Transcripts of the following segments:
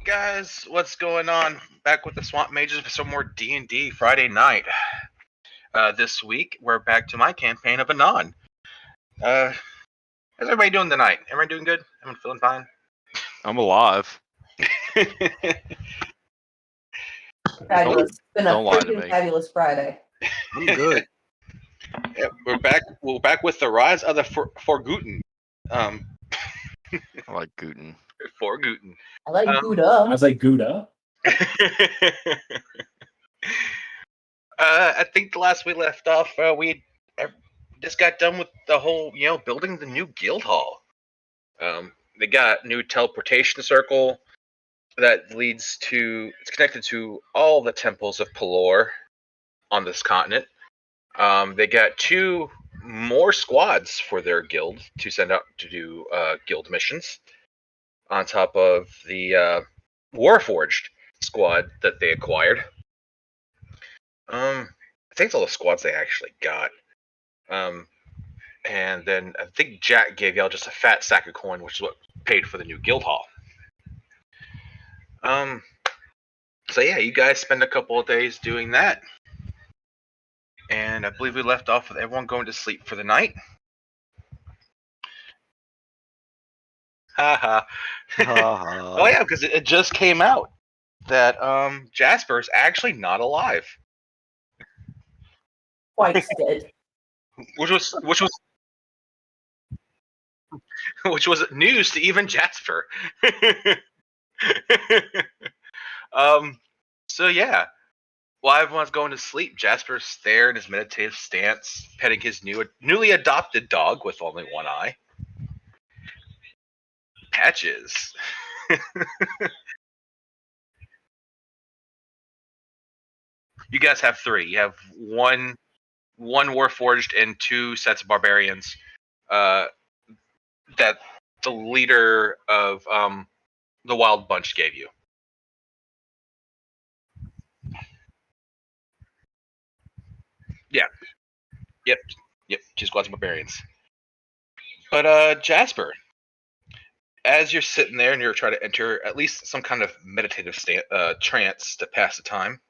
guys, what's going on? Back with the Swamp Mages for some more D&D Friday night. This week, we're back to my campaign of Anon. How's everybody doing tonight? Everybody doing good? Everyone feeling fine? I'm alive. Fabulous. It's been a don't lie to freaking me. fabulous Friday. I'm good. Yep, we're back. We're back with the rise of the Forgotten. I like Guten. Forgotten. I like Um, Gouda. I was like Gouda. I think the last we left off, we just got done with the whole, building the new guild hall. They got new teleportation circle that leads to. It's connected to all the temples of Pelor on this continent. They got 2 more squads for their guild to send out to do guild missions, on top of the Warforged squad that they acquired. I think it's all the squads they actually got. And then I think Jack gave y'all just a fat sack of coin, which is what paid for the new guild hall. So yeah, you guys spend a couple of days doing that. And I believe we left off with everyone going to sleep for the night. Haha. Oh yeah, because it just came out that Jasper's actually not alive. Quite dead. Which was news to even Jasper. So yeah, while everyone's going to sleep, Jasper's there in his meditative stance, petting his newly adopted dog with only one eye. Patches. You guys have 3. You have one Warforged and 2 sets of barbarians. That the leader of the Wild Bunch gave you. Yeah. Yep. 2 squads of barbarians. But Jasper, as you're sitting there and you're trying to enter at least some kind of meditative trance to pass the time,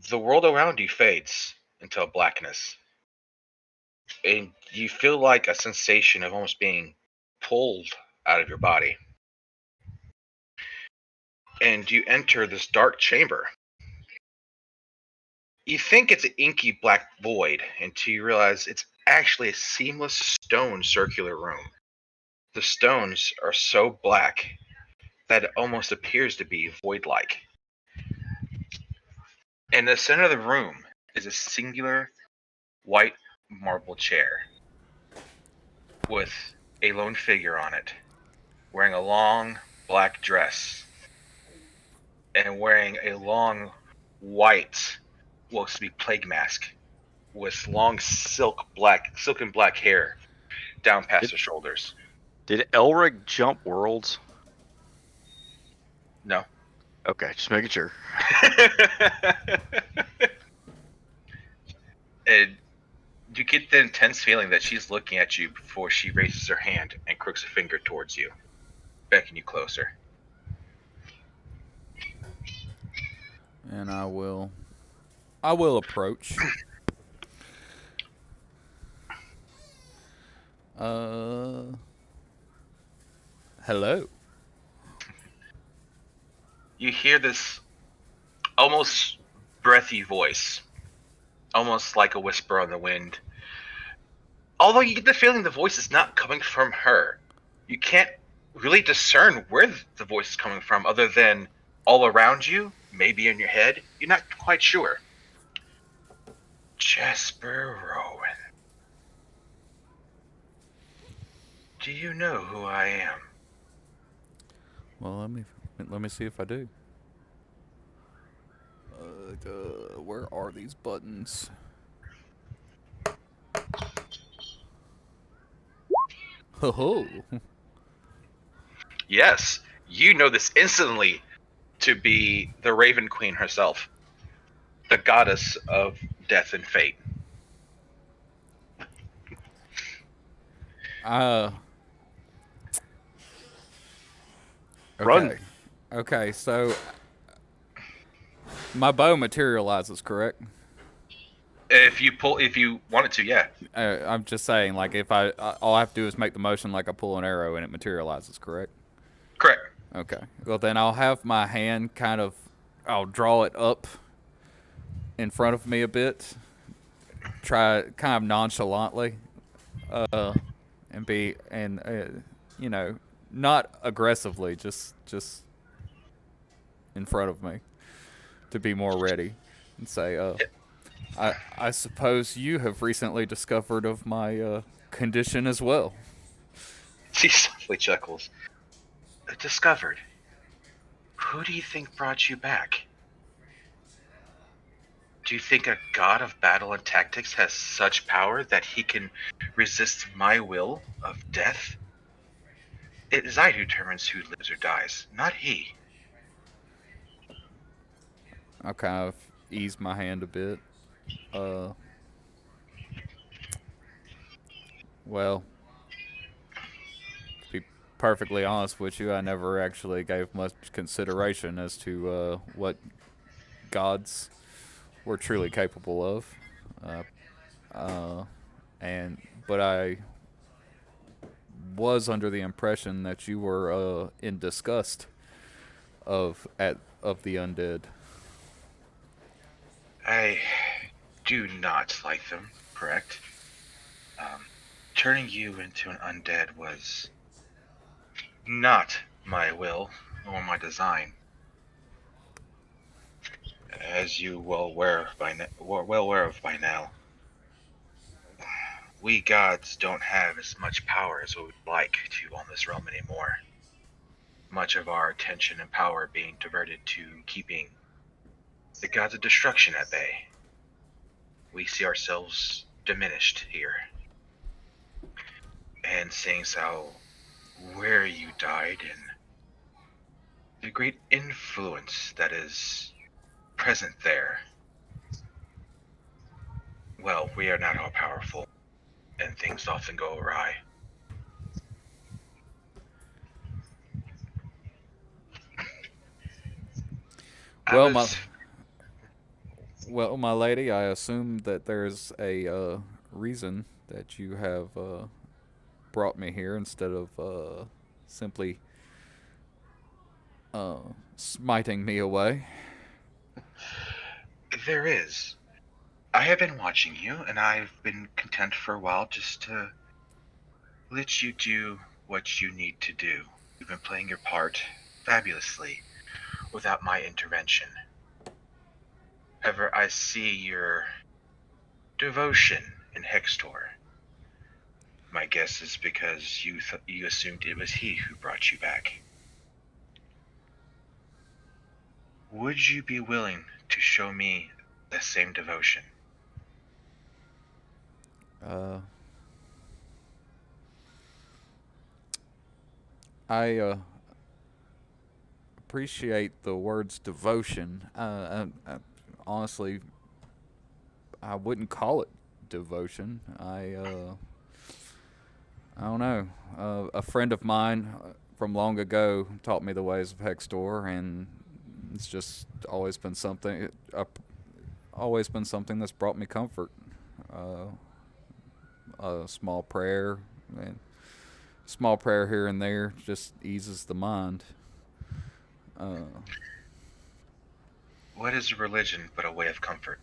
the world around you fades into blackness. And you feel like a sensation of almost being pulled out of your body. And you enter this dark chamber. You think it's an inky black void until you realize it's actually a seamless stone circular room. The stones are so black that it almost appears to be void-like. In the center of the room is a singular white marble chair with a lone figure on it, wearing a long black dress and wearing a long white, what looks to be plague mask, with long silken black hair down past her shoulders. Did Elric jump worlds? No. Okay, just making sure. And you get the intense feeling that she's looking at you before she raises her hand and crooks a finger towards you, beckoning you closer. And I will approach. Hello. You hear this almost breathy voice, almost like a whisper on the wind. Although you get the feeling the voice is not coming from her. You can't really discern where the voice is coming from other than all around you, maybe in your head. You're not quite sure. Jasper Rowan. Do you know who I am? Well, let me see if I do. Where are these buttons? Ho. Yes, you know this instantly to be the Raven Queen herself, the goddess of death and fate. Okay. Run. Okay, so my bow materializes, correct? If you wanted to, yeah. I'm just saying, like, if all I have to do is make the motion like I pull an arrow and it materializes, correct? Correct. Okay. Well, then I'll have my hand I'll draw it up in front of me a bit, try kind of nonchalantly, and you know, not aggressively, just in front of me to be more ready, and say, I suppose you have recently discovered of my condition as well. She softly chuckles. Discovered. Who do you think brought you back? Do you think a god of battle and tactics has such power that he can resist my will of death? It is I who determines who lives or dies, not he. I'll kind of ease my hand a bit. Well, to be perfectly honest with you, I never actually gave much consideration as to what gods were truly capable of. But I was under the impression that you were in disgust of the undead. I do not like them, correct? Turning you into an undead was not my will or my design. As you well aware of by now, we gods don't have as much power as we would like to on this realm anymore. Much of our attention and power being diverted to keeping the gods of destruction at bay. We see ourselves diminished here. And seeing how where you died and the great influence that is present there, well, we are not all powerful, and things often go awry. Well, my lady, I assume that there's a reason that you have brought me here instead of simply smiting me away. There is. I have been watching you, and I've been content for a while just to let you do what you need to do. You've been playing your part fabulously without my intervention. However, I see your devotion in Hextor. My guess is because you assumed it was he who brought you back. Would you be willing to show me the same devotion? I appreciate the words devotion. Honestly, I wouldn't call it devotion. I don't know. A friend of mine from long ago taught me the ways of Hextor, and it's just always been something. Always been something that's brought me comfort. A small prayer, and small prayer here and there just eases the mind. What is a religion but a way of comfort?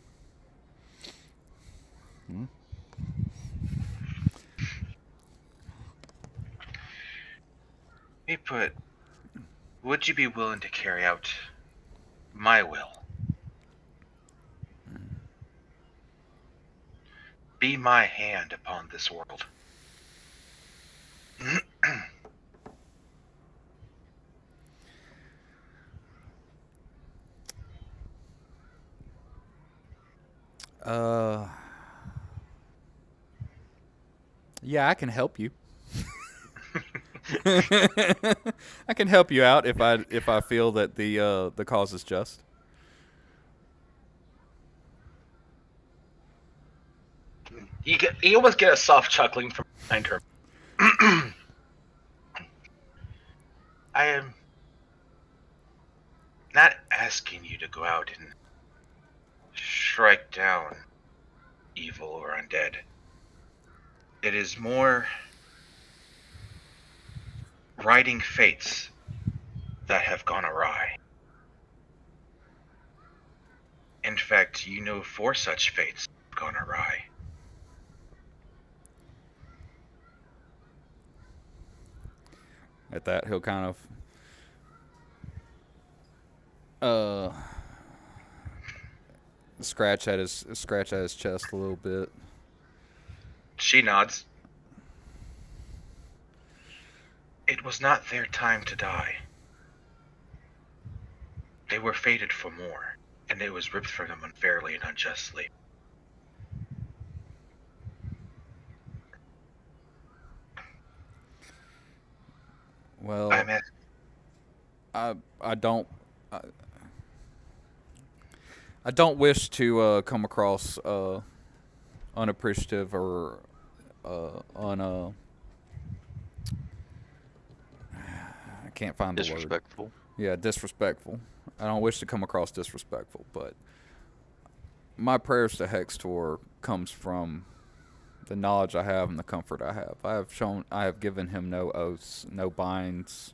Me put, would you be willing to carry out my will? Be my hand upon this world. Yeah, I can help you. I can help you out if I feel that the cause is just. You almost get a soft chuckling from behind her. asking you to go out and strike down evil or undead. It is more riding fates that have gone awry. In fact, you know 4 such fates have gone awry. At that, he'll kind of scratch at his chest a little bit. She nods. It was not their time to die. They were fated for more, and it was ripped from them unfairly and unjustly. Well, I'm at, I don't I don't wish to come across unappreciative or I can't find the word. Disrespectful. Yeah, disrespectful. I don't wish to come across disrespectful, but my prayers to Hextor comes from the knowledge I have and the comfort I have. I have given him no oaths, no binds,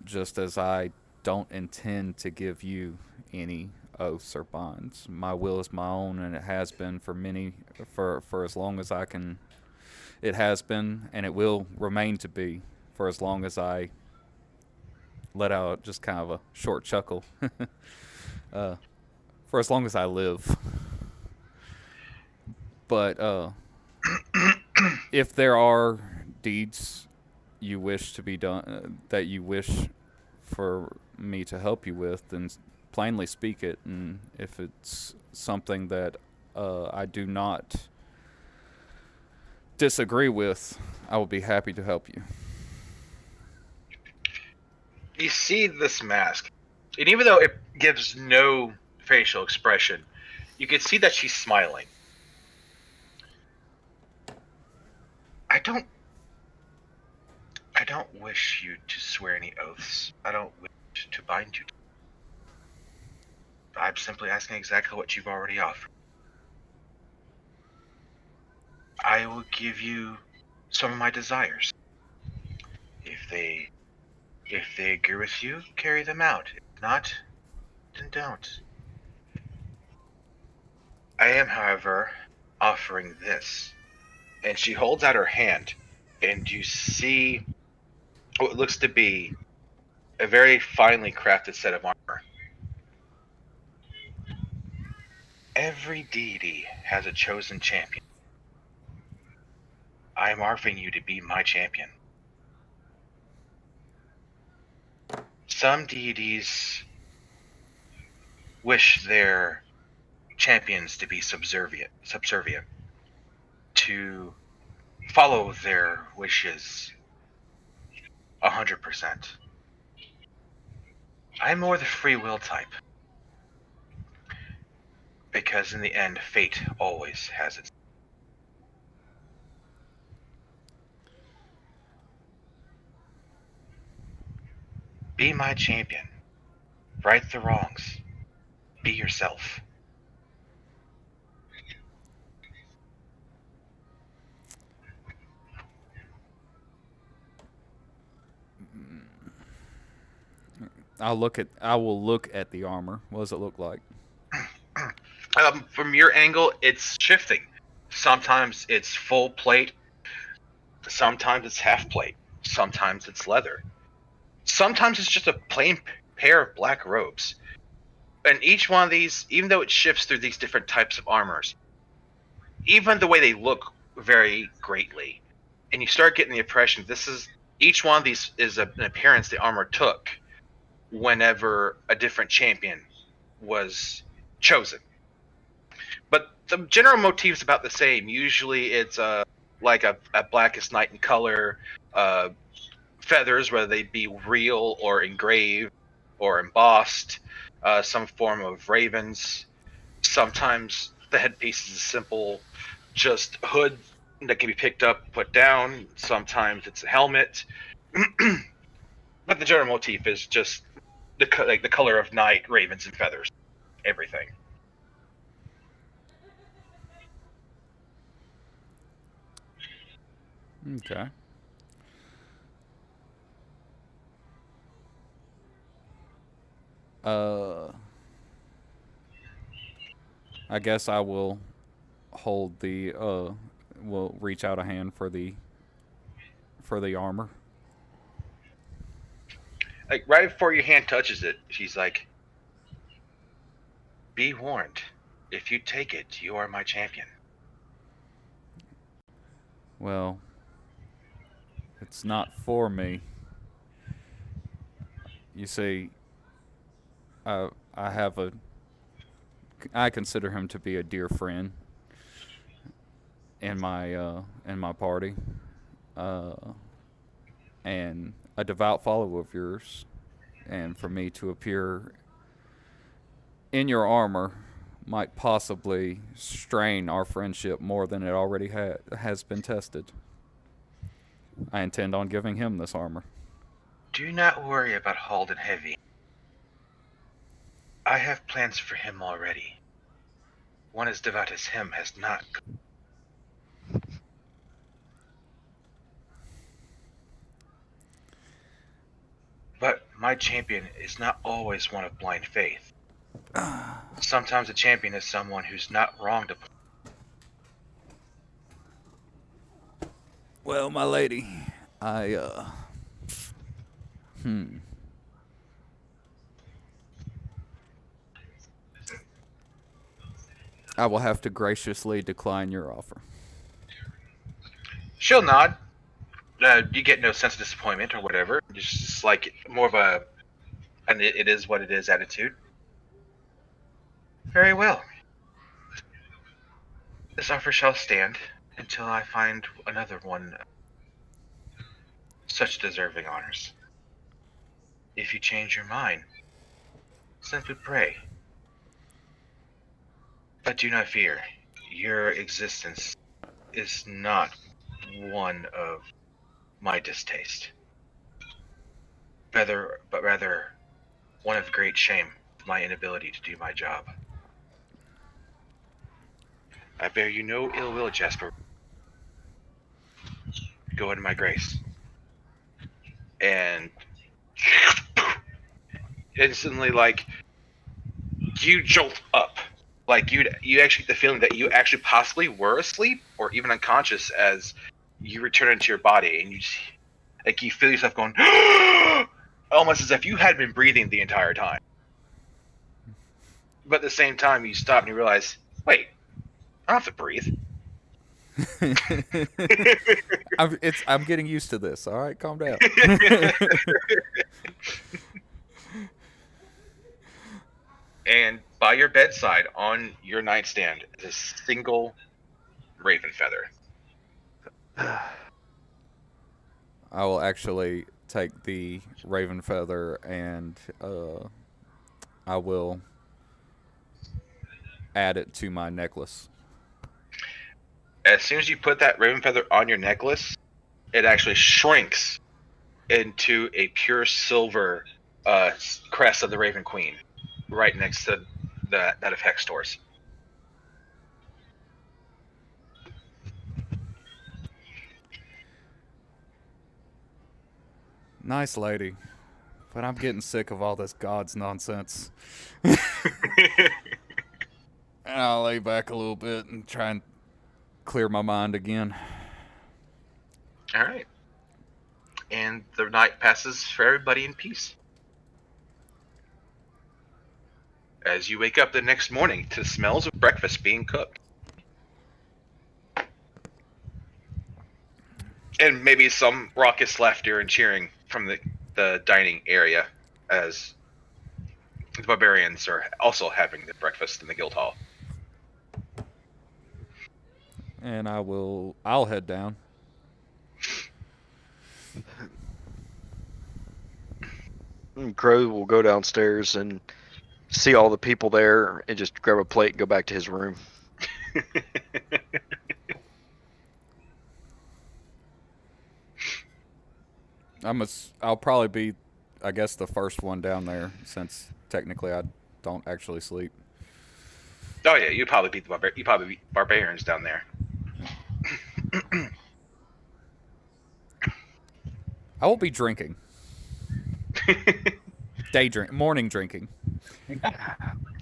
just as I don't intend to give you any oaths or bonds. My will is my own, and it has been for as long as I can. It has been, and it will remain to be for as long as I let out just kind of a short chuckle. For as long as I live. But if there are deeds you wish to be done, that you wish for me to help you with, then plainly speak it. And if it's something that I do not disagree with, I will be happy to help you. you see this mask, and even though it gives no facial expression, you can see that she's smiling. I don't wish you to swear any oaths. I don't wish to bind you. I'm simply asking exactly what you've already offered. I will give you some of my desires. If they agree with you, carry them out. If not, then don't. I am, however, offering this. And she holds out her hand, and you see what looks to be a very finely crafted set of armor. Every deity has a chosen champion. I am offering you to be my champion. Some deities wish their champions to be subservient, to follow their wishes 100%. I'm more the free will type. Because in the end, fate always has its. Be my champion. Right the wrongs. Be yourself. I will look at the armor. What does it look like? From your angle, it's shifting. Sometimes it's full plate. Sometimes it's half plate. Sometimes it's leather. Sometimes it's just a plain pair of black robes. And each one of these, even though it shifts through these different types of armors, even the way they look vary greatly. And you start getting the impression each one of these is an appearance the armor took whenever a different champion was chosen. But the general motif is about the same. Usually it's like a blackest night in color, feathers, whether they be real or engraved or embossed, some form of ravens. Sometimes the headpiece is a simple, just hood that can be picked up, put down. Sometimes it's a helmet. But the general motif is just the color of night, ravens and feathers, everything. Okay. I guess I will hold the will reach out a hand for the armor. Like right before your hand touches it, she's like, "Be warned. If you take it, you are my champion." Well, it's not for me. You see, I have a I consider him to be a dear friend in my party, and a devout follower of yours. And for me to appear in your armor might possibly strain our friendship more than it already has been tested. I intend on giving him this armor. Do not worry about Halden Heavy. I have plans for him already. One as devout as him has not. But my champion is not always one of blind faith. Sometimes a champion is someone who's not wrong to. Well, my lady, I I will have to graciously decline your offer. She'll nod. You get no sense of disappointment or whatever. It's just like more of a, and it is what it is attitude. Very well. This offer shall stand until I find another one such deserving honors. If you change your mind, simply pray. But do not fear. Your existence is not one of my distaste. But rather one of great shame for my inability to do my job. I bear you no ill will, Jasper. Go in my grace. And instantly, like, you jolt up. Like, you actually get the feeling that you actually possibly were asleep or even unconscious as you return into your body, and you feel yourself going almost as if you had been breathing the entire time. But at the same time, you stop and you realize, wait, I don't have to breathe. I'm getting used to this. All right, calm down. And by your bedside, on your nightstand, is a single raven feather. I will actually take the raven feather and I will add it to my necklace. As soon as you put that raven feather on your necklace, it actually shrinks into a pure silver crest of the Raven Queen, right next to that of Hextor's. Nice lady, but I'm getting sick of all this God's nonsense. And I'll lay back a little bit and try and clear my mind again. All right. And the night passes for everybody in peace. As you wake up the next morning to the smells of breakfast being cooked. And maybe some raucous laughter and cheering from the dining area as the barbarians are also having the breakfast in the guild hall. And I'll head down. Crow will go downstairs and see all the people there and just grab a plate and go back to his room. I'll probably be I guess the first one down there, since technically I don't actually sleep. Oh yeah, you probably beat barbarians down there. I will be drinking. Morning drinking.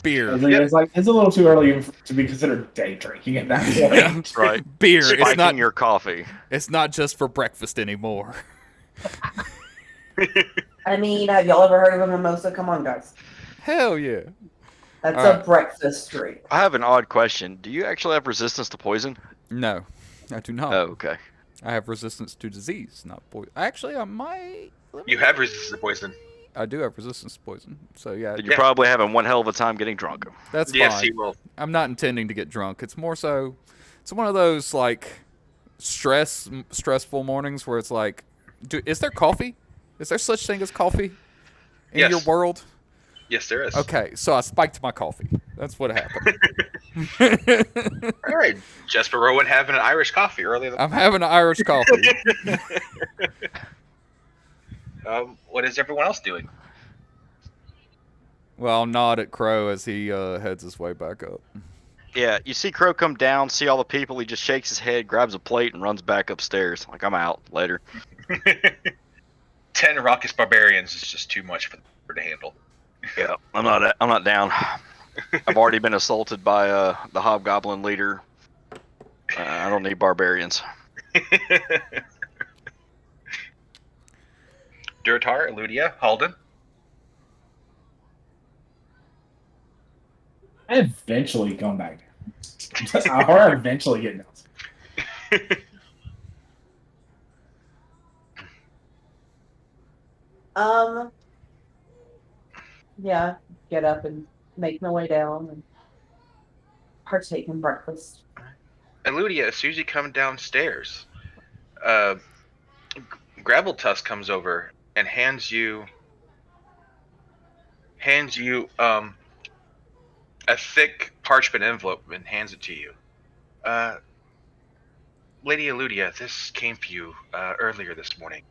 Beer. It's like it's a little too early to be considered day drinking at that point. That's right. Beer. It's Spiking not your coffee. It's not just for breakfast anymore. I mean, have y'all ever heard of a mimosa? Come on, guys. Hell yeah. That's All a right. breakfast drink. I have an odd question. Do you actually have resistance to poison? No, I do not. Oh, okay. I have resistance to disease, not poison. Actually, I might. You have resistance to poison. I do have resistance to poison. So yeah, Then you're probably having one hell of a time getting drunk. that's Yes, fine. you will. I'm not intending to get drunk. It's more so, it's one of those like stressful mornings where it's like, is there coffee? Is there such thing as coffee in Yes. your world? Yes, there is. Okay, so I spiked my coffee. That's what happened. All right. Jesper Rowan having an Irish coffee earlier. I'm having an Irish coffee. What is everyone else doing? Well, I'll nod at Crow as he heads his way back up. Yeah, you see Crow come down, see all the people, he just shakes his head, grabs a plate, and runs back upstairs. Like, I'm out. Later. 10 raucous barbarians is just too much for to handle. Yeah, I'm not down. I've already been assaulted by the hobgoblin leader. I don't need barbarians. Durtar, Eludia, Halden. I eventually come back down. Or I eventually get down. Yeah, get up and make my way down and partake in breakfast. Eludia, as soon as you come downstairs, Graveltusk comes over and hands you a thick parchment envelope and hands it to you. Lady Eludia, this came for you earlier this morning.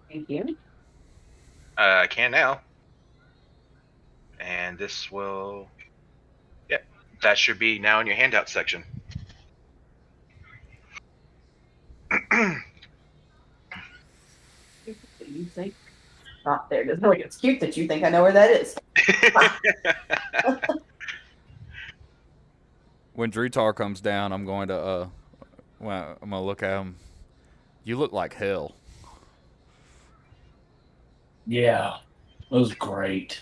Thank you. I can now. And this will... Yeah, that should be now in your handout section. You think? Not there. Doesn't look. It's cute that you think I know where that is. When Drutar comes down, I'm going to look at him. You look like hell. Yeah, it was great.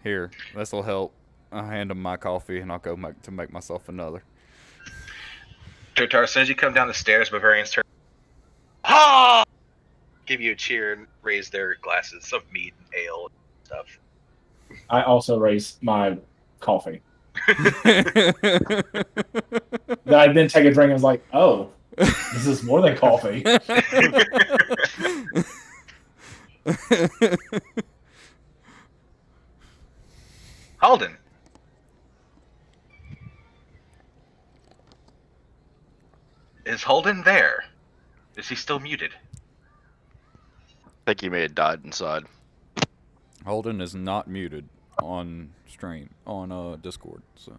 Here, this'll help. I'll hand him my coffee, and I'll go make myself another. Durtar, as soon as you come down the stairs, Bavarians turn. Ha! Give you a cheer and raise their glasses of mead and ale and stuff. I also raised my coffee. Then I then take a drink and was like, oh, this is more than coffee. Halden. Is Halden there? Is he still muted? I think he may have died inside. Holden is not muted on stream on Discord. So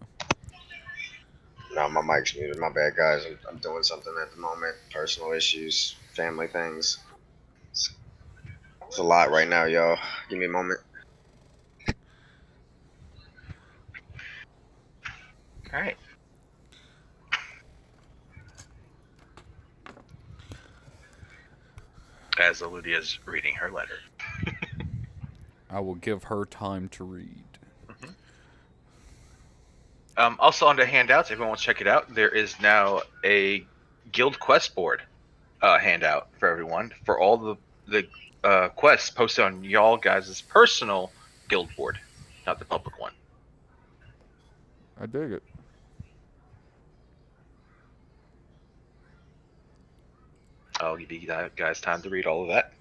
No, my mic's muted. My bad, guys. I'm doing something at the moment. Personal issues, family things. It's a lot right now, y'all. Give me a moment. All right. As Eludia's reading her letter. I will give her time to read. Also on the handouts, if everyone wants to check it out, there is now a guild quest board handout for everyone for all the quests posted on y'all guys' personal guild board, not the public one. I dig it. I'll give you guys time to read all of that.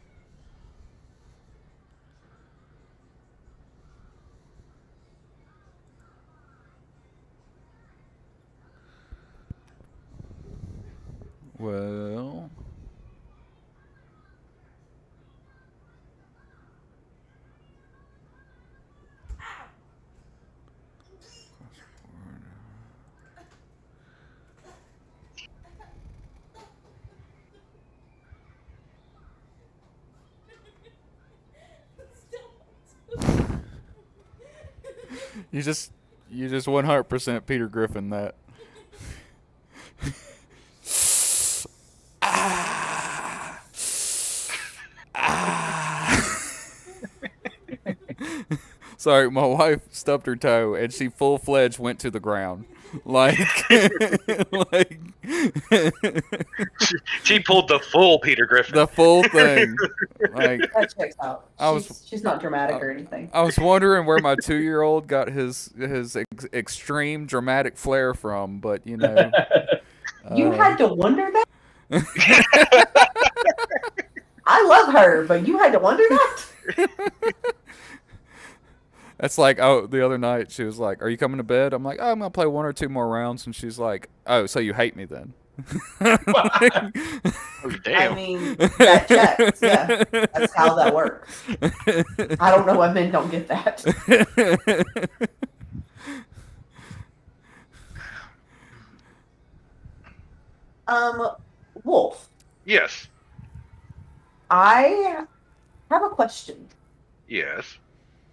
Well, You just 100% Peter Griffin that. Ah. Ah. Sorry, my wife stubbed her toe and she full-fledged went to the ground. Like, like She pulled the full Peter Griffin. the full thing. Like, That checks out. I was- She's not dramatic or anything. I was wondering where my 2-year-old got his extreme dramatic flair from, but you know, You had to wonder that? I love her, but you had to wonder that? that's like, oh, the other night she was like, "Are you coming to bed?" I'm like, "Oh, I'm gonna play 1 or 2 more rounds," and she's like, "Oh, so you hate me then?" Oh, I damn. mean, that checks. Yeah, that's how that works. I don't know why men don't get that. Wolf, Yes. I have a question. Yes.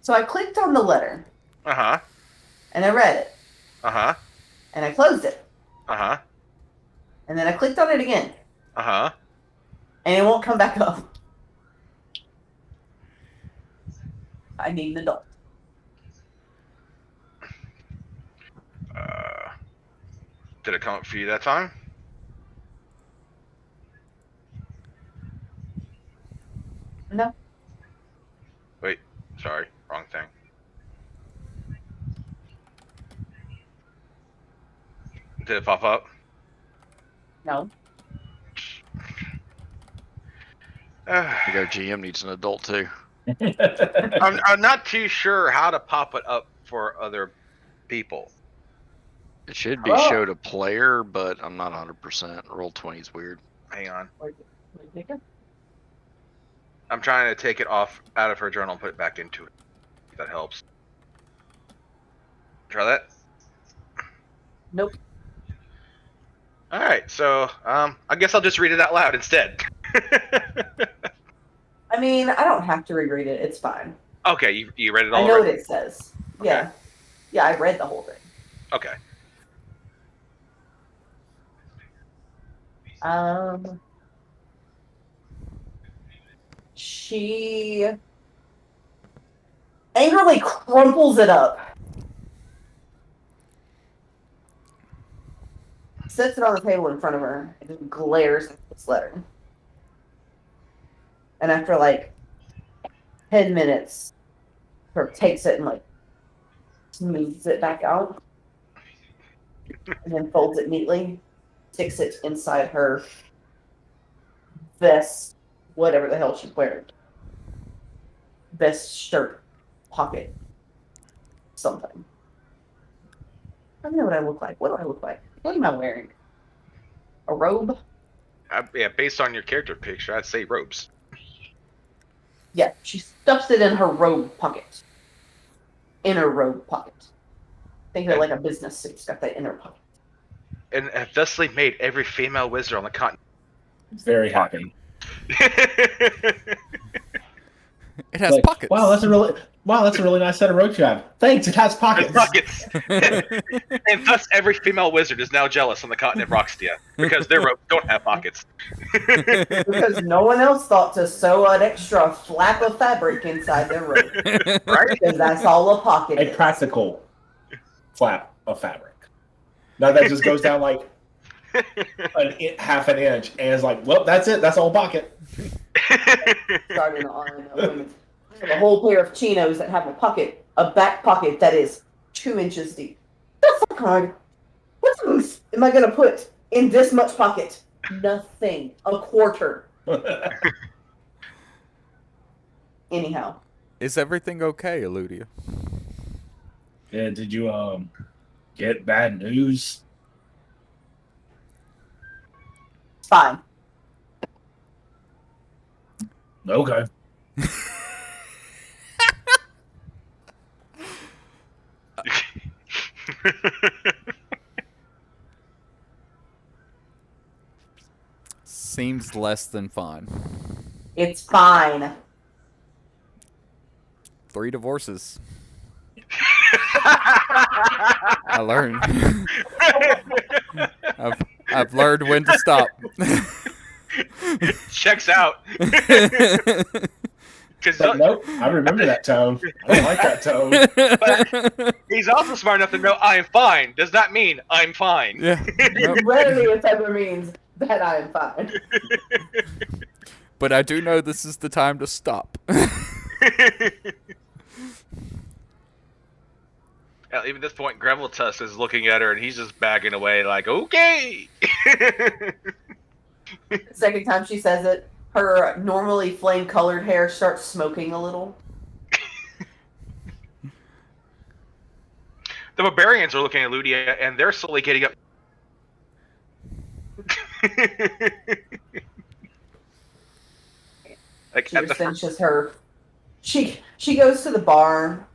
So I clicked on the letter, Uh-huh. and I read it, Uh-huh. and I closed it, Uh-huh. and then I clicked on it again, Uh-huh. and it won't come back up. I need an adult. Did it come up for you that time? No, Wait. Sorry. Wrong thing. Did it pop up? no. I think our GM needs an adult too. I'm not too sure how to pop it up for other people. It should be Oh. show to player, but I'm not 100%. Roll 20 is weird. Hang on. Wait, take it? I'm trying to take it off out of her journal and put it back into it. If that helps. Try that. Nope. All right. So, I guess I'll just read it out loud instead. I mean, I don't have to reread it. It's fine. Okay. You read it all I know what already? it says. Okay. Yeah. Yeah, I read the whole thing. Okay. She angrily crumples it up, sets it on the table in front of her, and just glares at this letter. And after like 10 minutes, sort of takes it and like smooths it back out, and then folds it neatly, sticks it inside her vest, whatever the hell she's wearing. Vest, shirt, pocket, something. I don't know what I look like. What do I look like? What am I wearing? A robe? Yeah, based on your character picture, I'd say robes. Yeah, she stuffs it in her robe pocket. Inner robe pocket. Think of it like a business suit. It's got that inner pocket. And have thusly made every female wizard on the continent. Very happy. It has Like, pockets. Wow, that's a really nice set of robes you have. Thanks, it has pockets. Pockets. And thus every female wizard is now jealous on the continent of Roxtia because their robes don't have pockets. Because no one else thought to sew an extra flap of fabric inside their robe. Right? Because that's all a pocket A is. practical flap of fabric. Now that just goes down like half an inch, and it's like, well, that's it. That's all pocket. Starting on women. I have a whole pair of chinos that have a back pocket that is 2 inches deep. That's not hard. What else am I gonna put in this much pocket? Nothing. A quarter. Anyhow, Is everything okay, Eludia? Yeah, did you get bad news? it's fine. Okay. Seems less than fine. It's fine. 3 divorces. I learned. I've learned when to stop. Checks out. Because But nope, I remember that tone. I don't like that tone. he's also smart enough to know I'm fine. Does not mean I'm fine. Yeah. Nope. Rarely, if ever, means that I am fine. But I do know this is the time to stop. Even at this point, Graveltusk is looking at her and he's just backing away, like, okay. Second time she says it, her normally flame-colored hair starts smoking a little. The barbarians are looking at Ludia and they're slowly getting up. Like She at the cinches her. She goes to the bar,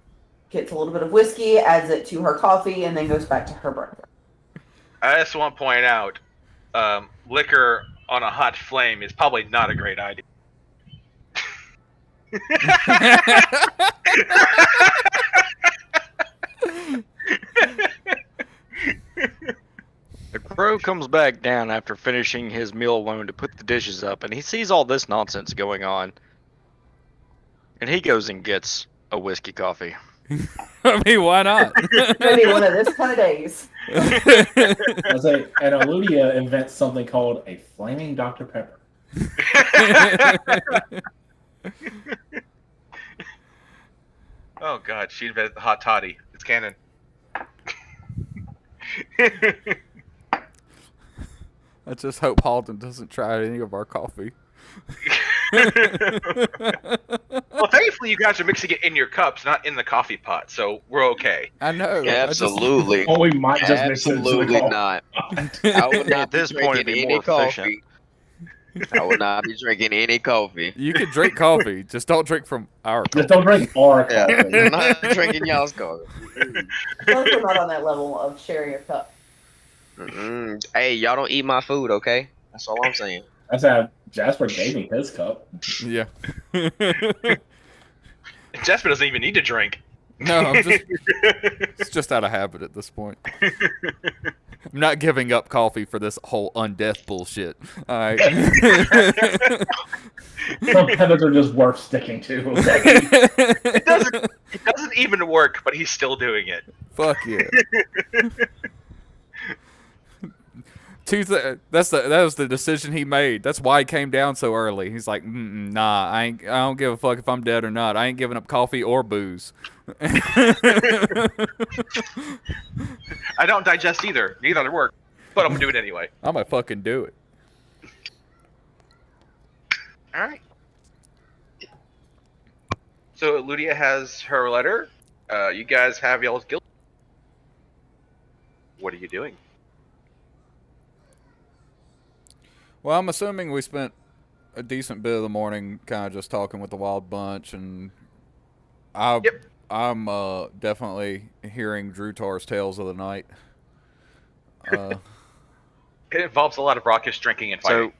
gets a little bit of whiskey, adds it to her coffee, and then goes back to her breakfast. I just want to point out, liquor on a hot flame is probably not a great idea. The crow comes back down after finishing his meal alone to put the dishes up, and he sees all this nonsense going on. And he goes and gets a whiskey coffee. I mean, why not? Maybe one of this kind of days. I say, and Aludia invents something called a flaming Dr. Pepper. Oh god, she invented the hot toddy. It's canon. I just hope Halden doesn't try any of our coffee. Well, thankfully you guys are mixing it in your cups, not in the coffee pot, so we're okay. I know. Absolutely. Or we might just mix it into the Absolutely coffee. not. I would not At this be point, it'd drinking be any more efficient. coffee. I would not be drinking any coffee. You can drink coffee, just don't drink from our coffee. Just don't drink our Yeah, coffee. I'm not drinking y'all's coffee. Both are not on that level of sharing a cup. Mm-mm. Hey, y'all don't eat my food, okay? That's all I'm saying. That's how Jasper gave me his cup. Yeah. Jasper doesn't even need to drink. No, it's just out of habit at this point. I'm not giving up coffee for this whole undeath bullshit. All right. Some habits are just worth sticking to. Okay? It doesn't even work, but he's still doing it. Fuck yeah. That was the decision he made. That's why he came down so early. He's like, nah, I don't give a fuck if I'm dead or not. I ain't giving up coffee or booze. I don't digest either. Neither work, but I'm gonna do it anyway. I'm gonna fucking do it. All right. So Ludia has her letter. You guys have y'all's guild. What are you doing? Well, I'm assuming we spent a decent bit of the morning kind of just talking with the Wild Bunch, and I'm definitely hearing Drutar's tales of the night. It involves a lot of raucous drinking and fighting. So,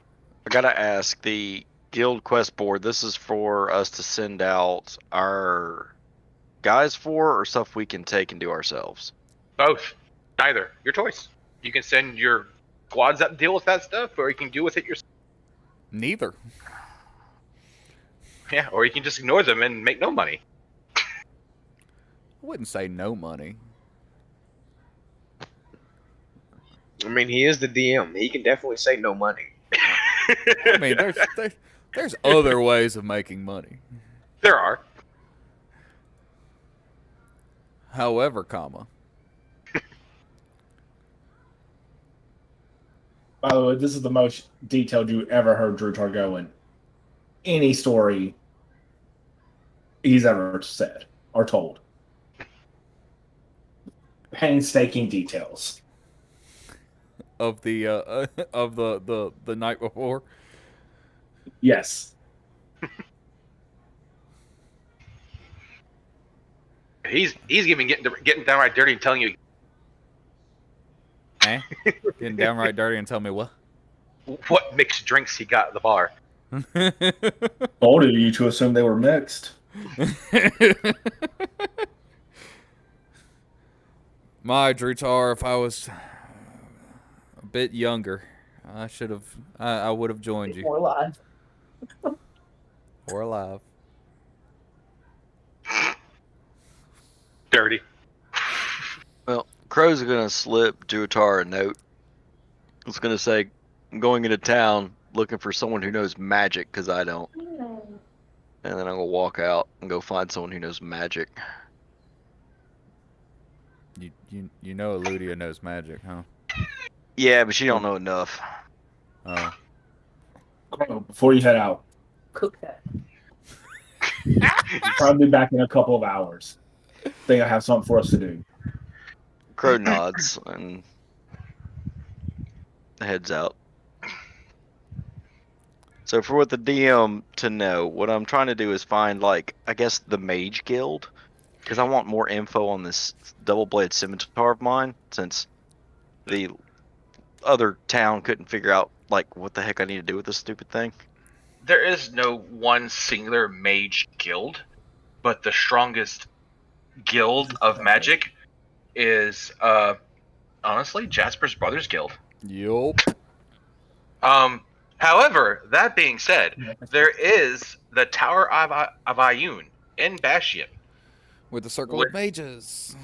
I gotta ask, the guild quest board, this is for us to send out our guys for, or stuff we can take and do ourselves? Both. Neither. Your choice. You can send your squads that deal with that stuff, or you can deal with it yourself. Neither. Yeah, or you can just ignore them and make no money. I wouldn't say no money. I mean, he is the DM. He can definitely say no money. I mean, there's other ways of making money. There are. However, comma. By the way, this is the most detailed you ever heard Drutar go in any story he's ever said or told. Painstaking details. Of the of the night before. Yes. He's even getting downright dirty and telling you Getting downright dirty and tell me what? what mixed drinks he got at the bar. Bold of you to assume they were mixed. My Drutar, if I was a bit younger, I would have joined you. More live. Or alive. Dirty. Well, Crow's gonna slip Duatar a note. It's gonna say, "I'm going into town looking for someone who knows magic, because I don't." And then I'm gonna walk out and go find someone who knows magic. You know Eludia knows magic, huh? Yeah, but she don't know enough. Oh. Before you head out, Cook that. probably back in a couple of hours. Think I have something for us to do. Crow nods and heads out. So for what the DM to know, what I'm trying to do is find, like, I guess the Mage Guild, because I want more info on this double-bladed scimitar of mine, since the other town couldn't figure out, like, what the heck I need to do with this stupid thing. There is no one singular mage guild, but the strongest guild of magic is honestly Jasper's Brothers Guild. Yup. However, that being said, there is the Tower of Ioun in Bastion. With the Circle With- of Mages.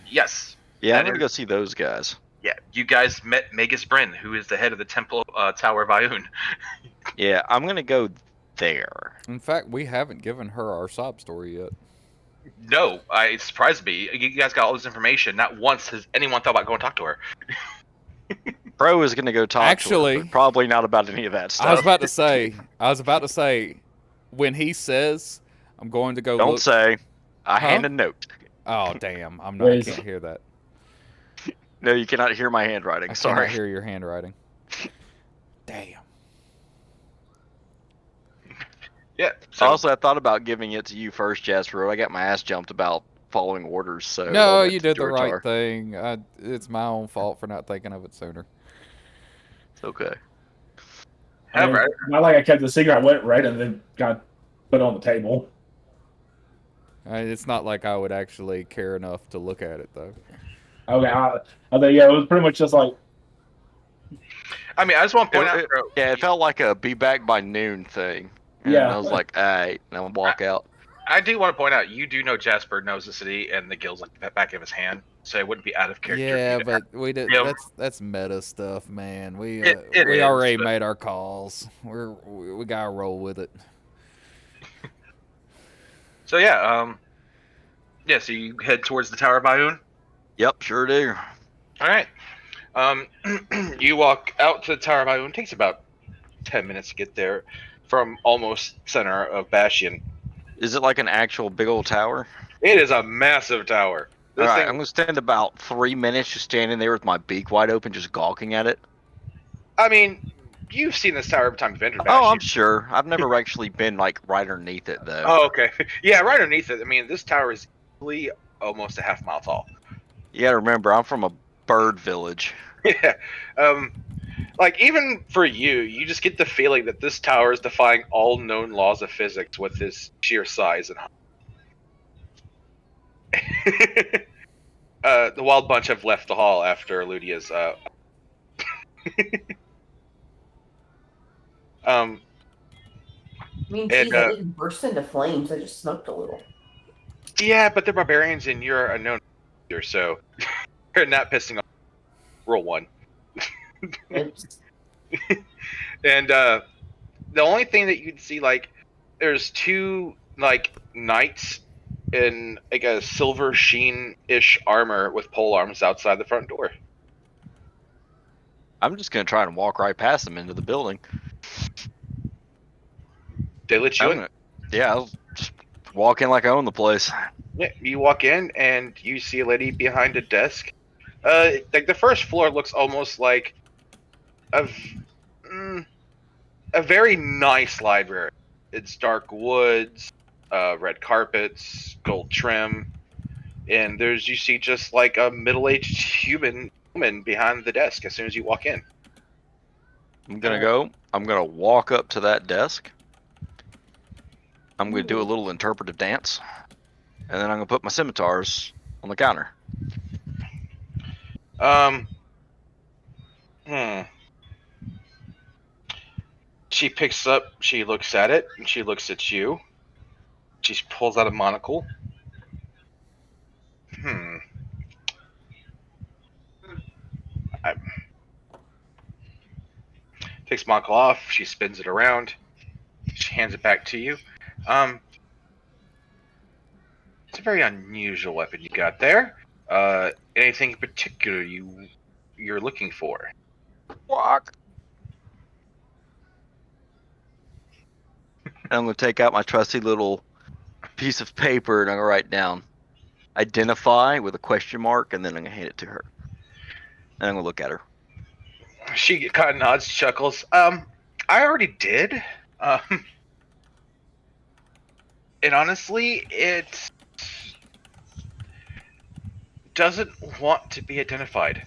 Yes. Yeah, I'm That gonna go see those guys. Yeah, you guys met Magus Bryn, who is the head of the Temple Tower of Ioun. Yeah, I'm gonna go there. In fact, we haven't given her our sob story yet. No, it surprised me. You guys got all this information. Not once has anyone thought about going to talk to her. Pro is gonna go talk to Actually- her, but probably not about any of that stuff. I was about to say, when he says, I'm going to go Don't look... say. I Huh? hand a note. Oh, damn. I'm not. I Wait. can't hear that. No, you cannot hear my handwriting. I Sorry. cannot hear your handwriting. Damn. Yeah. So Also, I thought about giving it to you first, Jasper. I got my ass jumped about following orders, so... I No, went you to did the Durotar. right thing. It's my own fault for not thinking of it sooner. It's okay. however, Not like I kept the secret. I went right and then got put on the table. It's not like I would actually care enough to look at it, though. Okay, I think yeah, it was pretty much just like I mean, I just want to point out. Yeah, it felt like a be back by noon thing. And Yeah. I was like, alright, and I'll walk out. I do want to point out, you do know Jasper knows the city and the guild's like the back of his hand, so it wouldn't be out of character. Yeah, for you to but we did. Yeah. That's meta stuff, man. We It we is, already but- made our calls. We gotta roll with it. So yeah, so you head towards the Tower of Ioun. Yep, sure do. All right. You walk out to the Tower of Ioun. It takes about 10 minutes to get there from almost center of Bastion. Is it like an actual big old tower? It is a massive tower. This Alright, thing, I'm gonna spend about 3 minutes just standing there with my beak wide open, just gawking at it. I mean, you've seen this tower every time you've entered Oh, Bastion. I'm sure. I've never actually been like right underneath it though. Oh, okay. Yeah, right underneath it. I mean, this tower is easily almost a half mile tall. You gotta remember, I'm from a bird village. Yeah. Like, even for you, you just get the feeling that this tower is defying all known laws of physics with this sheer size and height. The Wild Bunch have left the hall after Ludia's. I mean, And, geez, I didn't burst into flames. I just smoked a little. Yeah, but they're barbarians and you're a known leader, so you're not pissing off. Roll one. It's- And the only thing that you'd see, like, there's two like knights in like a silver sheen-ish armor with pole arms outside the front door. I'm just gonna try and walk right past them into the building. They let you I'm in. gonna- yeah, I'll just walk in like I own the place. Yeah, you walk in and you see a lady behind a desk. Like the first floor looks almost like a very nice library. It's dark woods, red carpets, gold trim, and you see just like a middle-aged human woman behind the desk as soon as you walk in. I'm gonna walk up to that desk. I'm gonna do a little interpretive dance. And then I'm gonna put my scimitars on the counter. Um. She picks up. She looks at it. And she looks at you. She pulls out a monocle. Takes monocle off. She spins it around. She hands it back to you. It's a very unusual weapon you got there. Anything in particular you're looking for? Walk. I'm gonna take out my trusty little piece of paper and I'm gonna write down identify with a question mark, and then I'm gonna hand it to her. And I'm gonna look at her. She kind of nods, chuckles. I already did. And honestly, it doesn't want to be identified.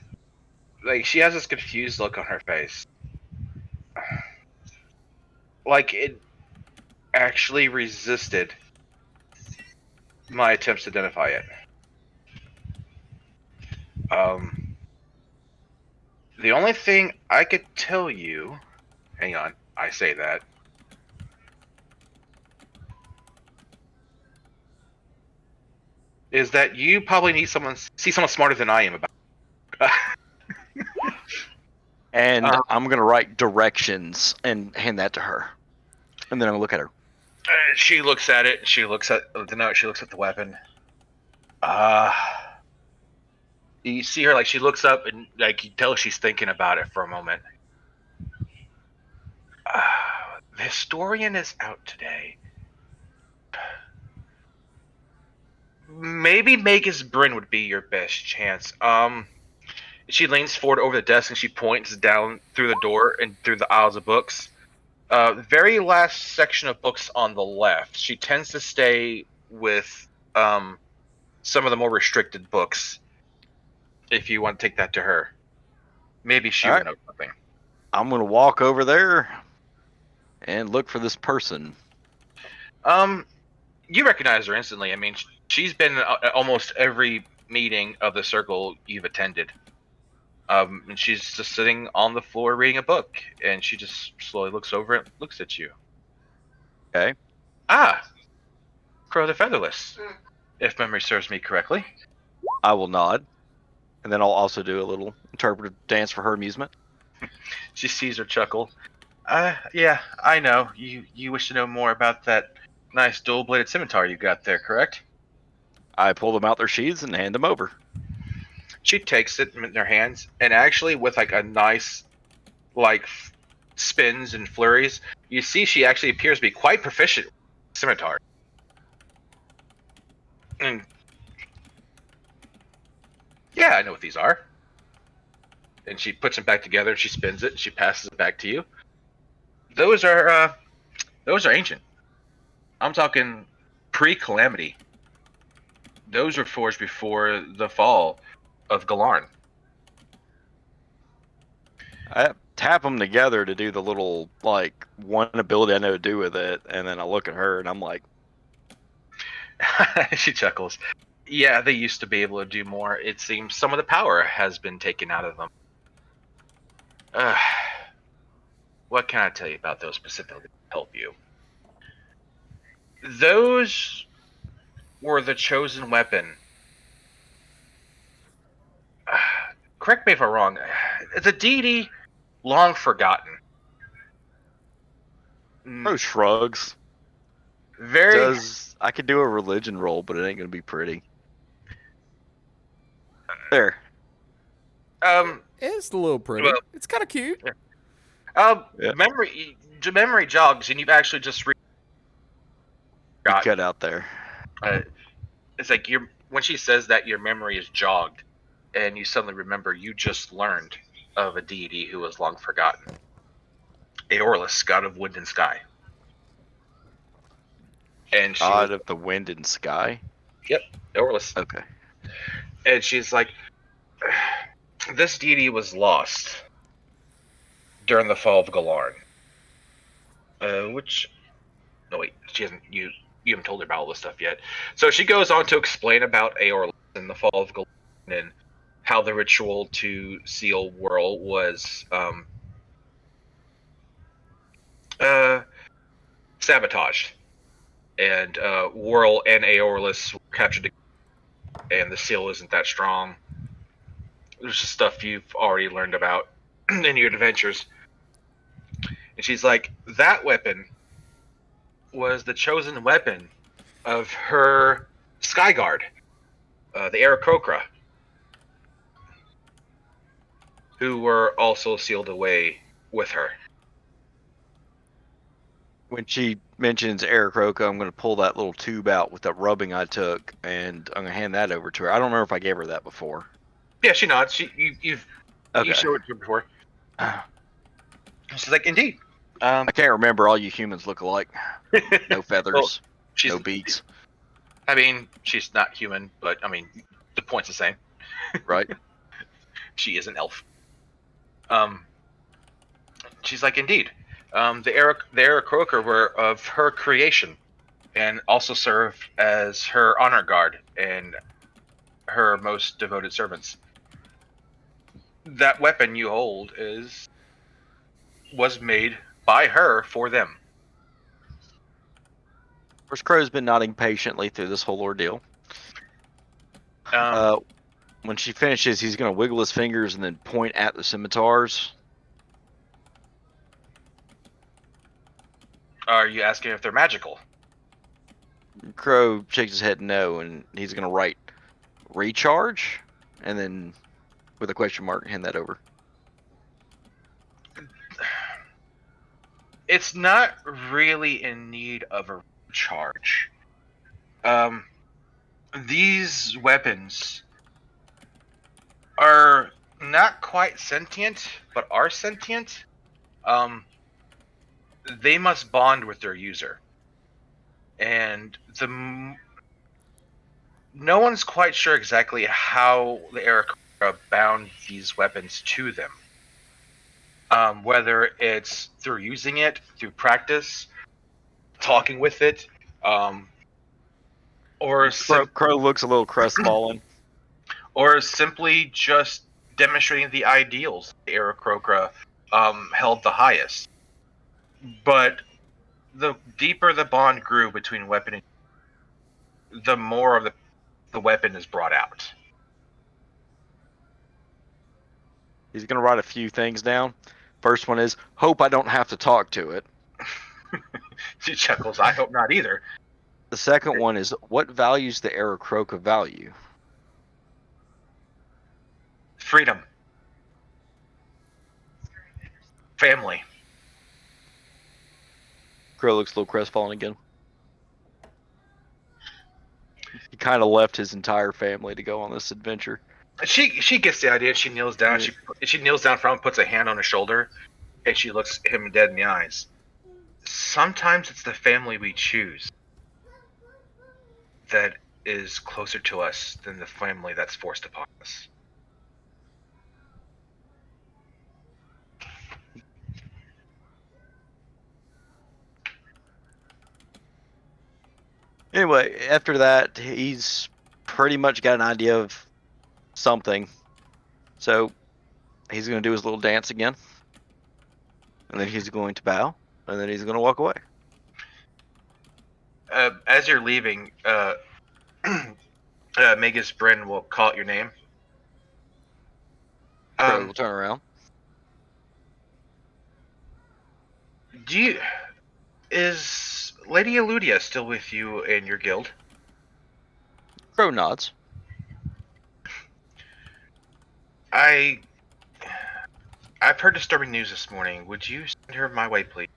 Like, she has this confused look on her face. Like, it actually resisted my attempts to identify it. The only thing I could tell you... Hang on, I say that. Is that you probably need someone smarter than I am about. And I'm gonna write directions and hand that to her. And then I'm gonna look at her. She looks at it. She looks at the note. She looks at the weapon. You see her, like, she looks up and, like, you tell she's thinking about it for a moment. The historian is out today. Maybe Magus Bryn would be your best chance. She leans forward over the desk and she points down through the door and through the aisles of books. The very last section of books on the left. She tends to stay with some of the more restricted books. If you want to take that to her, maybe she would know something. I'm gonna walk over there and look for this person. You recognize her instantly. I mean, she's been at almost every meeting of the circle you've attended. And she's just sitting on the floor reading a book, and she just slowly looks over and looks at you. Okay. Crow the Featherless, if memory serves me correctly. I will nod. And then I'll also do a little interpretive dance for her amusement. She sees her chuckle. Yeah, I know. You wish to know more about that nice dual-bladed scimitar you got there, correct? I pull them out their sheaths and hand them over. She takes it in her hands, and actually with, like, a nice, like, spins and flurries, you see she actually appears to be quite proficient with scimitar. And yeah, I know what these are. And she puts them back together, and she spins it, and she passes it back to you. Those are ancient. I'm talking pre-Calamity. Those were forged before the fall of Galarn. I tap them together to do the little, like, one ability I know to do with it, and then I look at her, and I'm like... She chuckles. Yeah, they used to be able to do more. It seems some of the power has been taken out of them. What can I tell you about those specifically to help you? Those were the chosen weapon. Correct me if I'm wrong. It's a deity long forgotten. Crow shrugs. I could do a religion roll, but it ain't gonna be pretty. There. It's a little pretty. Well, it's kind of cute. Yeah. Yeah. Memory jogs, and you've actually just Cut out there. It's like when she says that, your memory is jogged, and you suddenly remember you just learned of a deity who was long forgotten. Aeorlus, god of wind and sky. And she God of the wind and sky? Yep, Aeorlus. Okay. And she's like, this deity was lost during the fall of Galarn. No wait, she hasn't. You haven't told her about all this stuff yet. So she goes on to explain about Aeorlus and the fall of Galarn and how the ritual to seal Whirl was sabotaged, and Whirl and Aeolus were captured, and the seal isn't that strong. There's just stuff you've already learned about in your adventures. And she's like, that weapon was the chosen weapon of her Skyguard, the Aarakocra, who were also sealed away with her. When she mentions Aarakocra, I'm going to pull that little tube out with that rubbing I took, and I'm going to hand that over to her. I don't remember if I gave her that before. Yeah, she nods. You Okay. showed it to her before. She's like, indeed. I can't remember. All you humans look alike. No feathers, Well, she's no beaks, I mean, she's not human, but I mean, the point's the same. right? She is an elf. She's like, indeed. The Aarakocra were of her creation, and also serve as her honor guard and her most devoted servants. That weapon you hold was made by her for them. Of course, Crow's been nodding patiently through this whole ordeal. When she finishes, he's going to wiggle his fingers and then point at the scimitars. Are you asking if they're magical? Crow shakes his head no, and he's going to write recharge, and then with a question mark, hand that over. It's not really in need of a recharge. These weapons are not quite sentient, but are sentient. They must bond with their user, and no one's quite sure exactly how the Aarakocra bound these weapons to them. Whether it's through using it, through practice, talking with it, or Crow looks a little crestfallen. or simply just demonstrating the ideals the Aarakocra held the highest. But the deeper the bond grew between weapon and the more of the weapon is brought out. He's going to write a few things down. First one is, hope I don't have to talk to it. She chuckles, I hope not either. The second one is, what values the Aarakocra value? Freedom. Family. Crow looks a little crestfallen again. He kind of left his entire family to go on this adventure. She gets the idea. She kneels down. She kneels down front, puts a hand on his shoulder, and she looks him dead in the eyes. Sometimes it's the family we choose that is closer to us than the family that's forced upon us. Anyway, after that, he's pretty much got an idea of something. So he's going to do his little dance again. And then he's going to bow. And then he's going to walk away. As you're leaving, Magus Bryn will call out your name. Crow will turn around. Is Lady Eludia still with you in your guild? Crow nods. I've heard disturbing news this morning. Would you send her my way, please?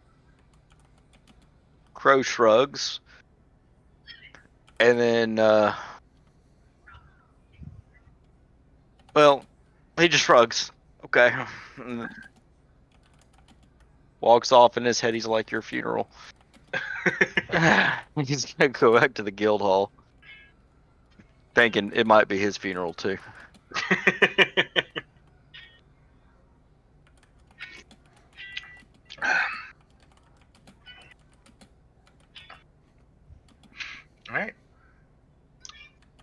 Crow shrugs. And then, well, he just shrugs. Okay. Walks off in his head. He's like, your funeral. He's going to go back to the guild hall. Thinking it might be his funeral, too. Alright.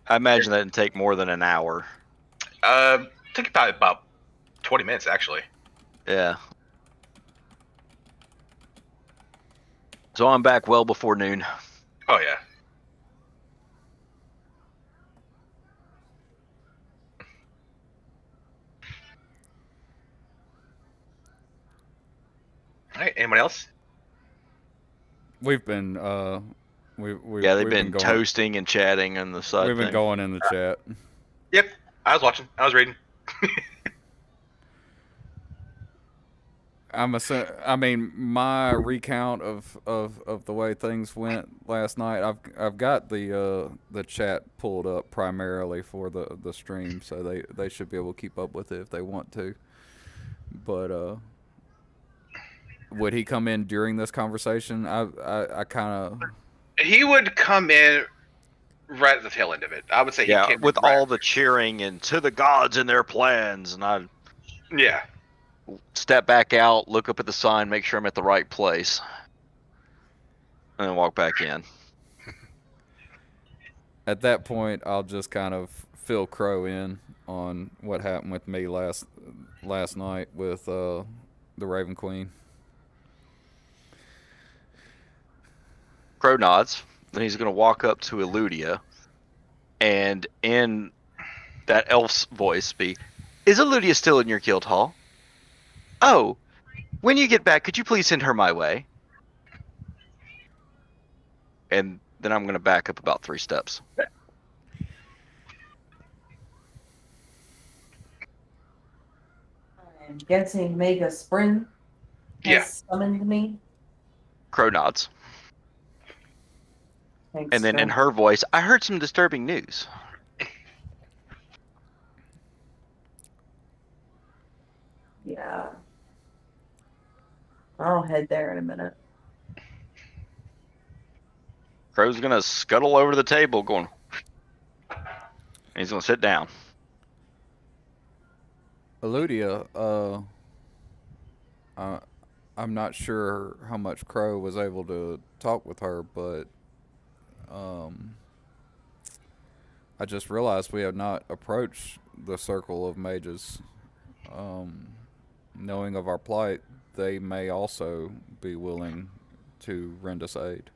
I imagine that didn't take more than an hour. Took about 20 minutes actually. Yeah. So I'm back well before noon. Oh yeah. All right. Anyone else? We've been we've Yeah, they've we've been going, toasting and chatting on the side We've been thing. going in the chat. Yep. I was watching. I was reading. I mean, my recount of the way things went last night. I've got the chat pulled up primarily for the stream, so they should be able to keep up with it if they want to. But would he come in during this conversation? I kind of. He would come in right at the tail end of it. I would say he Yeah, came with in right all the cheering and to the gods and their plans, and I Yeah. step back out, look up at the sign, make sure I'm at the right place, and then walk back in. At that point, I'll just kind of fill Crow in on what happened with me last night with the Raven Queen. Crow nods. Then he's going to walk up to Eludia, and in that elf's voice be, "Is Eludia still in your guild hall? Oh, when you get back, could you please send her my way?" And then I'm going to back up about 3 steps. I'm guessing Mega Spring has Yeah. summoned me. Crow nods. Thanks, And then in Phil. her voice, "I heard some disturbing news." Yeah. I'll head there in a minute. Crow's going to scuttle over to the table going, and he's going to sit down. Eludia, I'm not sure how much Crow was able to talk with her, but I just realized we have not approached the circle of mages. Knowing of our plight, they may also be willing to lend us aid.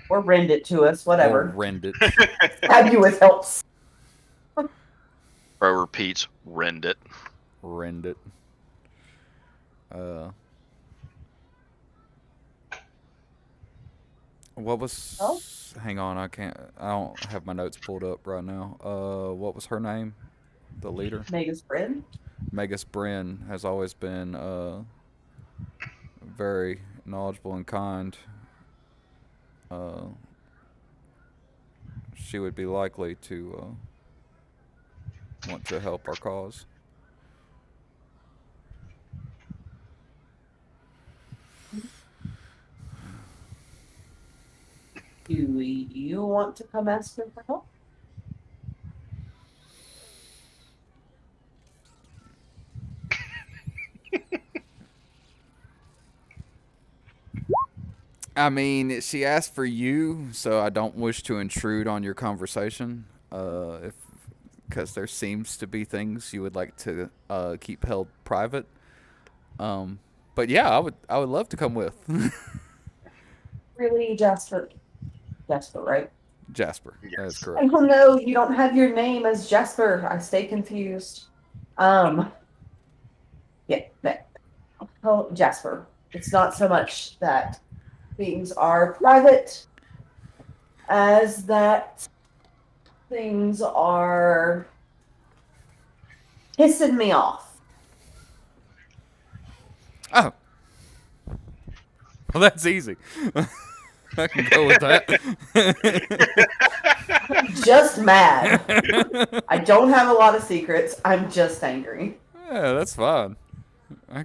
Or rend it to us, whatever. Or rend it. Have you with helps. Crow repeats, "Rend it." Rend it. What was? Oh? Hang on, I don't have my notes pulled up right now. What was her name? The leader. Mega Spring? Magus Bryn has always been very knowledgeable and kind. She would be likely to want to help our cause. Do you want to come ask her for help? I mean, she asked for you, so I don't wish to intrude on your conversation. Because there seems to be things you would like to keep held private. But yeah, I would love to come with. Really, Jasper? Jasper, right? Jasper, Yes. that is I correct. don't know. You don't have your name as Jasper. I stay confused. Yeah, oh, Jasper. It's not so much that things are private as that things are pissing me off. Oh, well, that's easy. I can go with that. I'm just mad. I don't have a lot of secrets. I'm just angry. Yeah, that's fine. I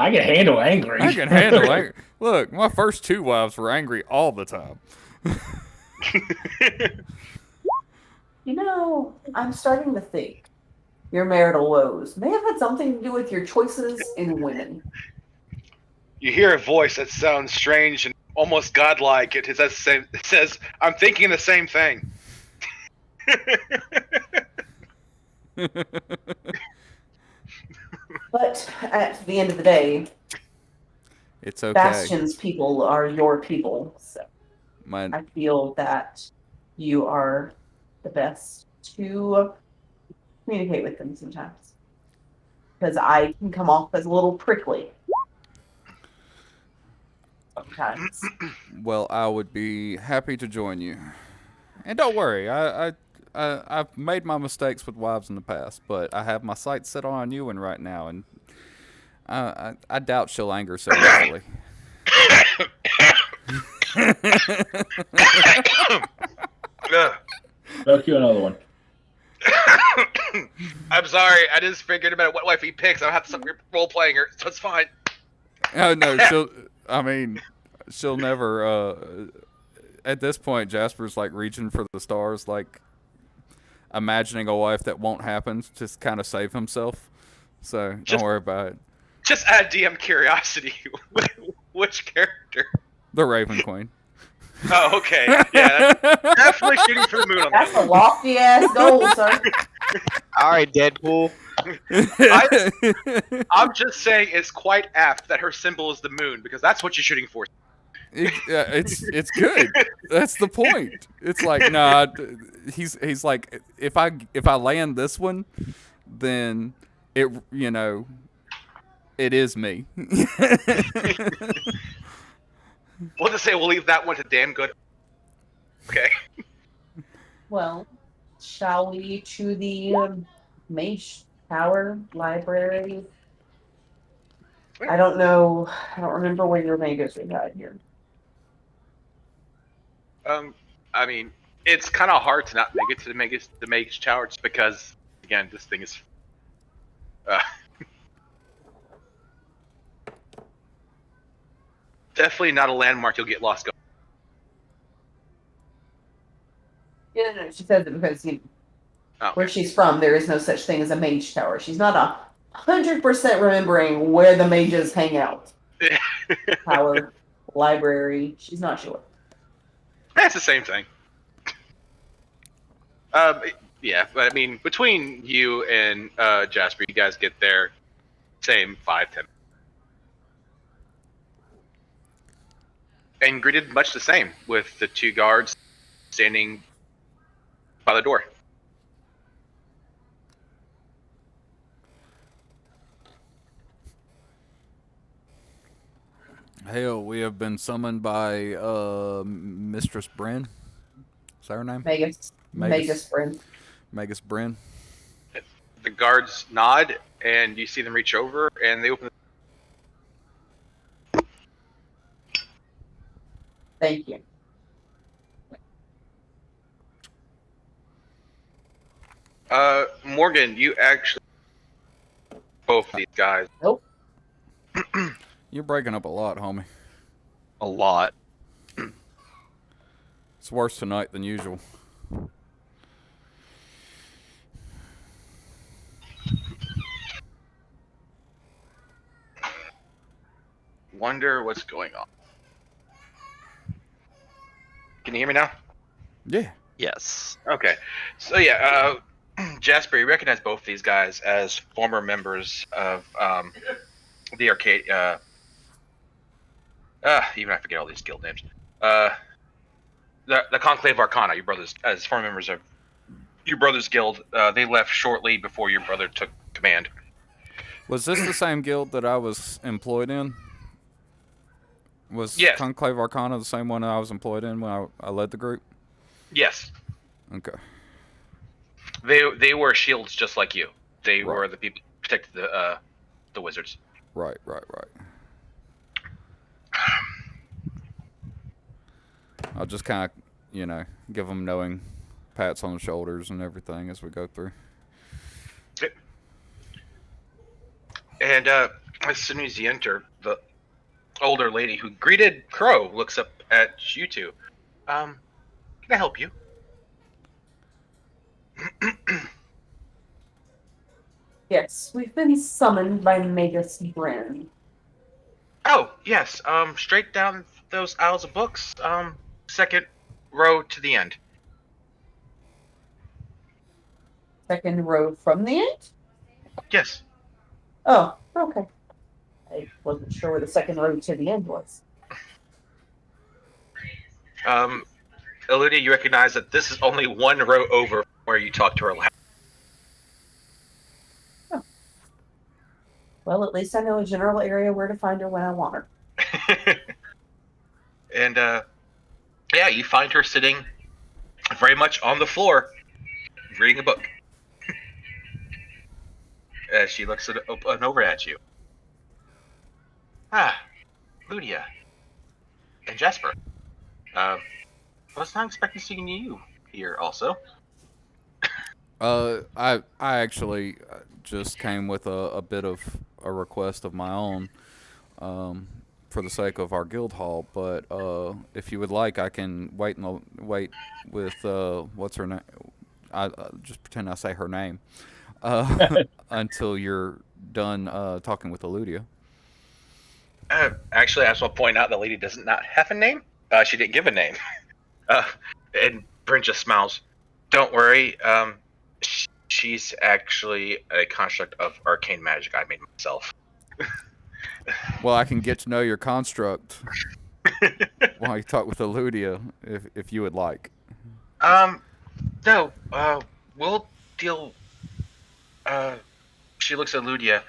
I can handle angry. can handle anger. Look, my first 2 wives were angry all the time. You know, I'm starting to think your marital woes may have had something to do with your choices in women. You hear a voice that sounds strange and almost godlike. It says the same. It says, "I'm thinking the same thing." But at the end of the day, It's okay. Bastion's people are your people. So My I feel that you are the best to communicate with them sometimes. Because I can come off as a little prickly sometimes. well, I would be happy to join you. And don't worry, I've made my mistakes with wives in the past, but I have my sights set on you and right now, and I doubt she'll anger so easily. Go cue another one. I'm sorry. I just figured about what wife he picks. I'll have to start role playing her, so it's fine. Oh no, she'll never. At this point, Jasper's like reaching for the stars, like imagining a wife that won't happen, just kind of save himself. So don't worry about it. Just add DM curiosity. Which character? The Raven Queen. Oh, okay. Yeah, that's definitely shooting for the moon on That's that. a lofty ass goal, sir. All right, Deadpool. I'm just saying it's quite apt that her symbol is the moon because that's what you're shooting for. It's good. That's the point. It's like nah. He's like if I land this one, then it it is me. We'll just say we'll leave that one to damn good. Okay. Well, shall we to the Mage Tower Library? I don't know. I don't remember where your mages reside here. I mean, it's kind of hard to not make it to the Mage Tower just because, again, this thing is. Definitely not a landmark you'll get lost going. Yeah, no, she says it because Oh. where she's from, there is no such thing as a mage tower. She's not 100% remembering where the mages hang out. Tower, library. She's not sure. That's the same thing. Yeah, but I mean, between you and Jasper, you guys get there same 5-10. And greeted much the same, with the two guards standing by the door. Hail, we have been summoned by Mistress Bryn. Is that her name? Magus. Magus friend. Magus Bryn. The guards nod, and you see them reach over, and they open. Thank you. Morgan, you actually both these guys. Nope. You're breaking up a lot, homie. A lot. It's worse tonight than usual. Wonder what's going on. Can you hear me now? Yeah. Yes. Okay. So yeah, Jasper, you recognize both these guys as former members of the arcade. Even I forget all these guild names. The Conclave Arcana. Your brothers, as former members of your brother's guild, they left shortly before your brother took command. Was this the same guild that I was employed in? Was Yes. Conclave Arcana the same one I was employed in when I led the group? Yes, Okay. they were shields just like you. They Right. were the people who protected the wizards. Right. I'll just kind of, give them knowing pats on the shoulders and everything as we go through. And as soon as you enter, the older lady who greeted Crow looks up at you two. Can I help you? Yes, we've been summoned by Magus Bryn. Oh, yes. Straight down those aisles of books. Second row to the end. Second row from the end? Yes. Oh, okay. I wasn't sure where the second row to the end was. Eludia, you recognize that this is only one row over where you talked to her last. Well, at least I know a general area where to find her when I want her. And yeah, you find her sitting very much on the floor, reading a book. As she looks over at you. Ah, Ludia. And Jasper. I was not expecting seeing you here also. I actually just came with a bit of a request of my own, for the sake of our guild hall. But if you would like, I can wait with what's her name. I just pretend I say her name until you're done talking with Eludia. Actually, I just want to point out the lady does not have a name. She didn't give a name. And Bryn just smiles. Don't worry. She's actually a construct of arcane magic I made myself. Well, I can get to know your construct while you talk with Eludia, if you would like. No. We'll deal. She looks at Ludia.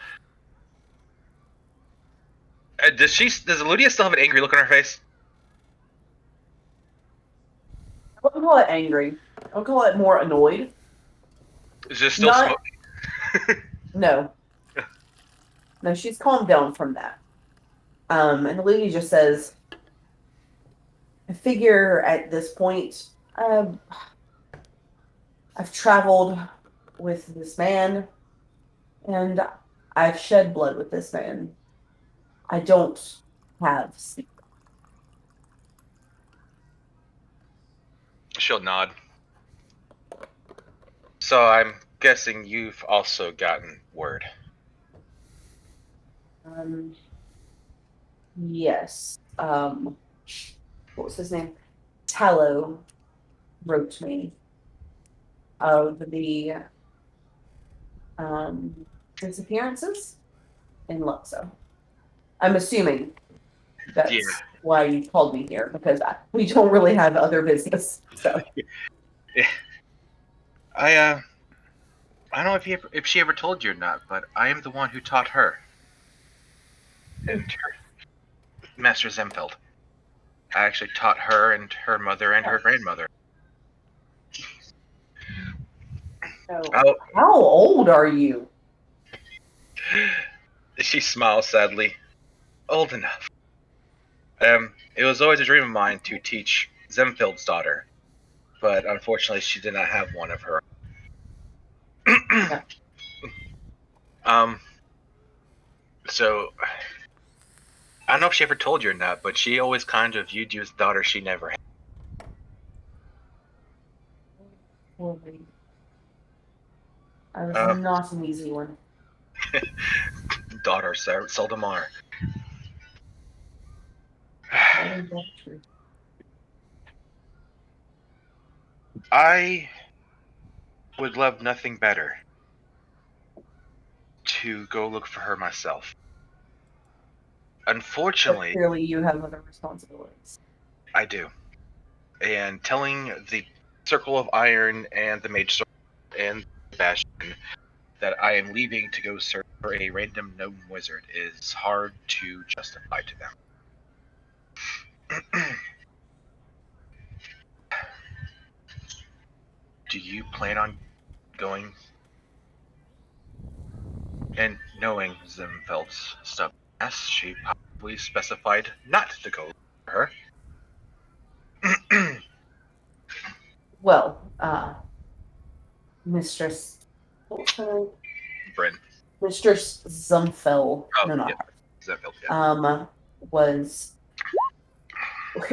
Does Eludia still have an angry look on her face? I wouldn't call it angry. I would call it more annoyed. Is it still Not- smoking? No. No, she's calmed down from that. And Lady just says, I figure at this point, I've traveled with this man, and I've shed blood with this man. I don't have secrets. She'll nod. So I'm guessing you've also gotten word. Yes. What was his name? Tallow wrote me of the disappearances in Luxo. I'm assuming that's why you called me here, because we don't really have other business. So Yeah. I don't know if she ever told you or not, but I am the one who taught her. And her, Master Zemfeld. I actually taught her and her mother and her grandmother. how old are you? She smiles sadly. Old enough. It was always a dream of mine to teach Zemfeld's daughter, but unfortunately she did not have one of her. So I don't know if she ever told you or not, but she always kind of viewed you as the daughter she never had. I was not an easy one. Daughter seldom are. I would love nothing better to go look for her myself. Unfortunately, But clearly you have other responsibilities. I do. And telling the Circle of Iron and the Mage Sword and Bastion that I am leaving to go search for a random gnome wizard is hard to justify to them. Do you plan on going? And knowing Zemfeld's stubbornness, she probably specified not to go for her. Well, Mistress, what was her name? Bryn. Mistress Zumfell. Oh, no, not yeah. her. Zemfeld, yeah. Was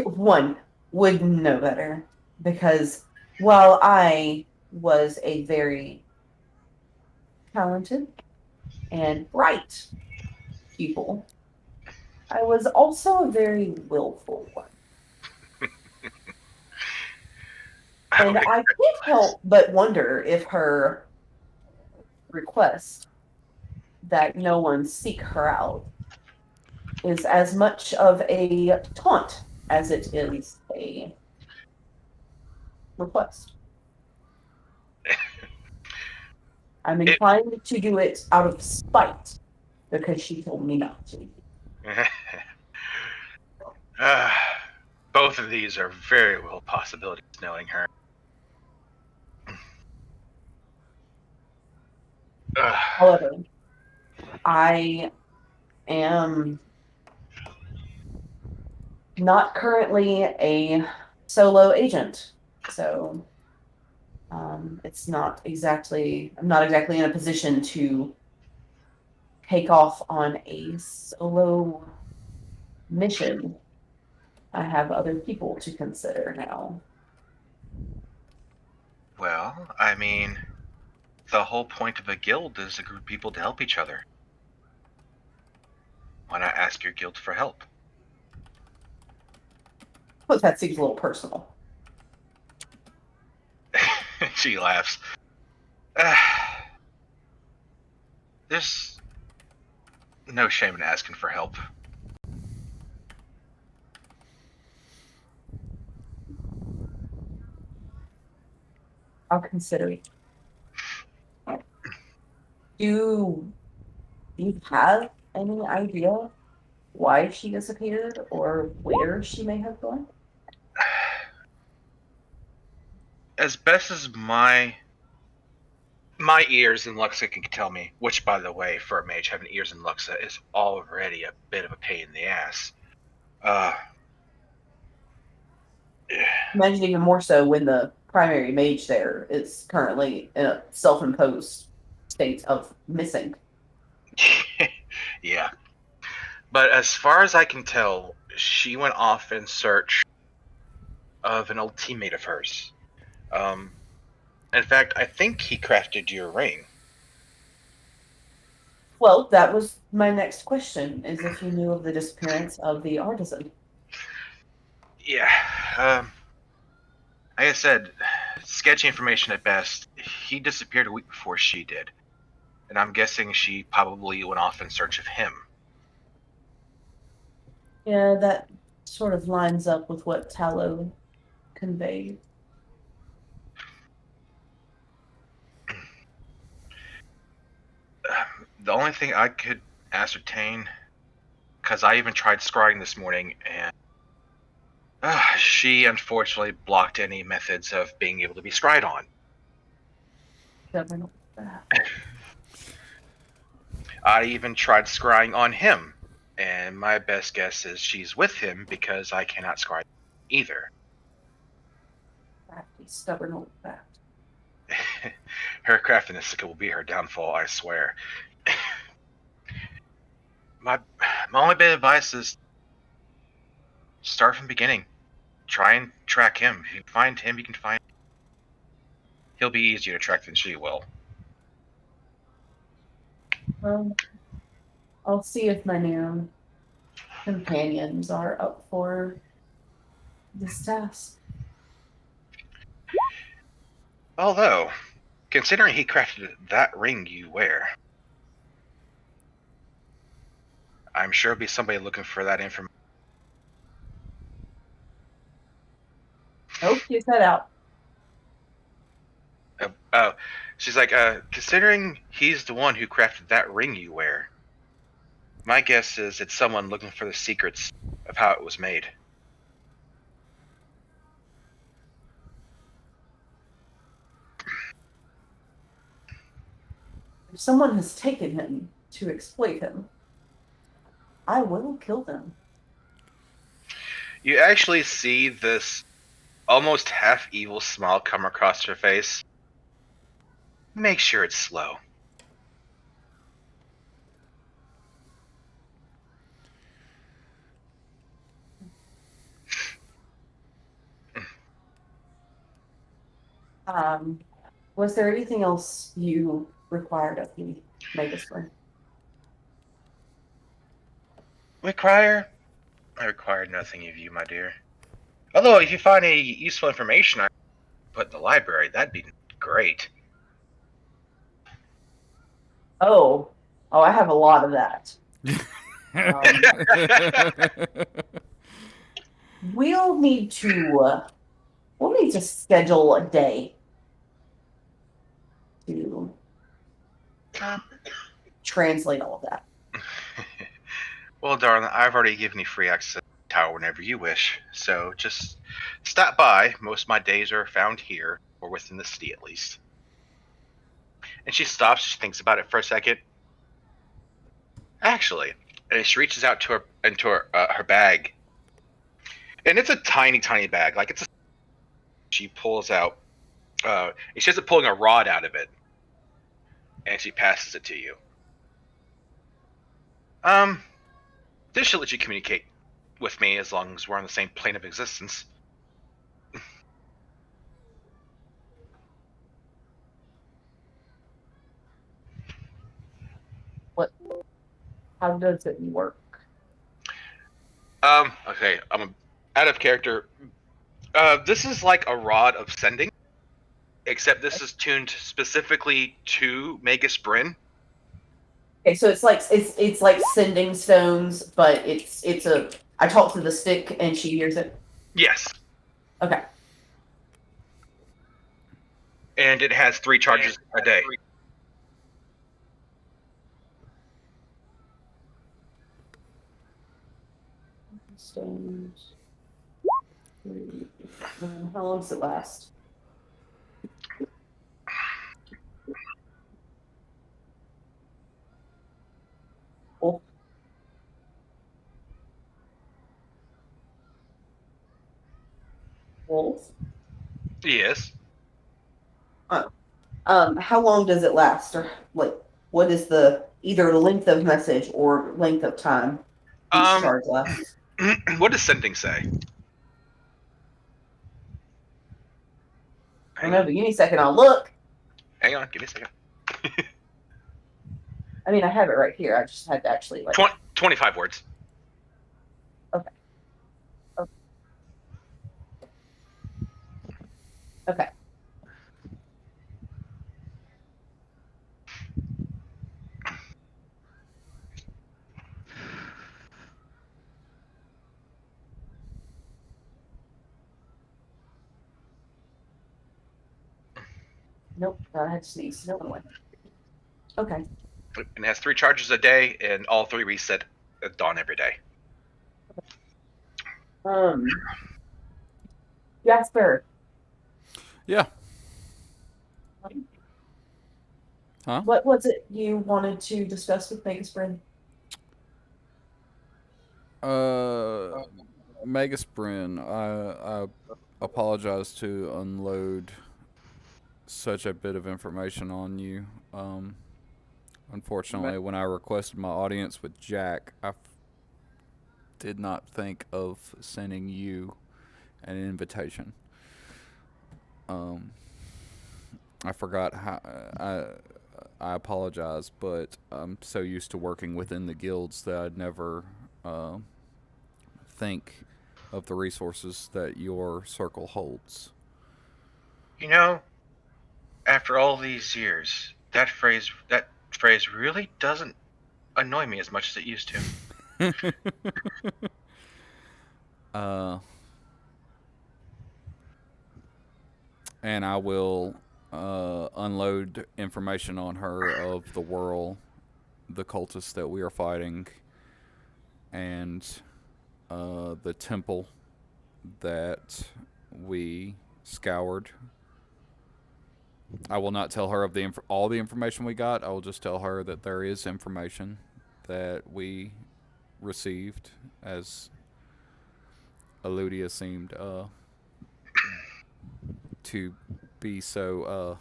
one would know better, because while I was a very talented and bright pupil, I was also a very willful one. And I can't help but wonder if her request that no one seek her out is as much of a taunt as it is a request. I'm inclined to do it out of spite because she told me not to. Both of these are very well possibilities, knowing her. However, I am not currently a solo agent, so it's not exactly. I'm not exactly in a position to take off on a solo mission. I have other people to consider now. Well, I mean, the whole point of a guild is a group of people to help each other. Why not ask your guild for help? But that seems a little personal. She laughs. There's no shame in asking for help. I'll consider it. Do you have any idea why she disappeared or where she may have gone? As best as my ears in Luxa can tell me, which, by the way, for a mage, having ears in Luxa is already a bit of a pain in the ass. Imagine even more so when the primary mage there is currently in a self-imposed state of missing. Yeah. But as far as I can tell, she went off in search of an old teammate of hers. In fact, I think he crafted your ring. Well, that was my next question, is if you knew of the disappearance of the artisan. Yeah. Like I said, sketchy information at best. He disappeared a week before she did. And I'm guessing she probably went off in search of him. Yeah, that sort of lines up with what Tallow conveyed. The only thing I could ascertain, because I even tried scrying this morning, and she unfortunately blocked any methods of being able to be scryed on. I even tried scrying on him, and my best guess is she's with him because I cannot scry either. Crafty, stubborn old fact. Her craftiness will be her downfall, I swear. My only bit of advice is start from the beginning. Try and track him. If you find him, you can find. He'll be easier to track than she will. I'll see if my new companions are up for this task. Although, considering he crafted that ring you wear, I'm sure there'll be somebody looking for that information. Nope, get that out. Oh, she's like, considering he's the one who crafted that ring you wear, my guess is it's someone looking for the secrets of how it was made. If someone has taken him to exploit him, I will kill them. You actually see this almost half evil smile come across her face. Make sure it's slow. Was there anything else you required of me, Magus Spring? McCryer, I require nothing of you, my dear. Although, if you find any useful information I put in the library, that'd be great. Oh, I have a lot of that. We'll need to schedule a day to translate all of that. Well, darling, I've already given you free access to the tower whenever you wish, so just stop by. Most of my days are found here, or within the city at least. And she stops, she thinks about it for a second. Actually, and she reaches out to her bag, and it's a tiny, tiny bag. Like it's a. She pulls out. And she ends up pulling a rod out of it, and she passes it to you. This should let you communicate with me as long as we're on the same plane of existence. How does it work? Okay, I'm out of character. This is like a rod of sending, except this is tuned specifically to Magus Bryn. Okay, so it's like sending stones, but it's a. I talk to the stick and she hears it. Yes. Okay. And it has 3 charges a day. Stones. How long does it last? Oh. Wolf? Yes. How long does it last, or like what is the either length of message or length of time each charge lasts? What does sending say? I don't know, but give me a second. I'll look. Hang on, give me a second. I mean, I have it right here. I just had to actually like 25 words. Okay. Okay. Nope, I had to sneeze. No one went. Okay. And it has 3 charges a day, and all 3 reset at dawn every day. Jasper. Yeah. Huh? What was it you wanted to discuss with Magus Bryn? Magus Bryn, I apologize to unload such a bit of information on you. Unfortunately, when I requested my audience with Jack, I did not think of sending you an invitation. I forgot how. I apologize, but I'm so used to working within the guilds that I'd never think of the resources that your circle holds. You know, after all these years, that phrase really doesn't annoy me as much as it used to. And I will unload information on her of the whirl, the cultists that we are fighting, and the temple that we scoured. I will not tell her of all the information we got. I will just tell her that there is information that we received, as Eludia seemed to be so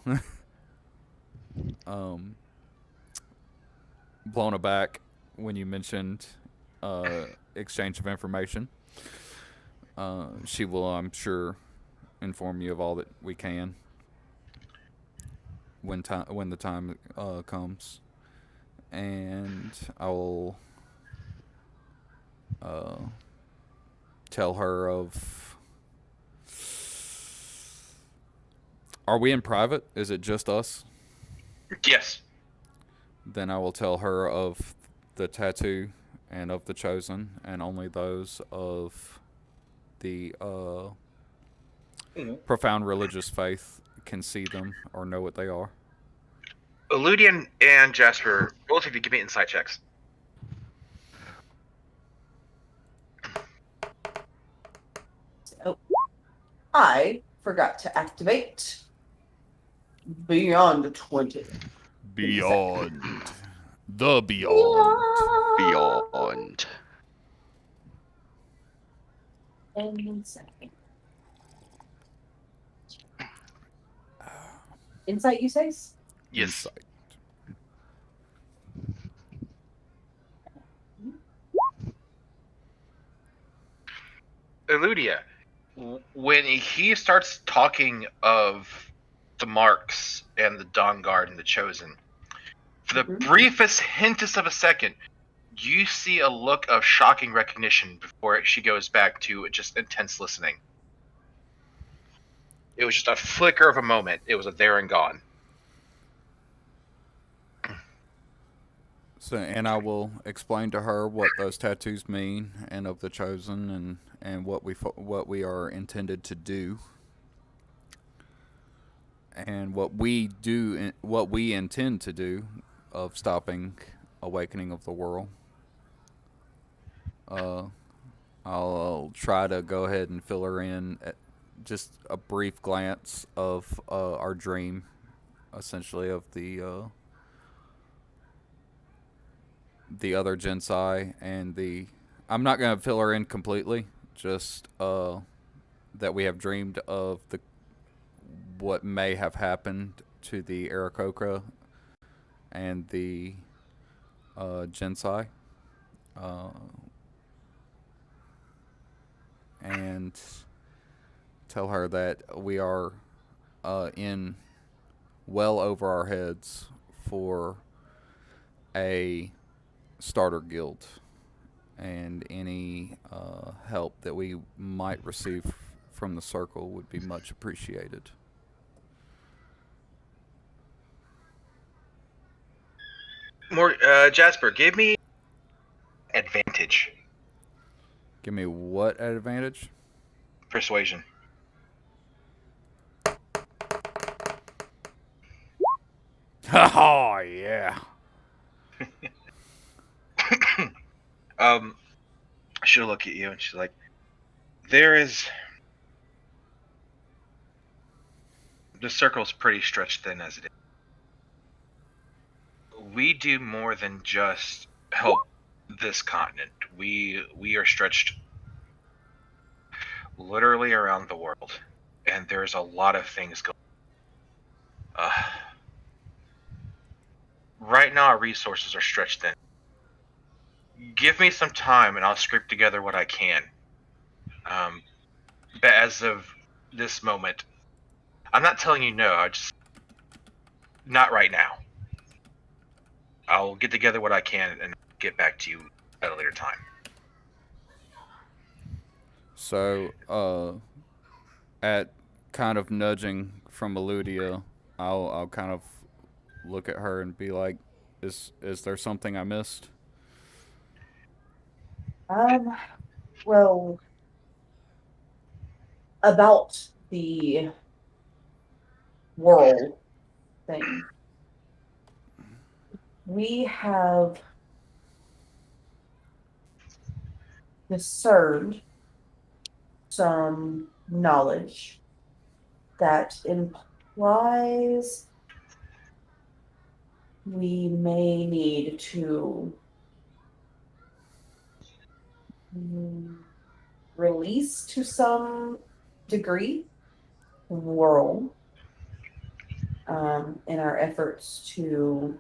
blown aback when you mentioned exchange of information. She will, I'm sure, inform you of all that we can when the time comes, and I will tell her of. Are we in private? Is it just us? Yes. Then I will tell her of the tattoo and of the chosen, and only those of the profound religious faith can see them or know what they are. Eludian and Jasper, both of you give me insight checks. So, I forgot to activate Beyond 20. Beyond. The beyond. Beyond. And 1 second. Insight, you say? Yes. Insight. Eludia, when he starts talking of the marks and the Dawn Guard and the Chosen, for the briefest hintest of a second, you see a look of shocking recognition before she goes back to just intense listening. It was just a flicker of a moment. It was a there and gone. So, and I will explain to her what those tattoos mean, and of the chosen, and what we are intended to do, and what we do, what we intend to do, of stopping awakening of the world. I'll try to go ahead and fill her in at just a brief glance of our dream, essentially, of the other Gensai and the. I'm not going to fill her in completely, just that we have dreamed of what may have happened to the Aarakocra and the Gensai. And tell her that we are in well over our heads for a starter guild, and any help that we might receive from the circle would be much appreciated. Jasper, give me advantage. Give me what advantage? Persuasion. Oh yeah. She'll look at you and she's like, the circle's pretty stretched thin as it is. We do more than just help this continent. We are stretched literally around the world, and there's a lot of things going on. Right now our resources are stretched thin. Give me some time and I'll scrape together what I can. But as of this moment, I'm not telling you no, not right now. I'll get together what I can and get back to you at a later time. So, at kind of nudging from Eludia, I'll kind of look at her and be like, "Is there something I missed?" Well, about the world thing, we have discerned some knowledge that implies we may need to release to some degree the world in our efforts to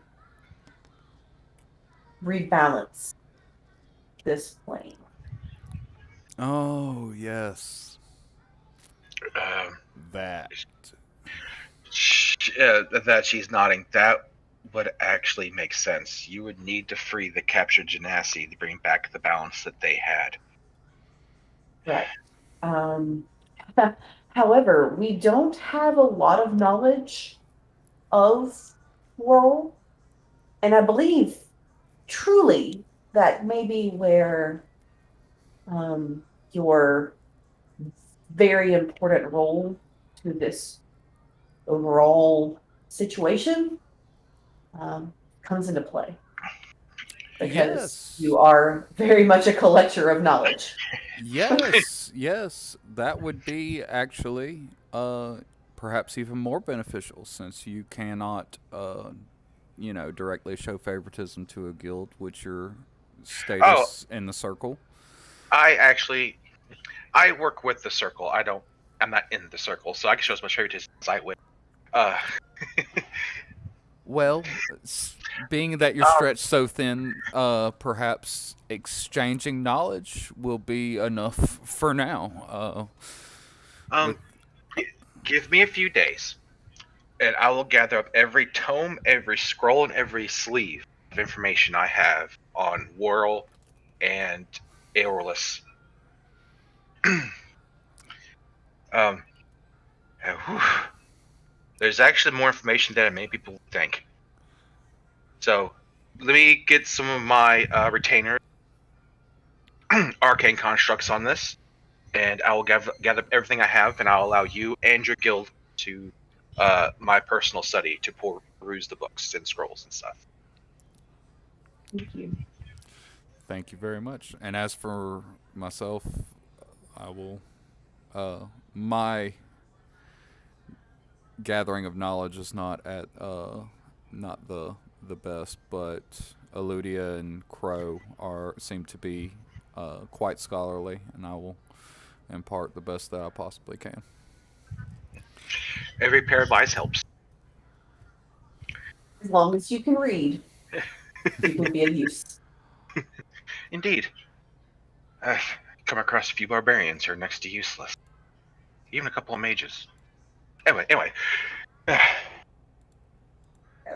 rebalance this plane. Oh yes, Um, that. that she's nodding. That would actually make sense. You would need to free the captured Genasi to bring back the balance that they had. Right. Um, however, we don't have a lot of knowledge of Worrell, and I believe truly that maybe where your very important role to this overall situation comes into play. Because Yes. you are very much a collector of knowledge. Yes, yes, that would be actually perhaps even more beneficial since you cannot, directly show favoritism to a guild with your status in the circle. I work with the circle. I'm not in the circle, so I can show as much favoritism as I would. Uh, Well, being that you're stretched so thin, perhaps exchanging knowledge will be enough for now. Give me a few days, and I will gather up every tome, every scroll, and every sleeve of information I have on Worrell and Aorlus. um, whew. There's actually more information than many people think. So, let me get some of my retainers, arcane constructs on this, and I will gather everything I have, and I'll allow you and your guild to my personal study to peruse the books and scrolls and stuff. Thank you. Thank you very much. And as for myself, I will. My gathering of knowledge is not not the best, but Eludia and Crow seem to be quite scholarly, and I will impart the best that I possibly can. Every pair of eyes helps. As long as you can read, you can be of use. Indeed. I've come across a few barbarians who are next to useless. Even a couple of mages. Anyway. That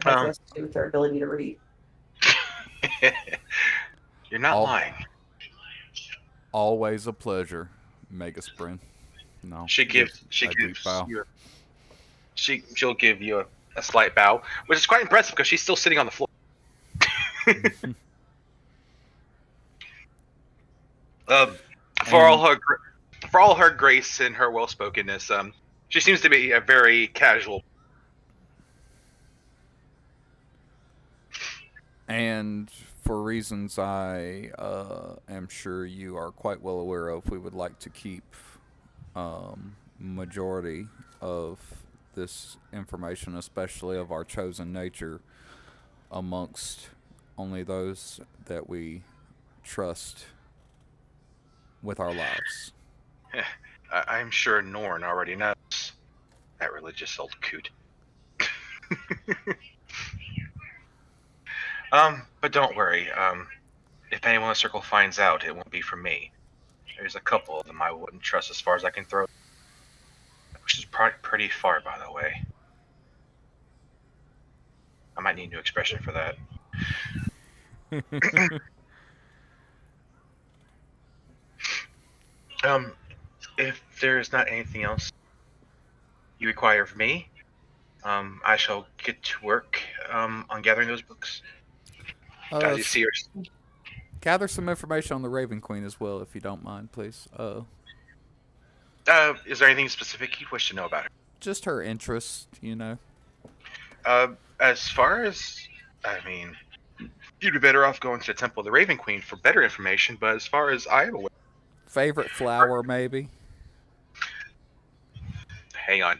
has to do with their ability to read. You're not lying. Always a pleasure, Megasprin. No, She'll give you a slight bow, which is quite impressive because she's still sitting on the floor. For all her grace and her well-spokenness, she seems to be a very casual. And for reasons I am sure you are quite well aware of, we would like to keep majority of this information, especially of our chosen nature, amongst only those that we trust with our lives. I'm sure Norn already knows. That religious old coot. But don't worry. If anyone in the circle finds out, it won't be from me. There's a couple of them I wouldn't trust as far as I can throw. Which is pretty far, by the way. I might need a new expression for that. If there is not anything else you require of me, I shall get to work on gathering those books. As you see her. Gather some information on the Raven Queen as well, if you don't mind, please. Is there anything specific you wish to know about her? Just her interest, you know. As far as, you'd be better off going to the Temple of the Raven Queen for better information, but as far as I am aware... Favorite flower, maybe? Hang on.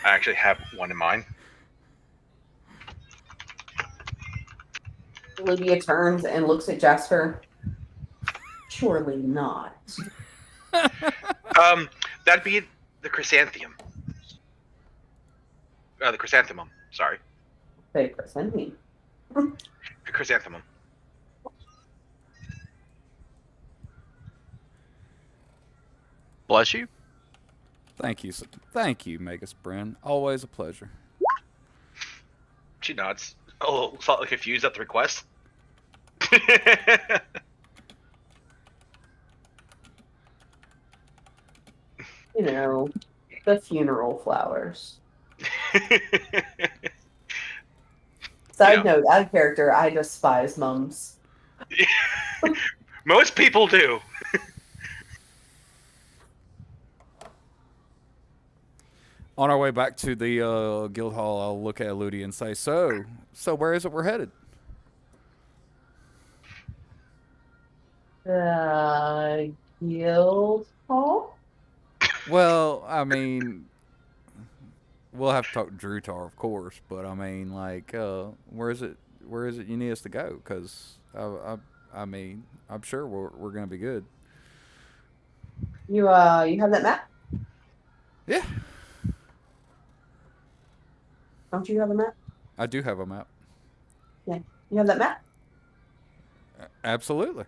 I actually have one in mind. Olivia turns and looks at Jasper. Surely not. That'd be the chrysanthemum. The chrysanthemum, sorry. Say chrysanthemum. The chrysanthemum. Bless you. Thank you, Megasprin. Always a pleasure. She nods. Oh, slightly confused at the request. You know, the funeral flowers. Side note, out of character, I despise mums. Most people do. On our way back to the guild hall, I'll look at Ludi and say, "So where is it we're headed?" Guild hall? Well, I mean, we'll have to talk to Drutar, of course, but I mean, like, where is it? Where is it you need us to go? Because I mean, I'm sure we're gonna be good. You have that map? Yeah, Don't you have a map? I do have a map. Yeah. You have that map? Absolutely.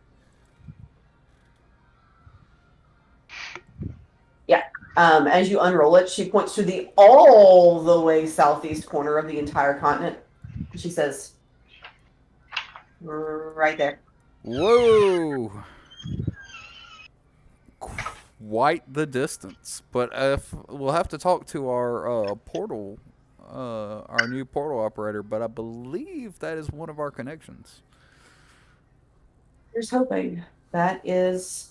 Yeah. As you unroll it, she points to the all the way southeast corner of the entire continent. She says, right there. Whoa. Quite the distance, but if we'll have to talk to our portal, our new portal operator. But I believe that is one of our connections. Here's hoping. That is.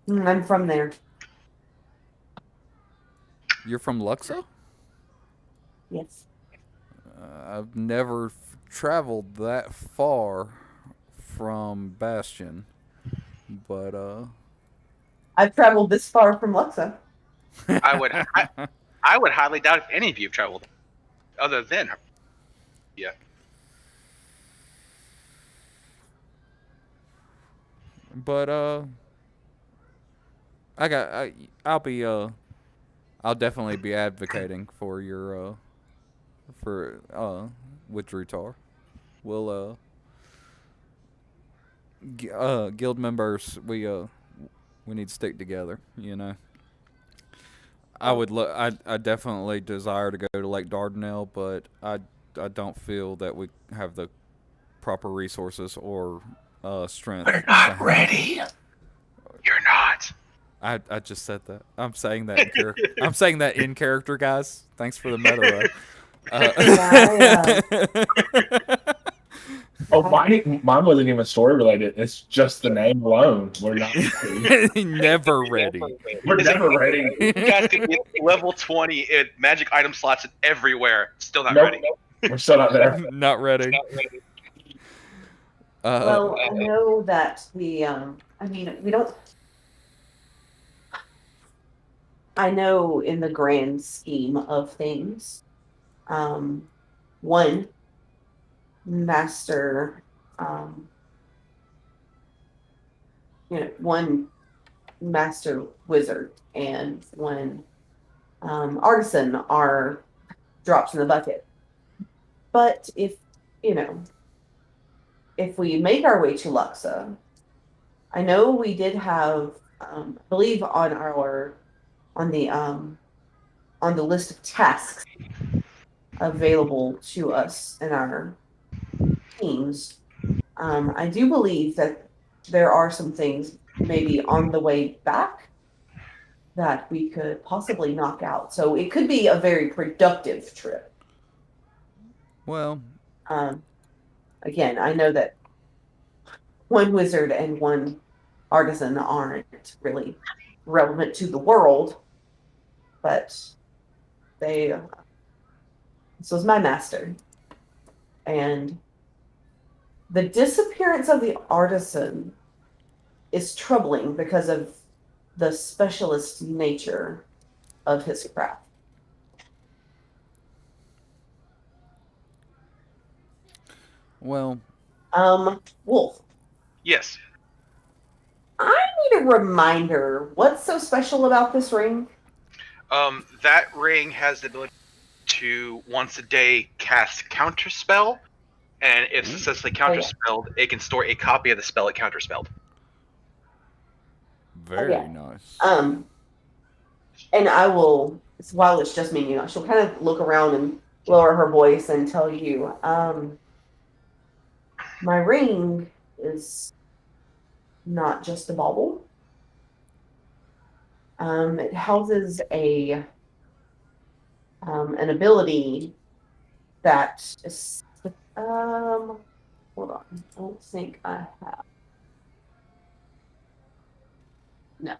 I'm from there. You're from Luxa? Yes. I've never traveled that far from Bastion, but I traveled this far from Luxa. I would highly doubt if any of you have traveled, other than her. Yeah. But I'll definitely be advocating for your with Drutar. We'll guild members, we need to stick together, you know. I definitely desire to go to Lake Dardanelle, but I don't feel that we have the proper resources or strength. We're not ready. You're not. I just said that. I'm saying that in character. I'm saying that in character, guys. Thanks for the meta. Oh, mine wasn't even story related. It's just the name alone. We're not ready. Never ready. We're never ready. You guys could get level 20 in magic item slots everywhere. Still not Nope. ready. We're still not there. Not ready. Well, I know that we don't. I know in the grand scheme of things, one master, one master wizard and one artisan are drops in the bucket. But if we make our way to Luxa, I know we did have, I believe on the list of tasks available to us in our teams, I do believe that there are some things maybe on the way back that we could possibly knock out. So it could be a very productive trip. Well, again, I know that one wizard and one artisan aren't really relevant to the world, but this was my master. And the disappearance of the artisan is troubling because of the specialist nature of his craft. well, Wolf, Yes. I need a reminder. What's so special about this ring? That ring has the ability to once a day cast counterspell, and if successfully counterspelled, it can store a copy of the spell it counterspelled. very Okay. nice. And I will, while it's just me, she'll kind of look around and lower her voice and tell you, my ring is not just a bauble. It houses an ability that is, hold on, I don't think I have. No,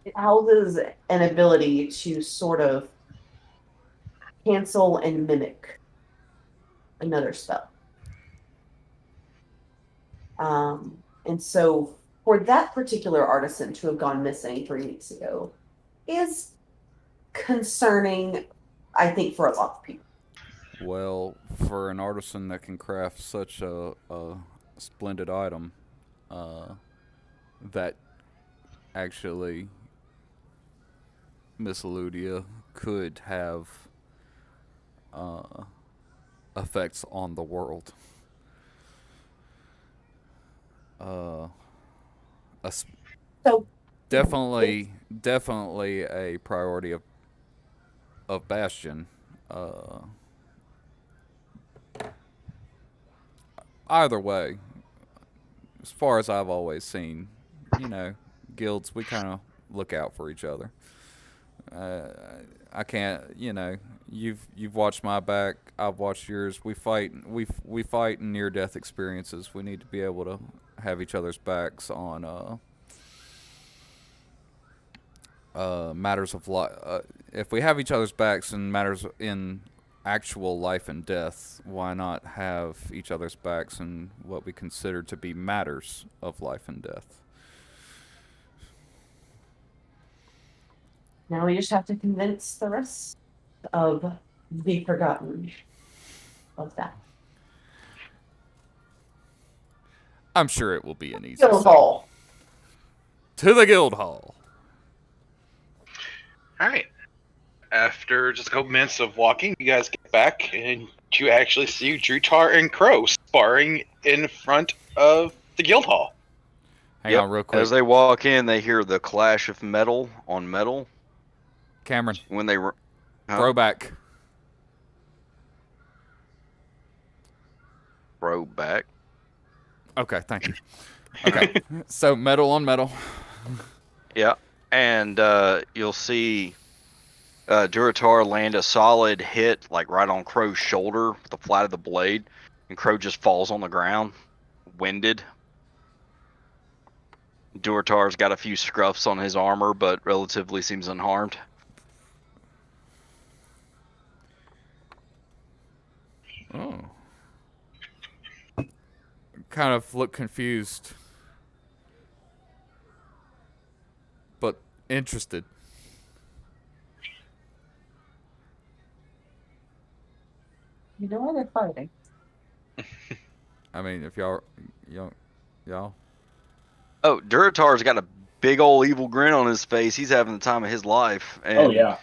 it houses an ability to sort of cancel and mimic another spell. And so for that particular artisan to have gone missing 3 weeks ago is concerning, I think, for a lot of people. Well, for an artisan that can craft such a splendid item, that actually Miss Eludia could have effects on the world. So Definitely a priority of Bastion. Either way, as far as I've always seen, guilds, we kind of look out for each other. I can't, you've watched my back, I've watched yours. We fight in near death experiences. We need to be able to have each other's backs on matters of life. If we have each other's backs in matters in actual life and death, why not have each other's backs in what we consider to be matters of life and death? now we just have to convince the rest of the Forgotten of that. I'm sure it will be an easy Guild sell. Hall. To the guild hall. All right. After just a couple minutes of walking, you guys get back and you actually see Drutar and Crow sparring in front of the guild hall. Hang on real quick. As they walk in, they hear the clash of metal on metal. Cameron, When they were throwback. back. Okay, thank you. Okay, so metal on metal. Yeah, and you'll see Duratar land a solid hit, like right on Crow's shoulder with the flat of the blade, and Crow just falls on the ground, winded. Duratar's got a few scruffs on his armor, but relatively seems unharmed. Oh. Kind of look confused, but interested. You know why they're fighting? I mean, if y'all. Oh, Duratar's got a big old evil grin on his face. He's having the time of his life. And Oh yeah.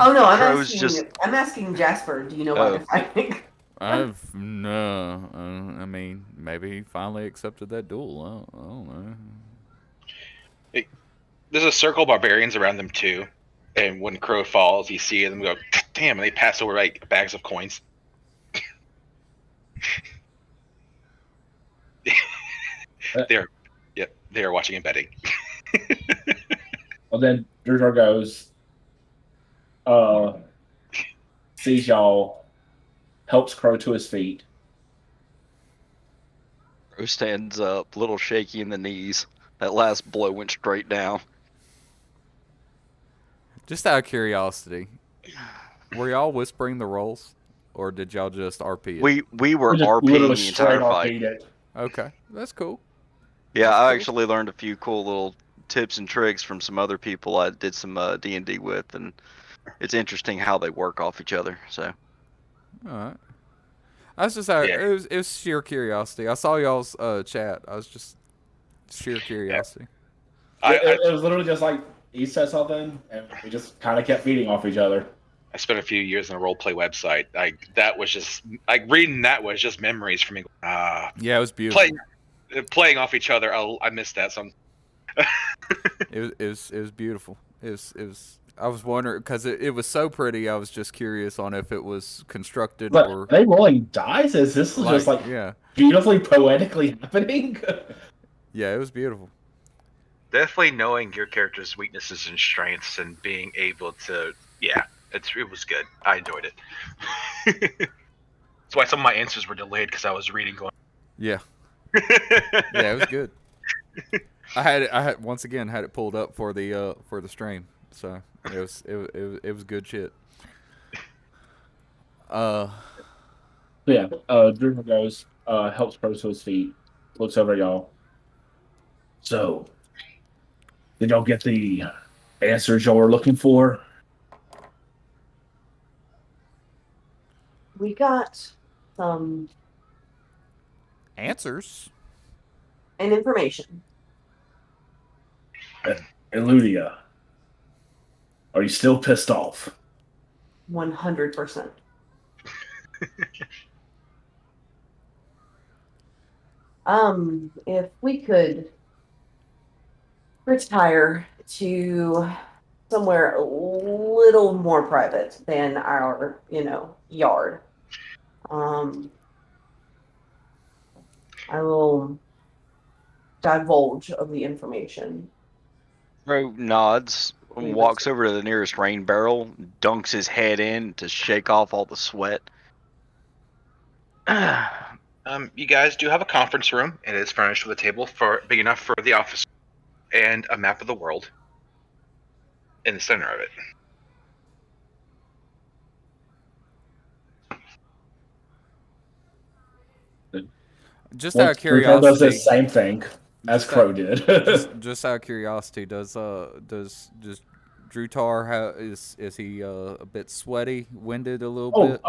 Oh no, Crow's just- I'm asking Jasper. Do you know why Oh. they're fighting? No. I mean, maybe he finally accepted that duel. I don't know. There's a circle of barbarians around them too, and when Crow falls, you see them go, "Damn!" and they pass over like bags of coins. They're watching and betting. Well, then Drutar goes, sees y'all, helps Crow to his feet. Crow stands up, a little shaky in the knees. That last blow went straight down. Just out of curiosity, were y'all whispering the rolls, or did y'all just RP it? We were We just RPing literally the entire straight fight. RP'd it. Okay, that's cool. Yeah, That's I cool. actually learned a few cool little tips and tricks from some other people I did some D&D with, and it's interesting how they work off each other. So All right. I was just out. Yeah. It was sheer curiosity. I saw y'all's chat. I was just sheer curiosity. It was literally just like he said something, and we just kind of kept feeding off each other. I spent a few years on a roleplay website. That was just reading that was just memories for me. Yeah, it was beautiful. Playing off each other. I missed that. Some It was beautiful. It was I was wondering because it was so pretty. I was just curious on if it was constructed But or are they rolling dice? Is this just like yeah, beautifully poetically happening? yeah. It was beautiful. Definitely knowing your character's weaknesses and strengths and being able to, yeah, it was good. I enjoyed it. That's why some of my answers were delayed because I was reading going. Yeah, yeah. It was good. I had once again had it pulled up for the stream, so it was good shit. Yeah. Drew goes, helps Pro to his feet, looks over at y'all. So, did y'all get the answers y'all were looking for? We got some Answers. information. Eludia, are you still pissed off? 100%. If we could retire to somewhere a little more private than our, yard. I will divulge of the information. Bro nods, walks over to the nearest rain barrel, dunks his head in to shake off all the sweat. You guys do have a conference room. It is furnished with a table big enough for the office and a map of the world in the center of it. Just out of Drew does the curiosity, same thing as Crow did. just out of curiosity, does Drew Tar is he a bit sweaty, winded a little bit?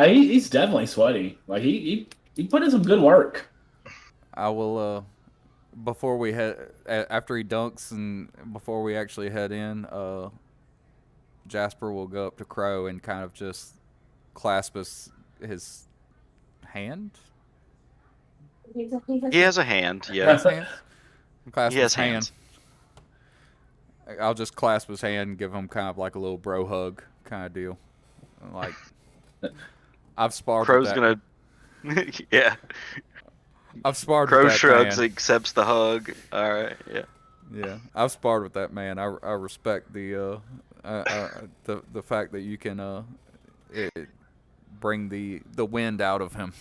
He's definitely sweaty. Like he put in some good work. I will before we head after he dunks and before we actually head in, Jasper will go up to Crow and kind of just clasp his hand. He has a hand, yeah. Clasp He his has hand. hands. I'll just clasp his hand and give him kind of like a little bro hug kind of deal. Like I've sparred. Crow's with gonna, yeah. I've sparred. Crow with that shrugs, man. accepts the hug. All right, yeah. Yeah, I've sparred with that man. I respect the fact that you can bring the wind out of him.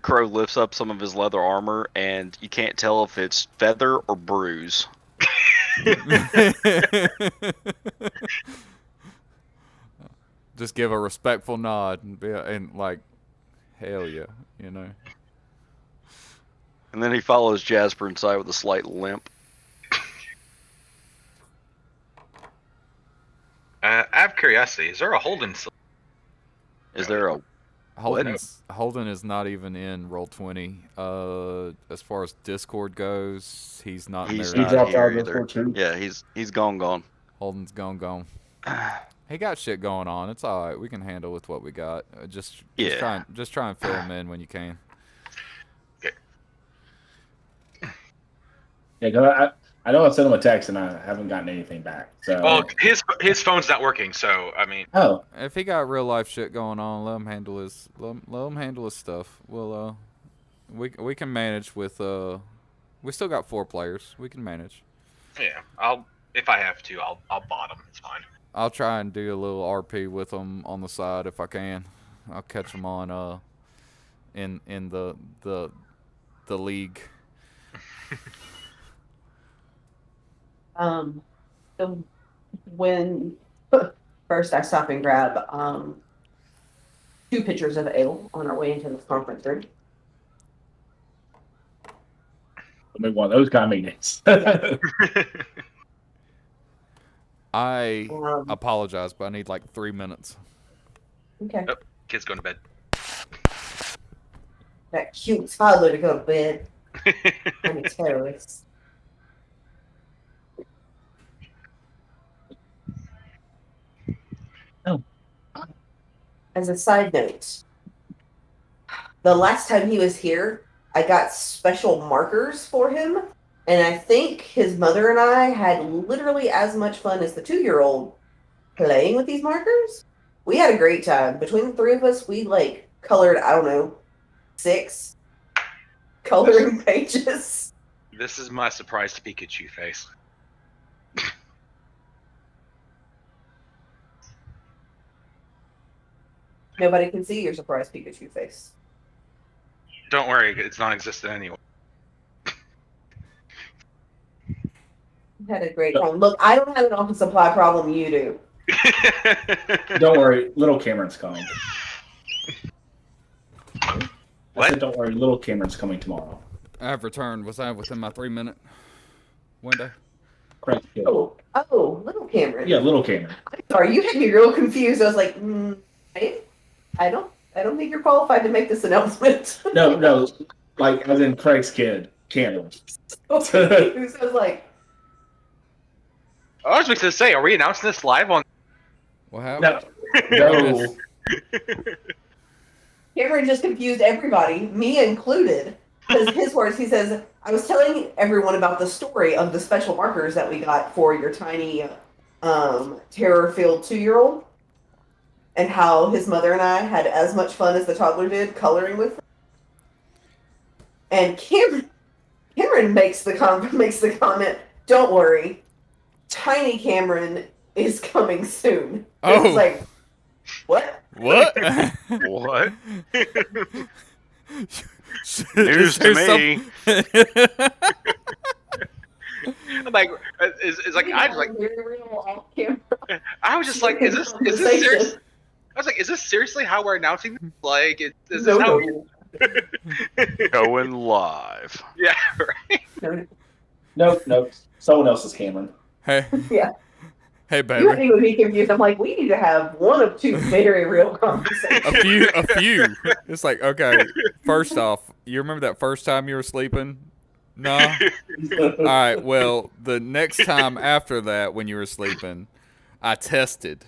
Crow lifts up some of his leather armor, and you can't tell if it's feather or bruise. Just give a respectful nod and like, hell yeah, you know. And then he follows Jasper inside with a slight limp. I have curiosity. Is there a Holden? Is there a Holden is not even in Roll20. As far as Discord goes, he's not in He's there. not dropped here out of either. Discord too. Yeah, he's gone. Holden's gone. He got shit going on. It's all right. We can handle with what we got. Just try and fill him in when you can. Yeah, because I know I sent him a text and I haven't gotten anything back. So Well, his phone's not working, so I mean. oh, If he got real life shit going on, let him handle his stuff. We'll we can manage with we still got 4 players. We can manage. Yeah, if I have to, I'll bot him. It's fine. I'll try and do a little RP with them on the side if I can. I'll catch them on in the league. So when first I stop and grab 2 pitchers of ale on our way into the conference room. I mean, one of those kind of meetings. I apologize, but I need like 3 minutes. Okay. Oh, kid's going to bed. That cute toddler to go to bed. I'm a terrorist. Oh. As a side note, the last time he was here, I got special markers for him And I think his mother and I had literally as much fun as the 2-year-old playing with these markers. We had a great time. Between the three of us, we like colored, I don't know, 6 coloring pages. This is my surprise Pikachu face. Nobody can see your surprised Pikachu face. Don't worry, it's non-existent anyway. Had a great time. Look, I don't have an office supply problem. You do. Don't worry, little Cameron's coming. I What? said, don't worry, little Cameron's coming tomorrow. I have returned. Was I within my 3-minute window? Correct. Yeah, Little Cameron. yeah, little Cameron. I'm sorry, you had me real confused. I was like, I don't think you're qualified to make this announcement. No, like as in Craig's kid, Cameron. So confused. I was like, I was going to say, are we announcing this live on? What happened? No. Cameron just confused everybody, me included. Because his words, he says, I was telling everyone about the story of the special markers that we got for your tiny terror-filled 2-year-old, and how his mother and I had as much fun as the toddler did coloring with them. And Cameron makes the comment, don't worry, tiny Cameron is coming soon. Oh. It's like, what? What? What? News to me. Like, is like I was like, Very real off camera I was just like, is this serious? I was like, is this seriously how we're announcing this? Like, is this how? Going live. Yeah, right. Nope. Someone else's Cameron. Hey. Yeah. Hey, You baby. had me with me confused. I'm like, we need to have one of two very real conversations. A few. It's like, okay, first off, you remember that first time you were sleeping? No? All right, well, the next time after that when you were sleeping, I tested.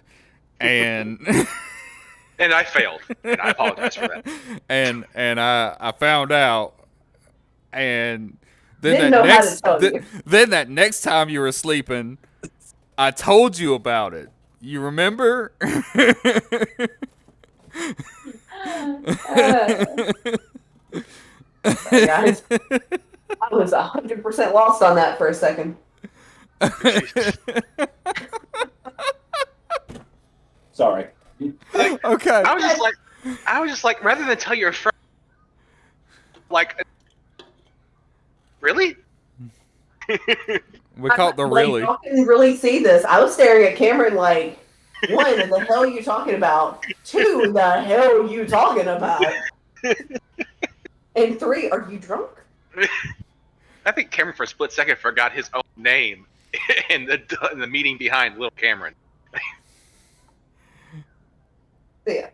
And And I failed, and I apologize for that. and I found out, and Didn't then know how to tell you. then that next time you were sleeping, I told you about it. You remember? Guys, I was 100% lost on that for a second. Sorry. Okay. I was just like, rather than tell your friend, like, really? We caught the really. Y'all can really see this. I was staring at Cameron like, one, the hell are you talking about? Two, the hell are you talking about? And three, are you drunk? I think Cameron for a split second forgot his own name in the meeting behind Little Cameron. Yeah.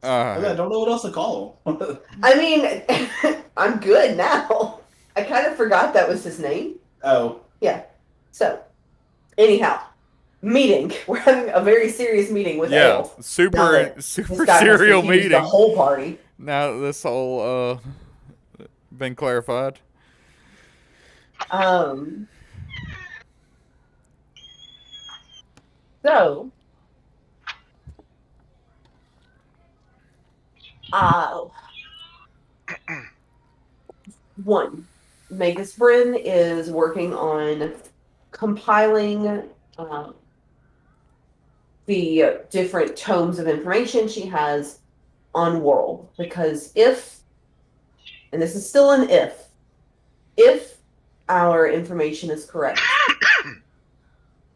I don't know what else to call him. I mean, I'm good now. I kind of forgot that was his name. Oh. Yeah. So, anyhow, meeting. We're having a very serious meeting with Ale. super This serial guy has confused meeting. The whole party. Now this all been clarified. So, one, Magus Bryn is working on compiling the different tomes of information she has on World. Because if, and this is still an if our information is correct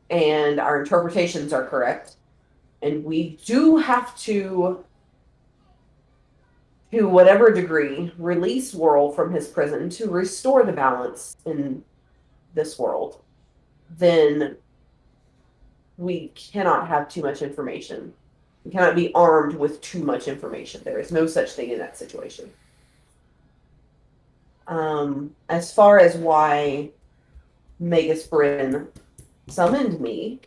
and our interpretations are correct, and we do have to whatever degree, release Worrell from his prison to restore the balance in this world, then we cannot have too much information. We cannot be armed with too much information. There is no such thing in that situation. As far as why Magus Bryn summoned me,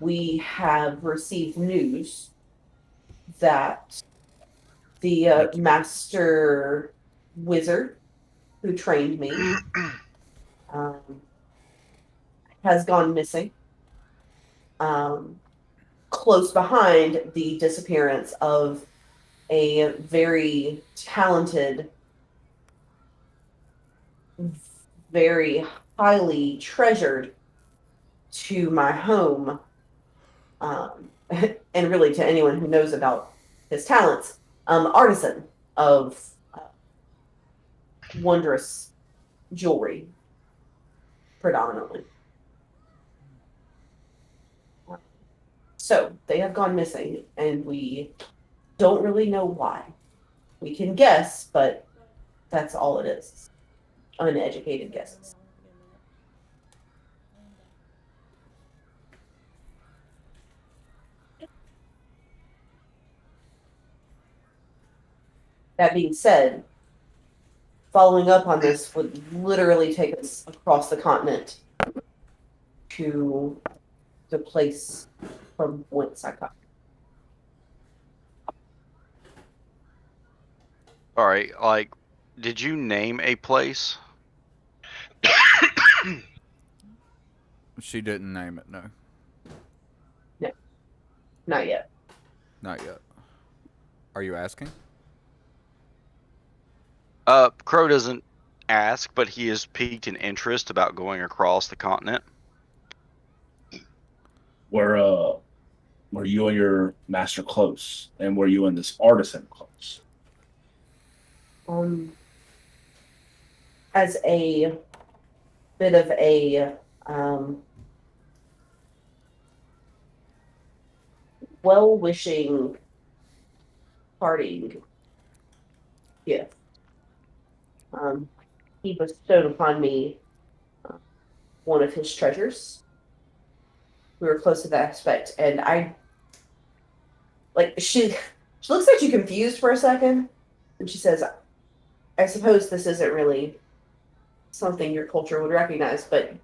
we have received news that the master wizard who trained me, has gone missing. Close behind the disappearance of a very talented, very highly treasured to my home, and really to anyone who knows about his talents, artisan of wondrous jewelry, predominantly. So they have gone missing, and we don't really know why. We can guess, but that's all it is. Uneducated guesses. That being said, following up on this would literally take us across the continent to the place from whence I come. All right, like, did you name a place? She didn't name it, no. Not yet. Not yet. Are you asking? Crow doesn't ask, but he is piqued in interest about going across the continent. Were you and your master close? And were you and this artisan close? As a bit of a well-wishing parting gift, he bestowed upon me one of his treasures. We were close to that aspect, and she looks like she's confused for a second, and she says, I suppose this isn't really something your culture would recognize, but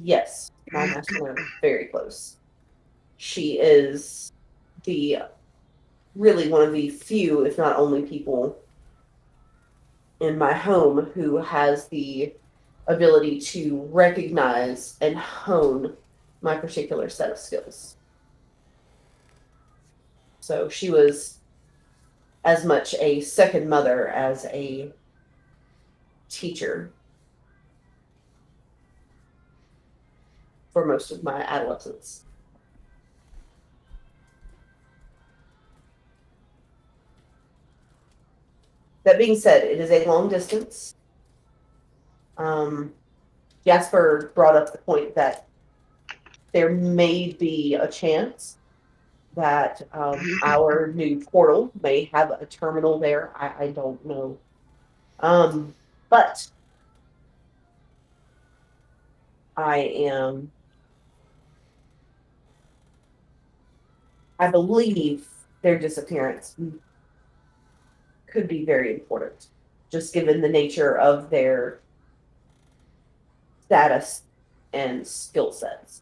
yes, my master and I are very close. She is really one of the few, if not only, people in my home who has the ability to recognize and hone my particular set of skills. So she was as much a second mother as a teacher for most of my adolescence. That being said, it is a long distance. Jasper brought up the point that there may be a chance that our new portal may have a terminal there. I don't know. But I believe their disappearance could be very important, just given the nature of their status and skill sets.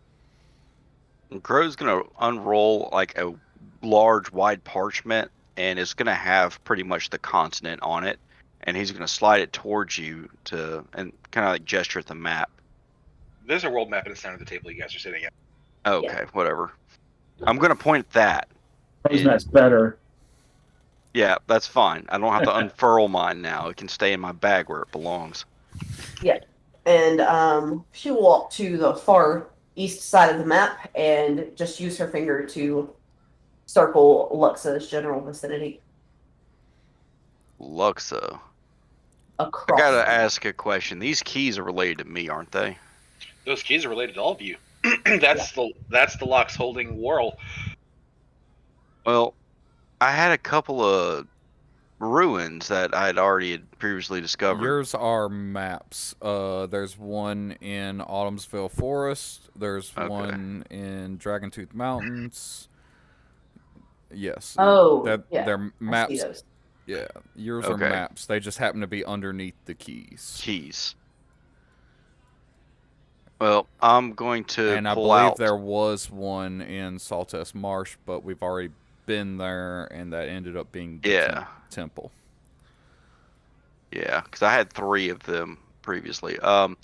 And Crow's gonna unroll like a large, wide parchment, and it's gonna have pretty much the continent on it, and he's gonna slide it towards you and kind of like gesture at the map. There's a world map in the center of the table you guys are sitting at. Okay, Yeah. whatever. I'm gonna point at that. Crow's Nest better. Yeah, that's fine. I don't have to unfurl mine now. It can stay in my bag where it belongs. And she will walk to the far east side of the map and just use her finger to circle Luxa's general vicinity. Luxa. Across. I gotta ask a question. These keys are related to me, aren't they? Those keys are related to all of you. That's the locks holding Worrell. Well, I had a couple of ruins that I had already previously discovered. Yours are maps. There's one in Autumnsville Forest. There's one in Dragontooth Mountains. Yes. Oh, They're I see maps. those. Yeah, yours are Okay. maps. They just happen to be underneath the keys. Keys. Well, I'm going to And I pull believe out. there was one in Saltest Marsh, but we've already been there, and that ended up being the Yeah. temple. Yeah, because I had 3 of them previously. I'm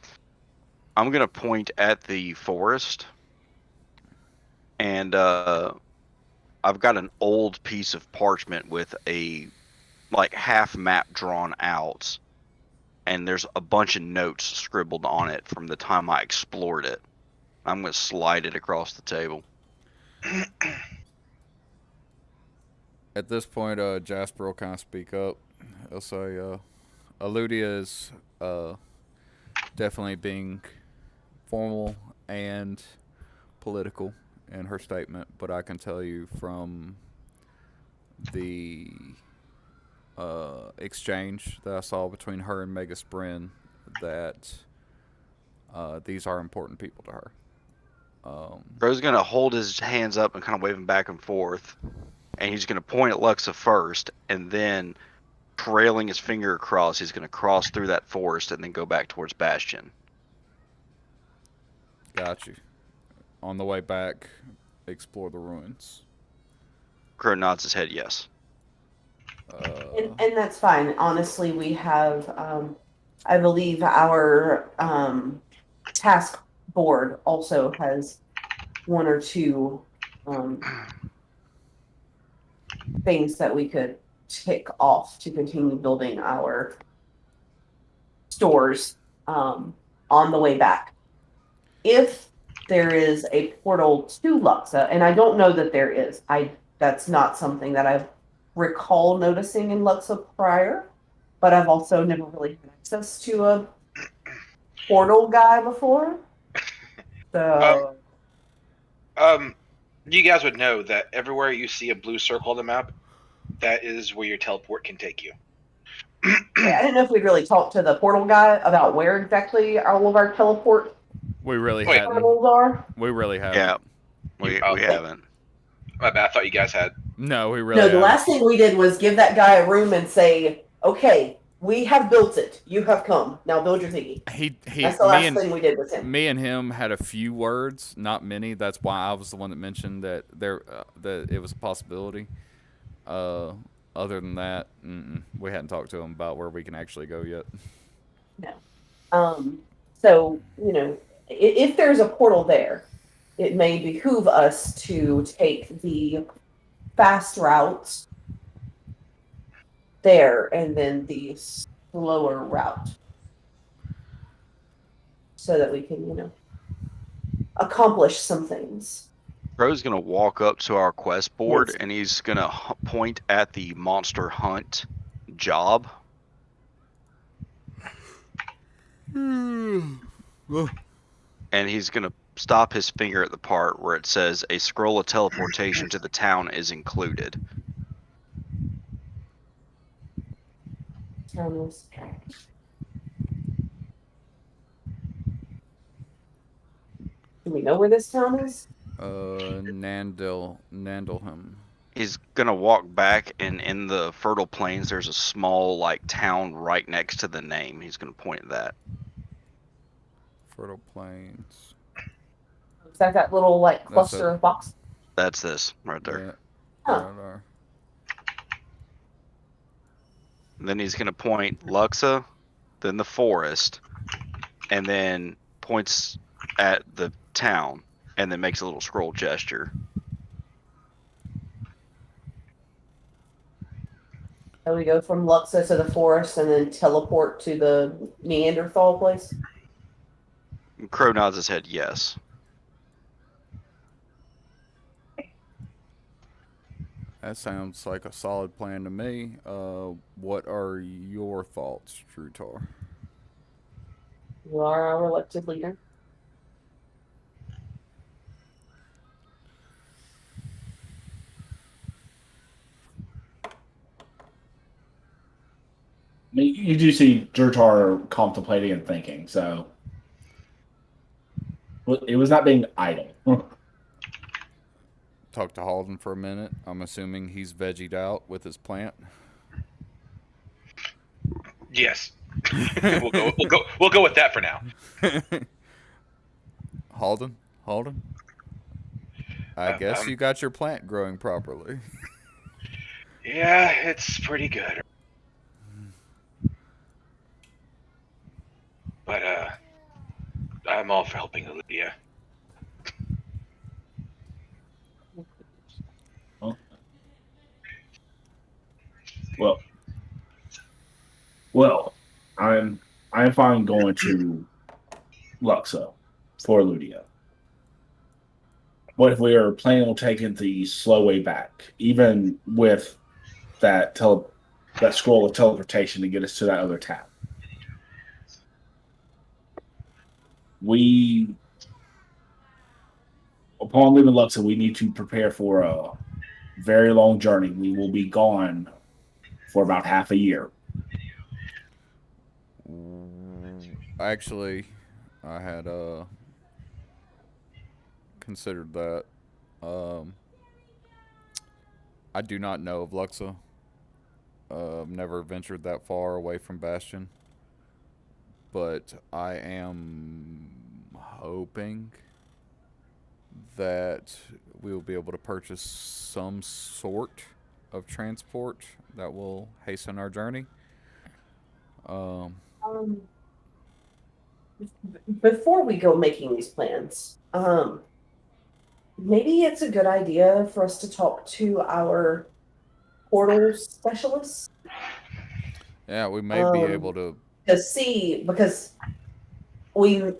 gonna point at the forest, and I've got an old piece of parchment with a like half map drawn out, and there's a bunch of notes scribbled on it from the time I explored it. I'm gonna slide it across the table. At this point, Jasper will kind of speak up. He'll say, Aludia is definitely being formal and political in her statement, but I can tell you from the exchange that I saw between her and Megas Bryn that these are important people to her. Bro's gonna hold his hands up and kind of wave them back and forth, and he's gonna point at Luxa first, and then trailing his finger across, he's gonna cross through that forest and then go back towards Bastion. Got you. On the way back, explore the ruins. Crow nods his head yes. And that's fine. Honestly, we have, I believe our task board also has one or two things that we could tick off to continue building our stores on the way back. If there is a portal to Luxa, and I don't know that there is, that's not something that I recall noticing in Luxa prior, but I've also never really had access to a portal guy before. So you guys would know that everywhere you see a blue circle on the map, that is where your teleport can take you. I didn't know if we'd really talked to the portal guy about where exactly all of our teleport We really Wait. hadn't. portals are. We really haven't. Yeah, we haven't. My bad, I thought you guys had. No, we really No, the haven't. last thing we did was give that guy a room and say, "Okay, we have built it. You have come. Now build your thingy." That's the last thing we did with him. Me and him had a few words, not many. That's why I was the one that mentioned that that it was a possibility. Other than that, we hadn't talked to him about where we can actually go yet. No. So, if there's a portal there, it may behoove us to take the fast routes there and then the slower route so that we can, accomplish some things. Crow's gonna walk up to our quest board and he's gonna point at the monster hunt job. And he's gonna stop his finger at the part where it says a scroll of teleportation to the town is included. Do we know where this town is? Nandleham. He's gonna walk back, and in the fertile plains there's a small town right next to the name. He's gonna point at that. Fertile Plains. Is that little cluster of boxes? That's this right there. Yeah. Huh. Right there. And then he's gonna point Luxa, then the forest, and then points at the town, and then makes a little scroll gesture. So we go from Luxa to the forest and then teleport to the Neanderthal place? Crow nods his head yes. That sounds like a solid plan to me. What are your thoughts, Drutar? You are our elected leader. I mean, you do see Durtar contemplating and thinking, so it was not being idle. Talk to Halden for a minute. I'm assuming he's vegged out with his plant. Yes. we'll go with that for now. Halden? I guess you got your plant growing properly. Yeah, it's pretty good. I'm all for helping Olivia. Well, I'm fine going to Luxa for Ludia. What if we are planning on taking the slow way back, even with that that scroll of teleportation to get us to that other tab? We, upon leaving Luxa, we need to prepare for a very long journey. We will be gone for about half a year. Actually, I had considered that. I do not know of Luxa. I've never ventured that far away from Bastion. But I am hoping that we will be able to purchase some sort of transport that will hasten our journey. Before we go making these plans, maybe it's a good idea for us to talk to our portal specialists Yeah, we may be able to. see, because we,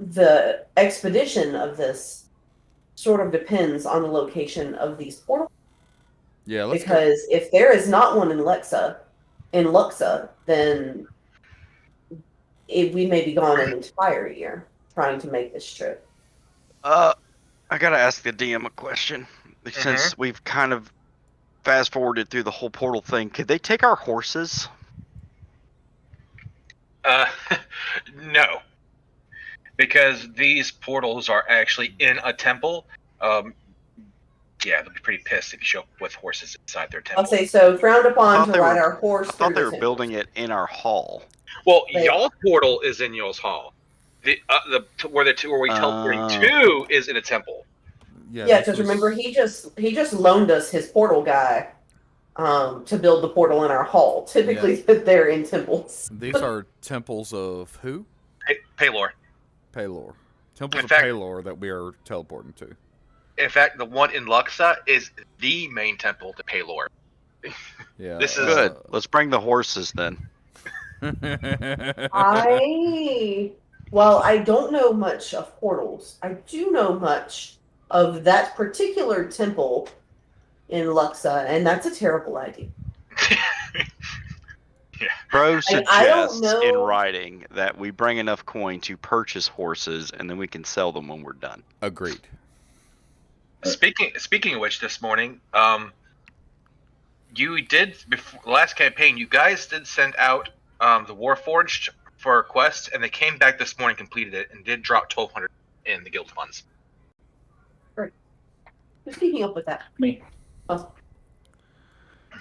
the expedition of this sort of depends on the location of these portals. Yeah, let's go. Because if there is not one in Luxa, then we may be gone an entire year trying to make this trip. I gotta ask the DM a question. Since we've kind of fast forwarded through the whole portal thing, could they take our horses? No. Because these portals are actually in a temple. Yeah, they'll be pretty pissed if you show up with horses inside their temple. I'll say so. Frowned upon thought to they ride were- our horse. I thought through they the were temple. building it in our hall. Well, They- y'all's portal is in y'all's hall. Where we teleporting to is in a temple. Yeah, this because was- remember he just loaned us his portal guy to build the portal in our hall. Typically, they're in temples. These are temples of who? Paylor. Paylor. Temples In of fact- Paylor that we are teleporting to. In fact, the one in Luxa is the main temple to Paylor. Yeah. This is- Good. Let's bring the horses then. I don't know much of portals. I do know much of that particular temple in Luxa, and that's a terrible idea. Pro I suggests don't in know. writing that we bring enough coin to purchase horses, and then we can sell them when we're done. Agreed. Speaking of which, this morning, you did before last campaign. You guys did send out the Warforged for a quest, and they came back this morning, completed it, and did drop 1,200 in the guild funds. Who's keeping up with that? Me. Oh,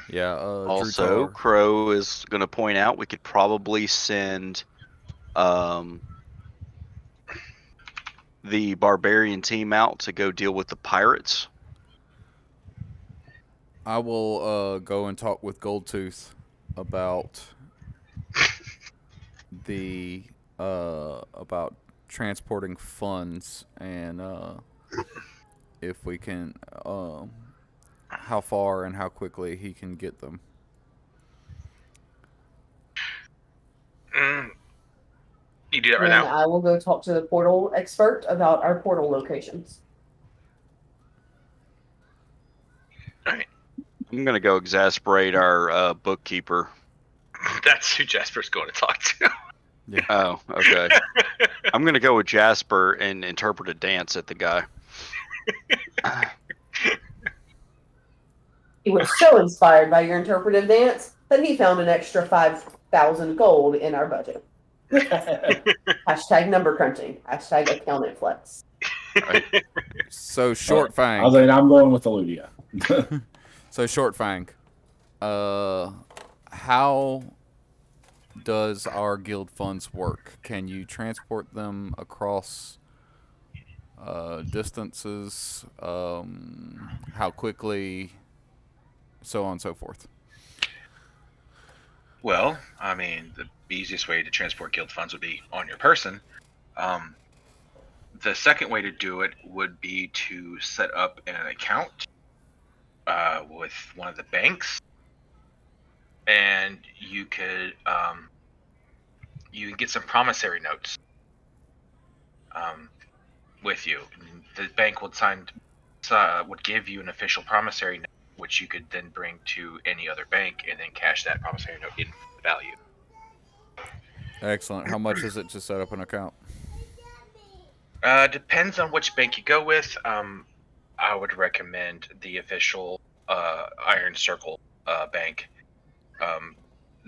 Yeah. Also, Drutar. Crow is going to point out we could probably send the barbarian team out to go deal with the pirates. I will go and talk with Goldtooth about the about transporting funds and if we can how far and how quickly he can get them. You do that right and now. I will go talk to the portal expert about our portal locations. I'm going to go exasperate our bookkeeper. That's who Jasper's going to talk to. Oh, okay. I'm going to go with Jasper and interpret a dance at the guy. He was so inspired by your interpretive dance that he found an extra 5,000 gold in our budget. Hashtag number crunching. Hashtag accountant flex. So Short Fang. I was like, I'm going with Eludia. So Short Fang, how does our guild funds work? Can you transport them across distances? How quickly? So on and so forth. Well, I mean, the easiest way to transport guild funds would be on your person. The second way to do it would be to set up an account with one of the banks, and you could you can get some promissory notes with you. The bank would would give you an official promissory note, which you could then bring to any other bank and then cash that promissory note in value. Excellent. How much is it to set up an account? Depends on which bank you go with. I would recommend the official Iron Circle bank.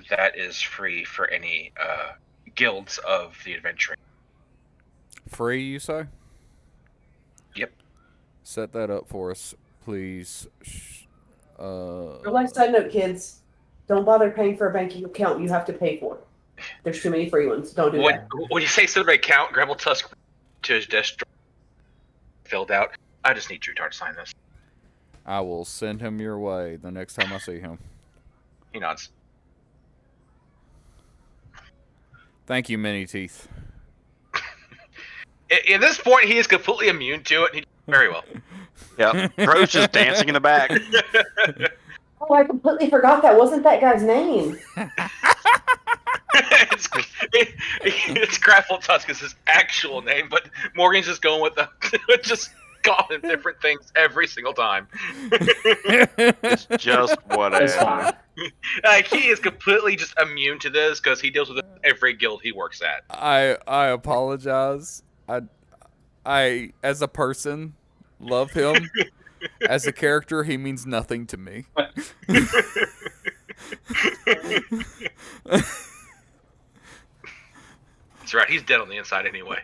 That is free for any guilds of the adventuring. Free, you say? Yep. Set that up for us, please. Real life side note, kids, don't bother paying for a banking account you have to pay for. There's too many free ones. Don't do that. When you say set up an account, Gravel Tusk to his desk filled out. I just need Drutar to sign this. I will send him your way the next time I see him. He nods. Thank you, Mini Teeth. At this point, he is completely immune to it. And he very well. Yeah, Bro's just dancing in the back. Oh, I completely forgot that wasn't that guy's name. It's Gravel Tusk is his actual name, but Morgan's just going with just calling him different things every single time. It's just what It's fine. Like, he is completely just immune to this because he deals with it every guild he works at. I apologize. I as a person love him. As a character, he means nothing to me. That's right. He's dead on the inside anyway.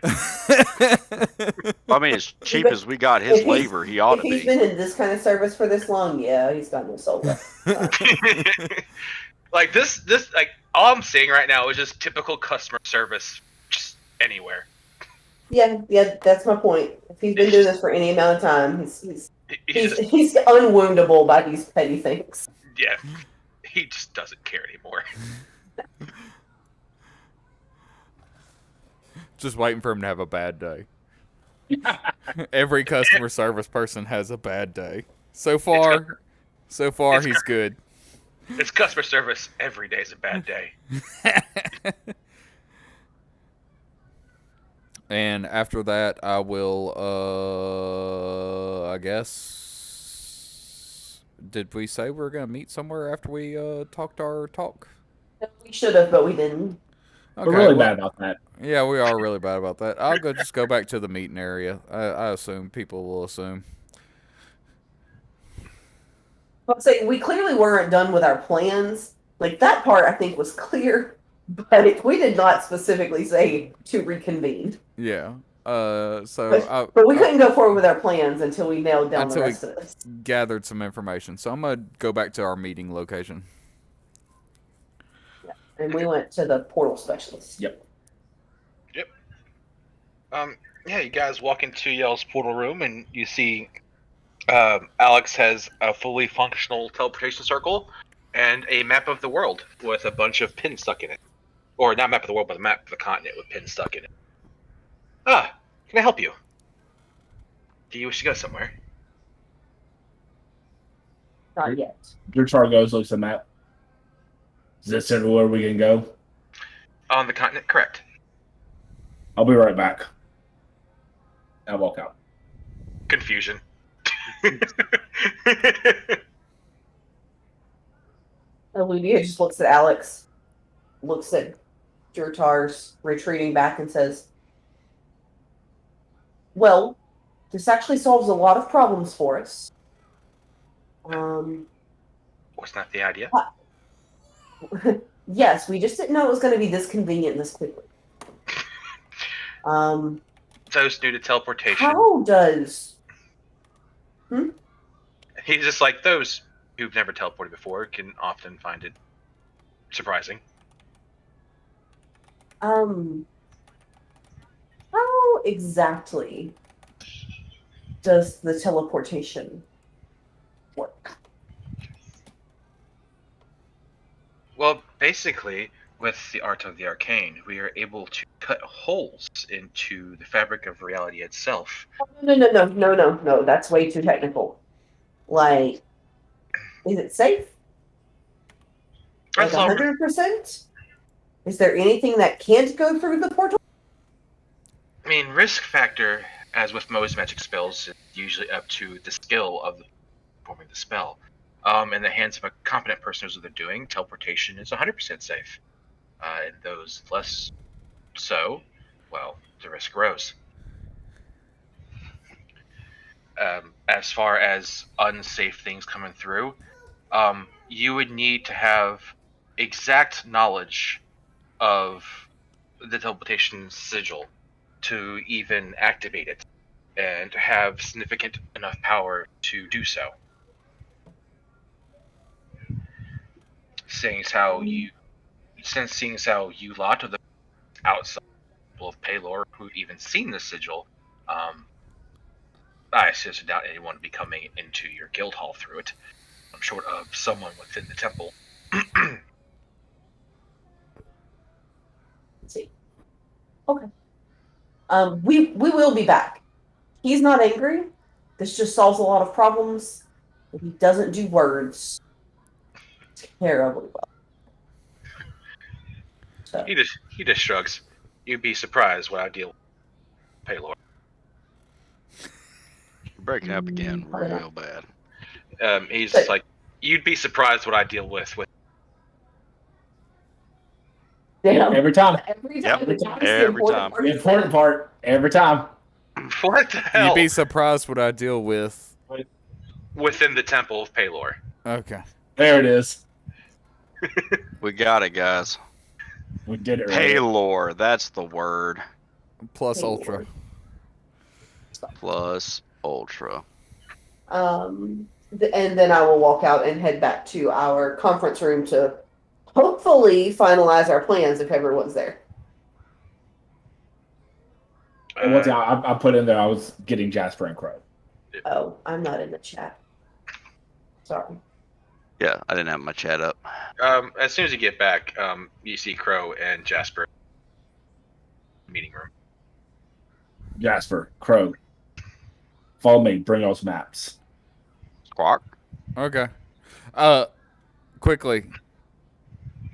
I mean, as cheap as we got his labor, he ought If to he's be. been in this kind of service for this long, yeah, he's got no soul left. Like this, like all I'm seeing right now is just typical customer service, just anywhere. Yeah, that's my point. If he's been doing this for any amount of time, he's He's unwoundable by these petty things. yeah, he just doesn't care anymore. Just waiting for him to have a bad day. Every customer service person has a bad day. So far, he's good. It's customer service. Every day is a bad day. And after that, I will, I guess, did we say we were going to meet somewhere after we talked our talk? We should have, but we didn't. Okay, We're really well, bad about that. Yeah, we are really bad about that. I'll just go back to the meeting area. I assume people will assume. I'll say we clearly weren't done with our plans. Like, that part I think was clear, but we did not specifically say to reconvene. Yeah. But we couldn't go forward with our plans until we nailed down the rest of this. Gathered some information. So I'm going to go back to our meeting location. Yeah. And we went to the portal specialist. Yep. Yeah, you guys walk into y'all's portal room and you see Alex has a fully functional teleportation circle and a map of the world with a bunch of pins stuck in it. Or not map of the world, but a map of the continent with pins stuck in it. Ah, can I help you? Do you wish to go somewhere? Not yet. Drutar goes, looks at the map. Is this everywhere we can go? On the continent, correct. I'll be right back. I walk out. Confusion. Olivia just looks at Alex, looks at Drutar's retreating back and says, well, this actually solves a lot of problems for us. Was not the idea. Yes, we just didn't know it was going to be this convenient this quickly. Those new to teleportation. How does... He's just like, those who've never teleported before can often find it surprising. How exactly does the teleportation work? Well, basically, with the art of the arcane, we are able to cut holes into the fabric of reality itself. No. That's way too technical. Like, is it safe? Like That's all. 100%? Is there anything that can't go through the portal? I mean, risk factor, as with most magic spells, is usually up to the skill of performing the spell. In the hands of a competent person who's what they're doing, teleportation is 100% safe. And those less so, well, the risk grows. As far as unsafe things coming through, you would need to have exact knowledge of the teleportation sigil to even activate it, and to have significant enough power to do so. Seeing as how you lot of the outside people of Palor who even seen the sigil, I seriously doubt anyone would be coming into your guild hall through it. I'm short of someone within the temple. Let's see. Okay. We will be back. He's not angry. This just solves a lot of problems. But he doesn't do words terribly well. So. He just shrugs. You'd be surprised what I deal with Palor. You're breaking up again real bad. He's just like, you'd be surprised what I deal with. Damn. Every time. Every Yep. time. Every time. The important part, every time. What the hell? You'd be surprised what I deal with. Within the temple of Palor. Okay. There it is. We got it, guys. We did it right. Palor, that's the word. Plus Hey, ultra. Lord. Plus ultra. And then I will walk out and head back to our conference room to hopefully finalize our plans if everyone's there. And one thing I put in there, I was getting Jasper and Crow. Oh, I'm not in the chat. Sorry. Yeah, I didn't have my chat up. As soon as you get back, you see Crow and Jasper meeting room. Jasper, Crow, follow me. Bring those maps. Squawk. Okay. Quickly.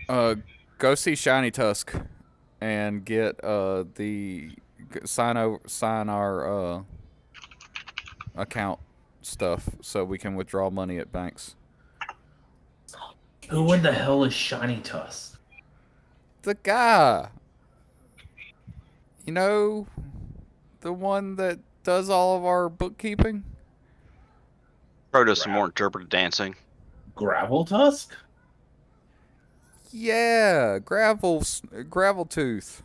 Go see Shiny Tusk and get sign our account stuff so we can withdraw money at banks. Who in the hell is Shiny Tusk? The guy. You know, the one that does all of our bookkeeping? Pro does some more interpretive dancing. Gravel Tusk? Yeah, Gravel Tooth.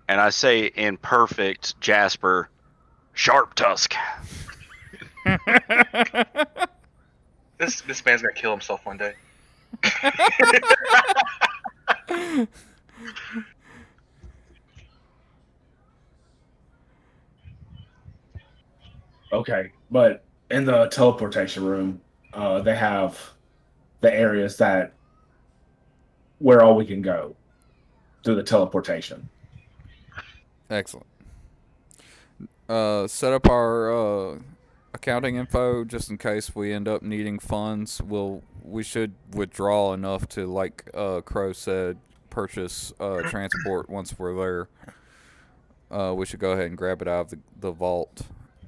And I say in perfect Jasper, Sharp Tusk. This man's gonna kill himself one day. Okay, but in the teleportation room, they have the areas where all we can go through the teleportation. Excellent. Set up our accounting info just in case we end up needing funds. We should withdraw enough to, like Crow said, purchase transport once we're there. We should go ahead and grab it out of the vault.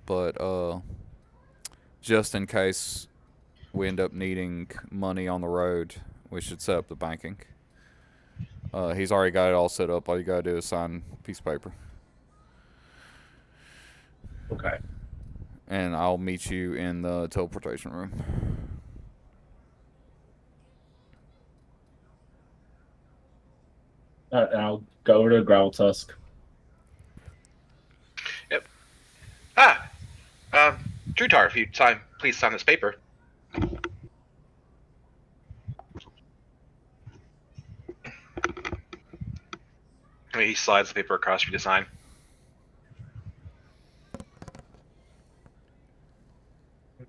But just in case we end up needing money on the road, we should set up the banking. He's already got it all set up. All you gotta do is sign a piece of paper. Okay. And I'll meet you in the teleportation room. And I'll go over to Gravel Tusk. Yep. Drutar, if you please sign this paper. He slides the paper across for you to sign.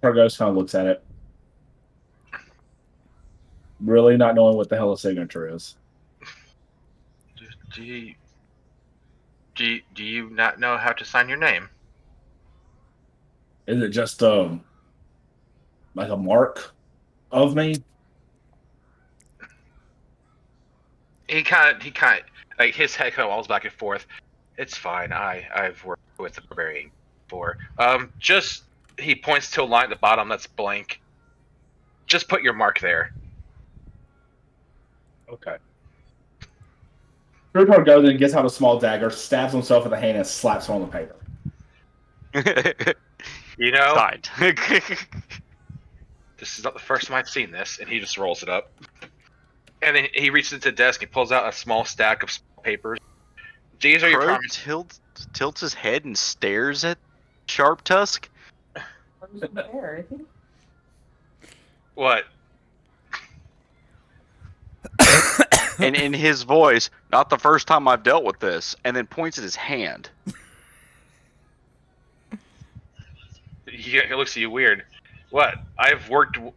Progos kind of looks at it. Really not knowing what the hell a signature is. Do you not know how to sign your name? Is it just like a mark of me? He kind of like his head kind of walls back and forth. It's fine. I've worked with the barbarian before. Just he points to a line at the bottom that's blank. Just put your mark there. Okay. Drutar goes and gets out a small dagger, stabs himself in the hand, and slaps on the paper. You know, Signed. this is not the first time I've seen this, and he just rolls it up. And then he reaches into the desk and pulls out a small stack of small papers. These are your Crow promises. tilts his head and stares at Sharp Tusk. What? And in his voice, not the first time I've dealt with this, and then points at his hand. He looks at you weird. What? I've worked with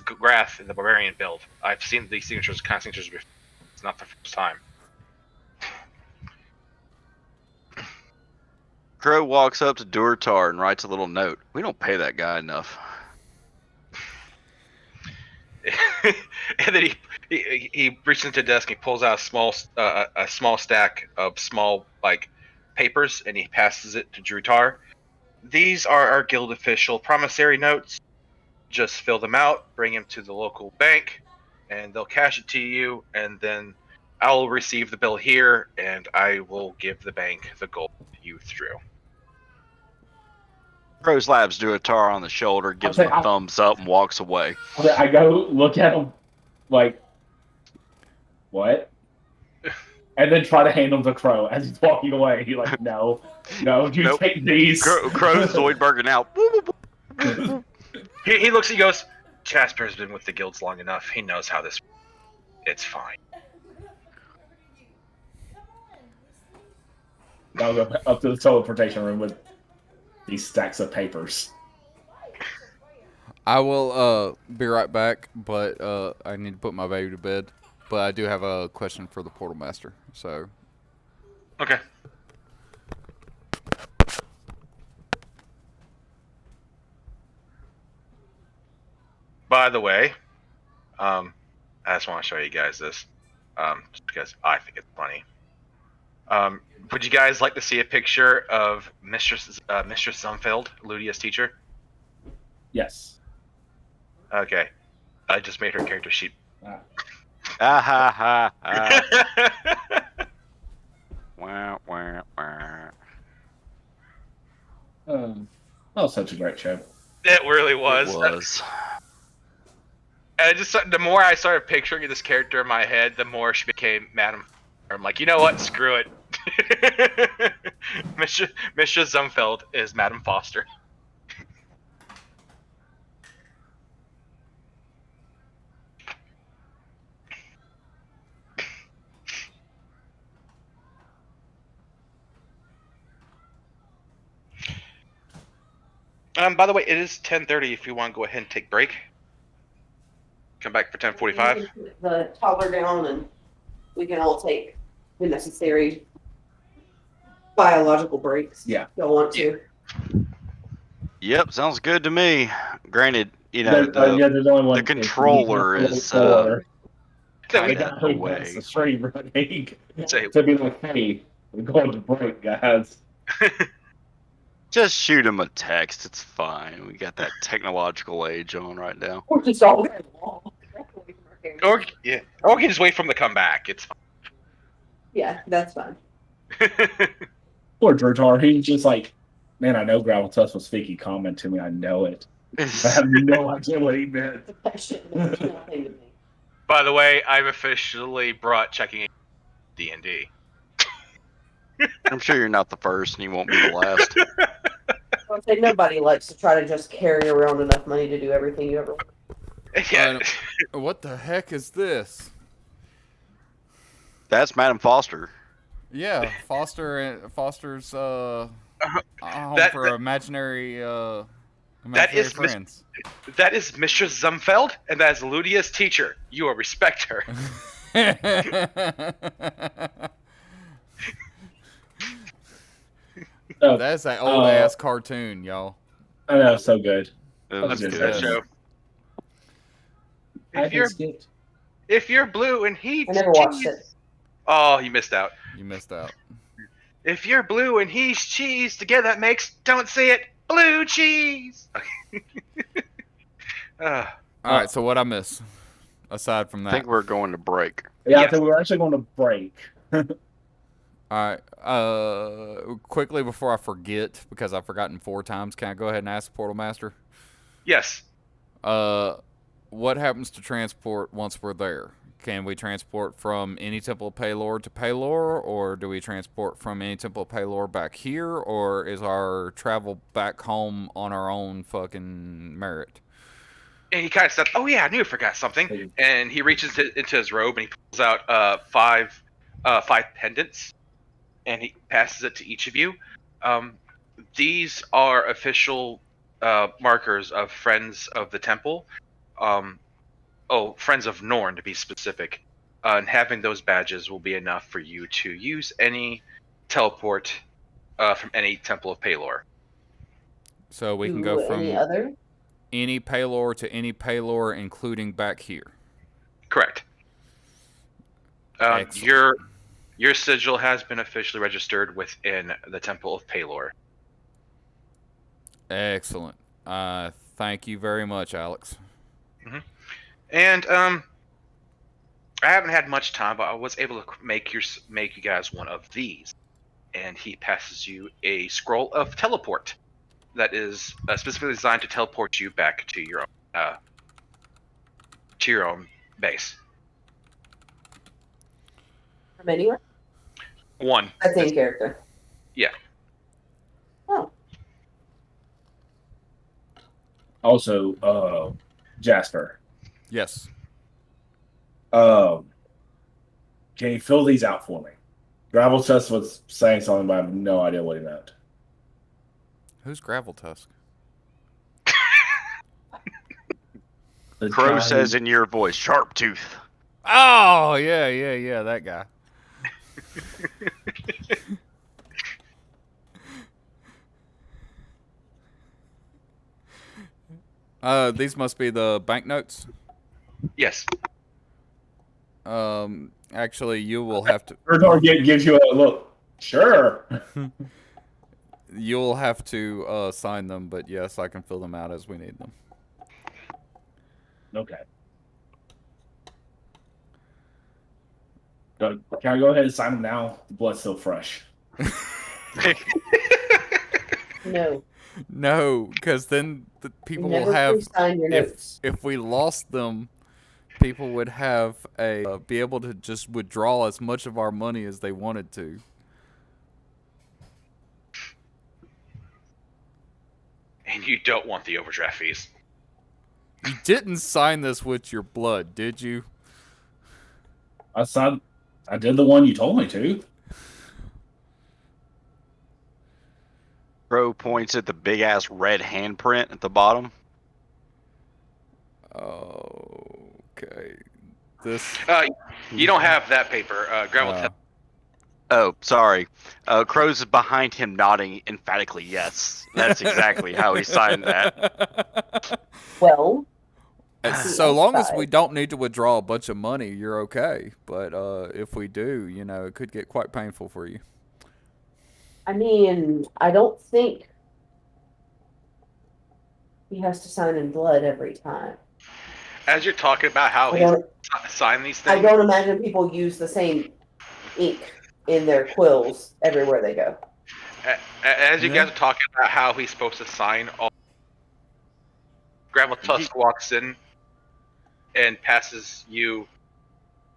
Grath in the barbarian build. I've seen these signatures, kind of signatures before. It's not the first time. Crow walks up to Durtar and writes a little note. We don't pay that guy enough. And then he reaches into the desk and he pulls out a small stack of small papers and he passes it to Drutar. These are our guild official promissory notes. Just fill them out, bring them to the local bank, and they'll cash it to you, and then I'll receive the bill here, and I will give the bank the gold you threw. Crow slaps Durtar on the shoulder, gives him a thumbs up, and walks away. I go look at him like, what? And then try to hand him to Crow as he's walking away. He's like, no, you Nope. take these. Crow's Zoidberging out. He looks, he goes, Jasper's been with the guilds long enough. He knows how this works. It's fine. I'll go up to the teleportation room with these stacks of papers. I will be right back, but I need to put my baby to bed. But I do have a question for the Portal Master. So, Okay. By the way, I just want to show you guys this, just because I think it's funny. Would you guys like to see a picture of Mistress Zumfeld, Ludia's teacher? Yes. Okay, I just made her character sheet. Ah ha ha ha. Wah, wah, wah. That was such a great show. It really was. It was. And the more I started picturing this character in my head, the more she became Madam. I'm like, you know what? Screw it. Mr. Zumfeld is Madam Foster. By the way, it is 10:30 if you want to go ahead and take a break. Come back for 10:45. The toddler down, and we can all take the necessary biological breaks. Yeah. If you want to. Yep, sounds good to me. Granted, you know, There's only one the controller is the kind guy of who away. has the stream running Say, to be like, hey, we're going to break, guys. Just shoot him a text. It's fine. We got that technological age on right now. We're just all or we can just wait for him to come back. It's Yeah, that's fine. fine. Poor Drutar, he's just like, man, I know Gravitas was speaking comment to me. I know it. I have no idea what he meant. That shit means nothing to me. By the way, I've officially brought checking D&D. I'm sure you're not the first, and you won't be the last. I would say nobody likes to try to just carry around enough money to do everything you ever want. Yeah. what the heck is this? That's Madam Foster. Yeah, Foster's home That- for imaginary is friends. That is Mistress Zumfeld, and that is Ludia's teacher. You will respect her. No, That's an old ass cartoon, y'all. I know, so good. It That's was good. That good. show. I If you're skipped. blue and he I never watched cheese, it. oh, you missed out. You missed out. If you're blue and he's cheese, together that makes, don't say it, blue cheese. uh, All right, so what I miss aside from I that? think we're going to break. Yeah, I Yes. think we're actually going to break. All right. Quickly before I forget, because I've forgotten 4 times, can I go ahead and ask the Portal Master? yes. What happens to transport once we're there? Can we transport from any Temple of Palor to Palor, or do we transport from any Temple of Palor back here, or is our travel back home on our own fucking merit? And he kind of said, "Oh yeah, I knew I forgot something." And he reaches into his robe and he pulls out 5 pendants, and he passes it to each of you. These are official markers of Friends of the Temple. Friends of Norn to be specific. And having those badges will be enough for you to use any teleport from any Temple of Palor. So we can go from any other? any Palor to any Palor, including back here. Correct. Excellent. Your sigil has been officially registered within the Temple of Palor. Excellent. Thank you very much, Alex. And I haven't had much time, but I was able to make you guys one of these. And he passes you a scroll of teleport that is specifically designed to teleport you back to your own base. From anywhere? One. That's in character. Yeah. Oh. Also, Jasper, Yes. can you fill these out for me? Gravel Tusk was saying something, but I have no idea what he meant. Who's Gravel Tusk? The Crow guy- says in your voice, Sharp Tooth. Oh, yeah, that guy. These must be the banknotes. Yes. Actually, you will have to. Erdor gives you a look. Sure. You'll have to sign them, but yes, I can fill them out as we need them. Okay. Can I go ahead and sign them now? The blood's still fresh. No. No, because then the people Never will have. pre-sign your notes. If we lost them, people would have be able to just withdraw as much of our money as they wanted to. And you don't want the overdraft fees. You didn't sign this with your blood, did you? I did the one you told me to. Crow points at the big ass red handprint at the bottom. Okay. This. You don't have that paper. Gravel Tusk. Oh, sorry. Crow's behind him nodding emphatically yes. That's exactly how he signed that. Well, So long as we don't need to withdraw a bunch of money, you're okay. But if we do, it could get quite painful for you. I mean, I don't think he has to sign in blood every time. As you're talking about how I he's don't, signed these I things, don't imagine people use the same ink in their quills everywhere they go. as you guys are talking about how he's supposed to sign all, Gravel Tusk walks in and passes you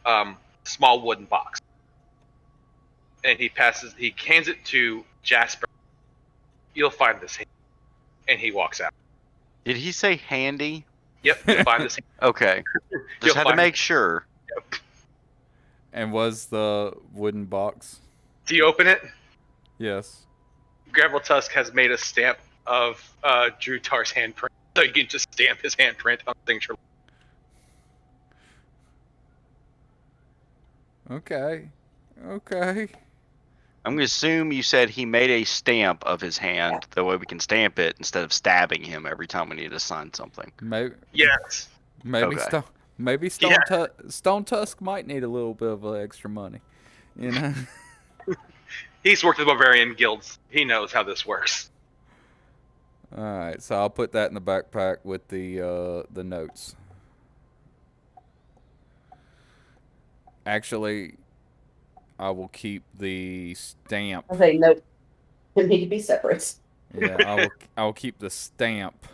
a small wooden box. And he hands it to Jasper. You'll find this. And he walks out. Did he say handy? Yep, you'll find this. Okay. You'll Just had to find make sure. And was the wooden box? Do you open it? Yes. Gravel Tusk has made a stamp of Drew Tar's handprint, so you can just stamp his handprint on the signature. Okay. Okay. I'm gonna assume you said he made a stamp of his hand. That way we can stamp it instead of stabbing him every time we need to sign something. Maybe Yes. maybe Okay. Stone Tusk might need a little bit of extra money. You know. He's worked with Bavarian guilds. He knows how this works. All right, so I'll put that in the backpack with the notes. Actually, I will keep the stamp. I say nope. They need to be separate. Yeah, I will keep the stamp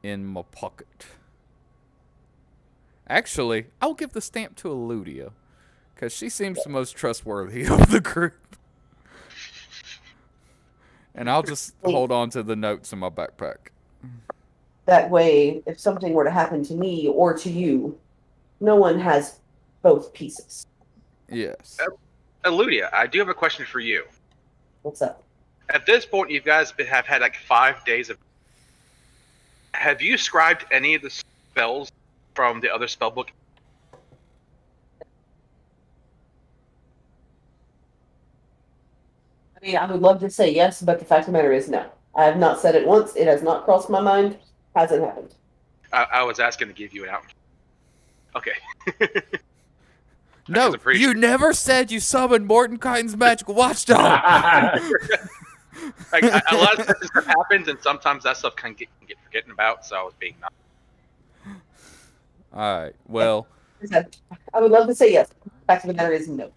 in my pocket. Actually, I'll give the stamp to Eludia, because she seems the most trustworthy of the group. And I'll just hold on to the notes in my backpack. That way, if something were to happen to me or to you, no one has both pieces. Yes. Eludia, I do have a question for you. What's up? At this point, you guys have had like 5 days of. Have you scribed any of the spells from the other spell book? I mean, I would love to say yes, but the fact of the matter is no. I have not said it once. It has not crossed my mind. Hasn't happened. I was asking to give you an out. Okay. No, you sure. never said you summoned Mordenkainen's magical watchdog. Like, a lot of stuff happens, and sometimes that stuff can get forgotten about. So I was being nice. All right. Well, I would love to say yes. The fact of the matter is no.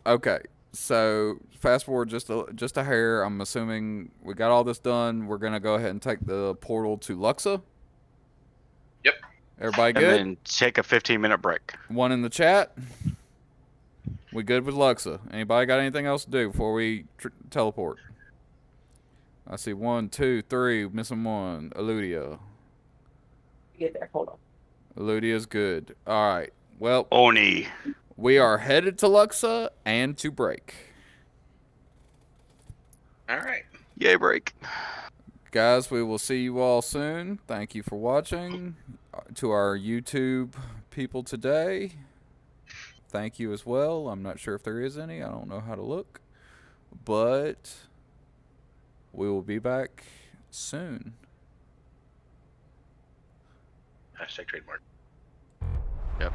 okay. So fast forward just a hair. I'm assuming we got all this done. We're gonna go ahead and take the portal to Luxa. Yep. Everybody And good? then take a 15-minute break. One in the chat. We good with Luxa? Anybody got anything else to do before we teleport? I see 1, 2, 3. Missing one. Eludia. Get there. Hold on. Eludia's good. All right. Well, Oni. we are headed to Luxa and to break. All right. Yay, break. Guys, we will see you all soon. Thank you for watching. To our YouTube people today, thank you as well. I'm not sure if there is any. I don't know how to look. But we will be back soon. Hashtag trademark. Yep.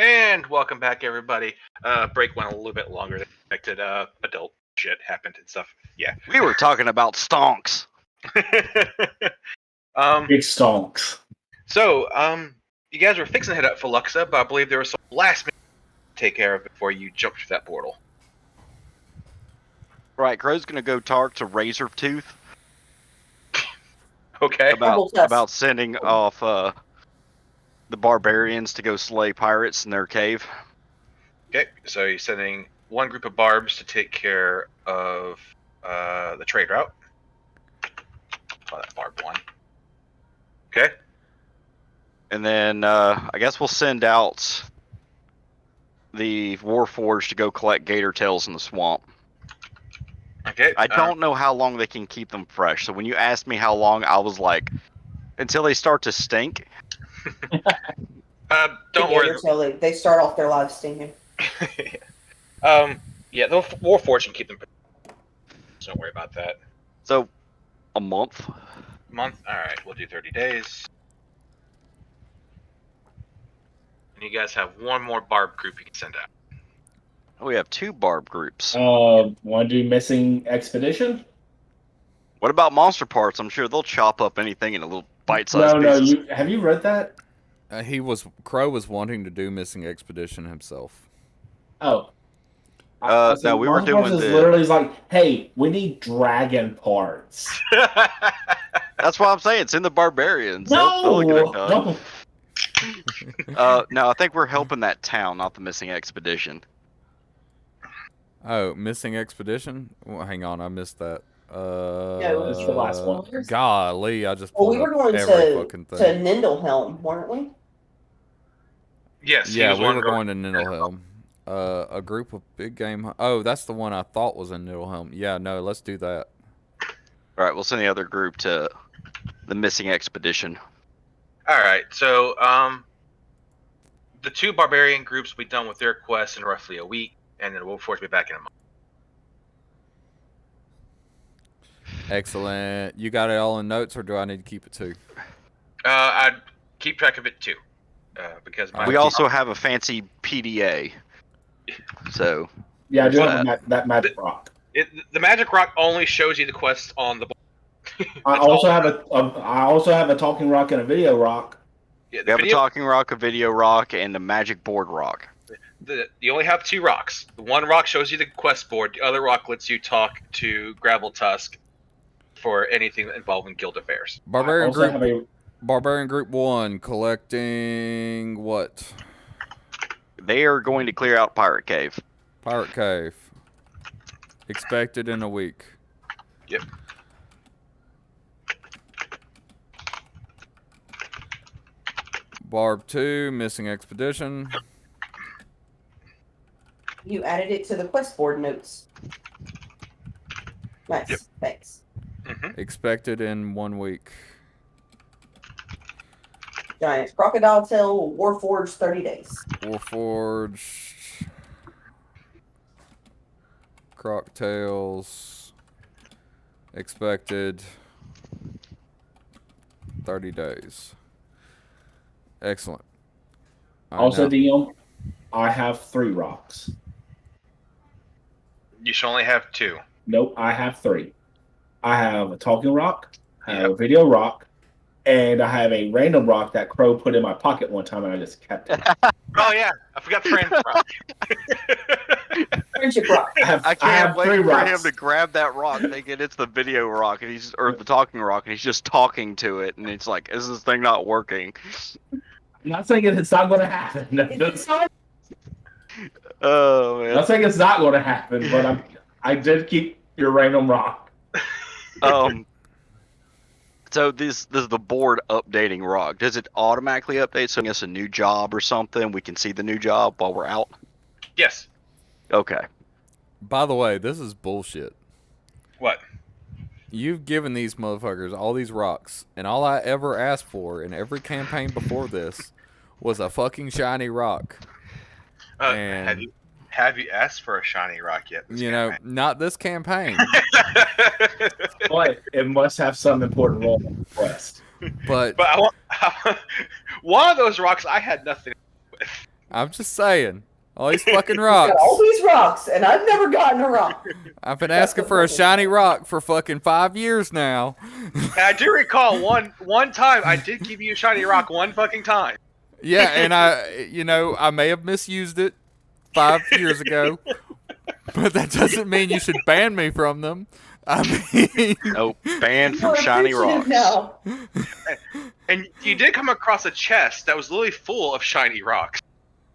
And welcome back, everybody. Break went a little bit longer than expected. Adult shit happened and stuff. Yeah. We were talking about stonks. Big stonks. So, you guys were fixing to head up for Luxa, but I believe there was some last minute to take care of before you jumped through that portal. Right, Crow's gonna go talk to Razortooth Okay. about sending off the barbarians to go slay pirates in their cave. Okay. So you're sending one group of barbs to take care of the trade route. Call that barb one. Okay. And then I guess we'll send out the Warforged to go collect gator tails in the swamp. Okay. I don't know how long they can keep them fresh. So when you asked me how long, I was like, until they start to stink. Don't worry. So they start off their lives stinking. Yeah, the Warforged can keep them. So don't worry about that. So a month. Month. All right, we'll do 30 days. And you guys have one more barb group you can send out. We have 2 barb groups. Want to do missing expedition? What about monster parts? I'm sure they'll chop up anything in a little bite-sized No. pieces. Have you read that? Crow was wanting to do missing expedition himself. Oh. No, we were Monster doing Parts is the- literally like, hey, we need dragon parts. That's why I'm saying it's in the barbarians. No, They'll get it done. no. No, I think we're helping that town, not the missing expedition. Oh, missing expedition? Well, hang on, I missed that. It's the last one. Golly, I just Well, pulled we were up going every fucking to thing. Nindlehelm, weren't we? Yes. he Yeah, was we one were girl. going to Nidlehelm. A group of big game. Oh, that's the one I thought was in Nidlehelm. Yeah, no, let's do that. All right, we'll send the other group to the missing expedition. All right. So, the 2 barbarian groups will be done with their quests in roughly a week, and then Warforged will be back in a month. Excellent. You got it all in notes, or do I need to keep it too? I'd keep track of it too, because We also have a fancy PDA. So, Yeah, I do There's have that magic rock. the magic rock only shows you the quests on the. I also have a talking rock and a video rock. Yeah, we the have a video, talking rock, a video rock, and a magic board rock. you only have 2 rocks. The one rock shows you the quest board. The other rock lets you talk to Gravel Tusk for anything involving guild affairs. Barbarian I also group. have a Barbarian group 1 collecting what? They are going to clear out Pirate Cave. Pirate Cave. Expected in a week. Yep. Barb 2, missing expedition. You added it to the quest board notes. Nice. Yep. Thanks. Expected in 1 week. Giant crocodile tail, Warforged 30 days. Warforged. Croctails. Expected 30 days. Excellent. All right, also now- DM. I have 3 rocks. You should only have 2. Nope, I have 3. I have a talking rock, I have a video rock, and I have a random rock that Crow put in my pocket one time, and I just kept it. Oh yeah, I forgot the friend rock. Friendship rock. I I can't have wait 3 for him rocks. to grab that rock, thinking it's the video rock, and or the talking rock, and he's just talking to it, and it's like, is this thing not working? I'm not saying it's not going to happen. It's not Oh I'm man. not saying it's not going to happen, but I did keep your random rock. So this is the board updating rock. Does it automatically update so it's a new job or something? We can see the new job while we're out. Yes. Okay. By the way, this is bullshit. What? You've given these motherfuckers all these rocks, and all I ever asked for in every campaign before this was a fucking shiny rock. And- Have you asked for a shiny rock yet? this You know, campaign? not this campaign, But it must have some important role in the quest. but But I want one of those rocks. I had nothing. I'm just saying. All these fucking He's rocks. got all these rocks, and I've never gotten a rock. I've been asking for a shiny rock for fucking 5 years now. And I do recall one time I did give you a shiny rock one fucking time. Yeah, and I may have misused it 5 years ago, but that doesn't mean you should ban me from them. I mean, Nope, banned from We're shiny appreciative rocks. now. And you did come across a chest that was literally full of shiny rocks.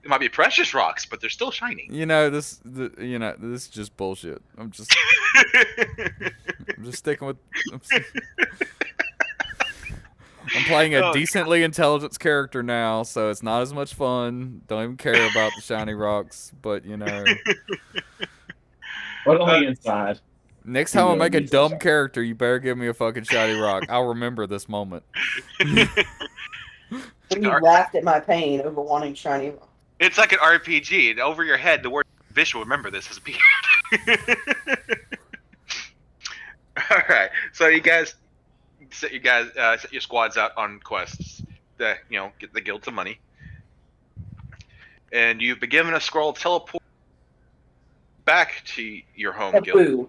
It might be precious rocks, but they're still shiny. this is just bullshit. I'm just sticking with. I'm playing a decently intelligent character now, so it's not as much fun. Don't even care about the shiny rocks, but But on the inside. next time I make a dumb character, you better give me a fucking shiny rock. I'll remember this moment. When you laughed at my pain over wanting shiny rock. It's like an RPG. And over your head, the word "Vish" will remember this as appeared. All right, so you guys set your squads out on quests to get the guild some money, and you've been given a scroll of teleport back to your home guild. Boo.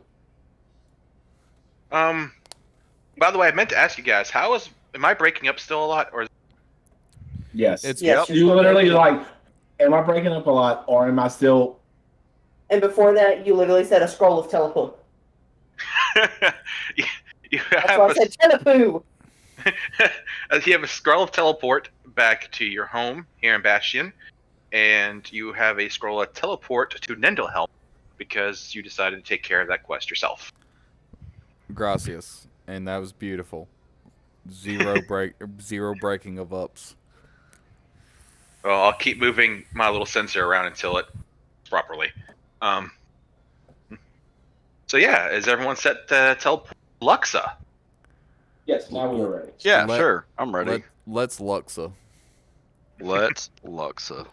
By the way, I meant to ask you guys, am I breaking up still a lot, or? Yes. It's Yes, You literally like, am I breaking up a lot, or am I still? And before that, you literally said a scroll of teleport. you That's have why I said telepoo. you have a scroll of teleport back to your home here in Bastion, and you have a scroll of teleport to Nendlehelm because you decided to take care of that quest yourself. Gracias, and that was beautiful. Zero breaking of ups. Well, I'll keep moving my little sensor around until it properly. So yeah, is everyone set to teleport Luxa? Yes. Now we're ready. Yeah, Let- sure. I'm ready. Let's Luxa. Let's Luxa.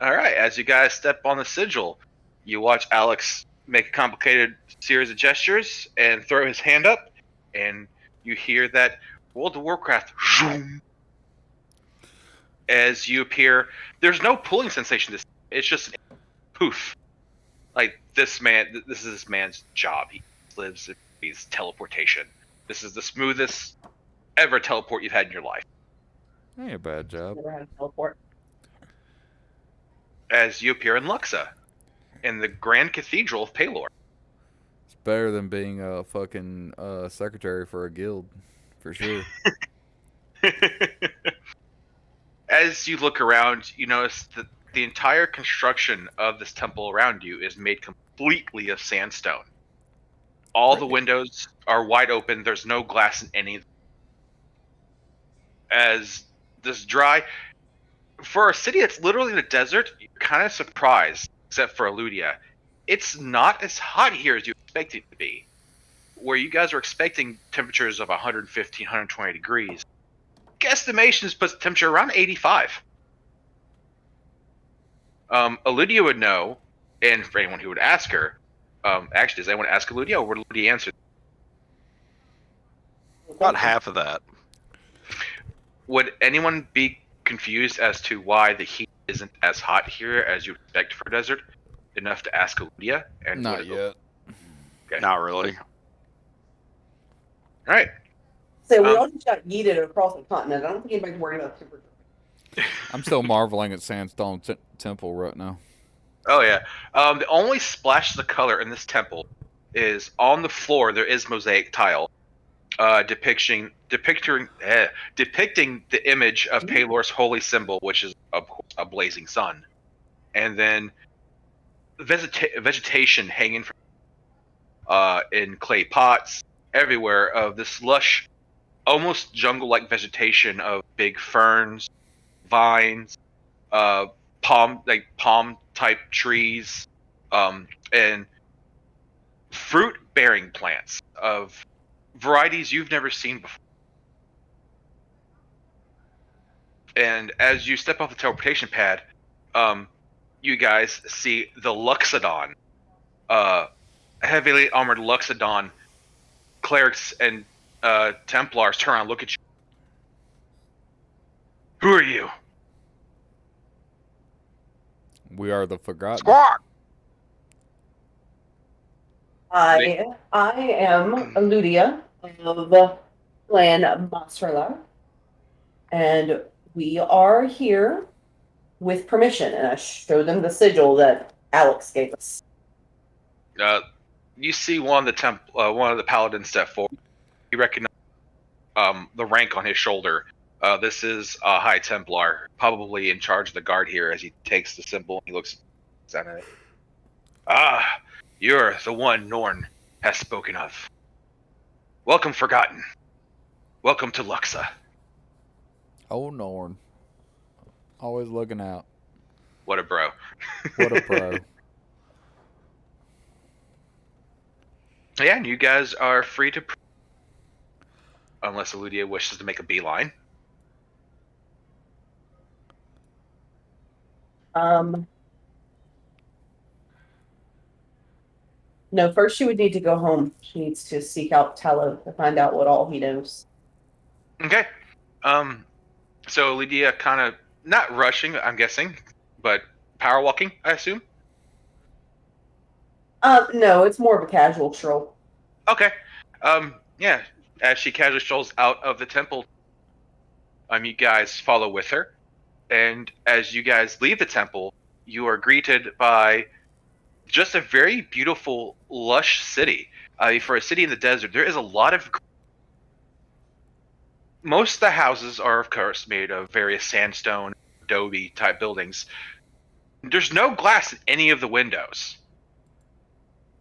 All right, as you guys step on the sigil, you watch Alex make a complicated series of gestures and throw his hand up, and you hear that World of Warcraft zoom. As you appear, there's no pulling sensation. It's just poof. Like this is this man's job. He lives and breathes teleportation. This is the smoothest ever teleport you've had in your life. Ain't a bad job. Never had a teleport. As you appear in Luxa, in the Grand Cathedral of Pelor. It's better than being a fucking secretary for a guild, for sure. As you look around, you notice that the entire construction of this temple around you is made completely of sandstone. All the windows are wide open. There's no glass in any. As this dry, for a city that's literally in a desert, you're kind of surprised, except for Eludia. It's not as hot here as you expect it to be. Where you guys are expecting temperatures of 115, 120 degrees. Guesstimations puts the temperature around 85. Eludia would know, and for anyone who would ask her, actually, does anyone ask Eludia, or would Eludia answer? About half of that. Would anyone be confused as to why the heat isn't as hot here as you expect for a desert? Enough to ask Eludia? And Not yet. Okay. Not really. All right. So we all just got yeeted across the continent. I don't think anybody's worried about temperature. I'm still marveling at Sandstone Temple right now. Oh yeah. The only splashes of color in this temple is on the floor. There is mosaic tile, depicting the image of Pelor's holy symbol, which is of course a blazing sun, and then vegetation hanging from in clay pots everywhere of this lush, almost jungle-like vegetation of big ferns, vines, palm type trees, and fruit-bearing plants of varieties you've never seen before. And as you step off the teleportation pad, you guys see the Luxodon, heavily armored Luxodon clerics and Templars turn around and look at you. Who are you? We are the Forgotten. Squawk! I am Ludia of Clan Masrala, and we are here with permission. And I show them the sigil that Alex gave us. You see one of the paladins step forward. You recognize the rank on his shoulder. This is a High Templar, probably in charge of the guard here. As he takes the symbol, he looks at it. Ah, you're the one Norn has spoken of. Welcome, Forgotten. Welcome to Luxa. Oh, Norn. Always looking out. What a bro. What a pro. Yeah, and you guys are free to... Unless Eludia wishes to make a beeline. No, first she would need to go home. She needs to seek out Tello to find out what all he knows. Okay. So Lydia kind of not rushing, I'm guessing, but power walking, I assume. No, it's more of a casual stroll. Okay. Yeah. As she casually strolls out of the temple, you guys follow with her, and as you guys leave the temple, you are greeted by just a very beautiful, lush city. For a city in the desert, there is a lot of... Most of the houses are, of course, made of various sandstone, adobe type buildings. There's no glass in any of the windows.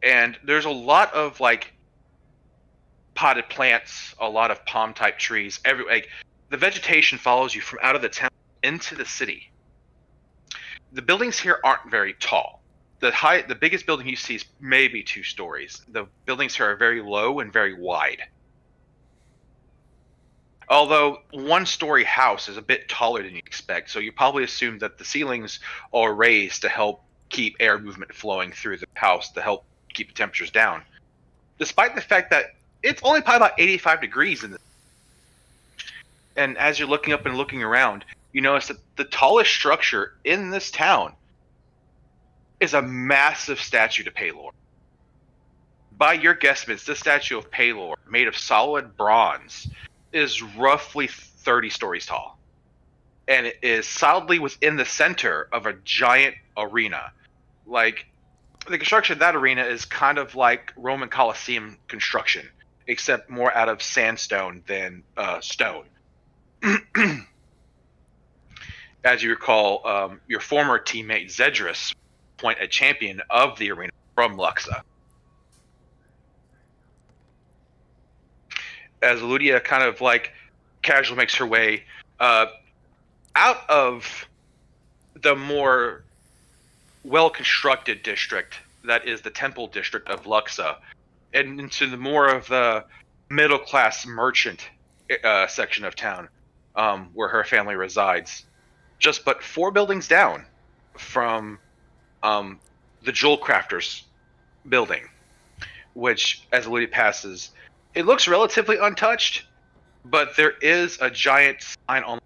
And there's a lot of, like, potted plants, a lot of palm type trees. The vegetation follows you from out of the town into the city. The buildings here aren't very tall. The biggest building you see is maybe 2 stories. The buildings here are very low and very wide. Although 1-story house is a bit taller than you expect, so you probably assume that the ceilings are raised to help keep air movement flowing through the house to help keep the temperatures down. Despite the fact that it's only probably about 85 degrees in this. And as you're looking up and looking around, you notice that the tallest structure in this town is a massive statue to Paylor. By your guesstimates, this statue of Paylor, made of solid bronze, is roughly 30 stories tall. And it is solidly within the center of a giant arena. Like, the construction of that arena is kind of like Roman Colosseum construction, except more out of sandstone than stone. As you recall, your former teammate Zedrus a champion of the arena from Luxa. As Ludia kind of like casually makes her way out of the more well-constructed district that is the temple district of Luxa and into the more of the middle-class merchant section of town where her family resides. Just but 4 buildings down from the Jewel Crafters building, which, as Lydia passes, it looks relatively untouched, but there is a giant sign on,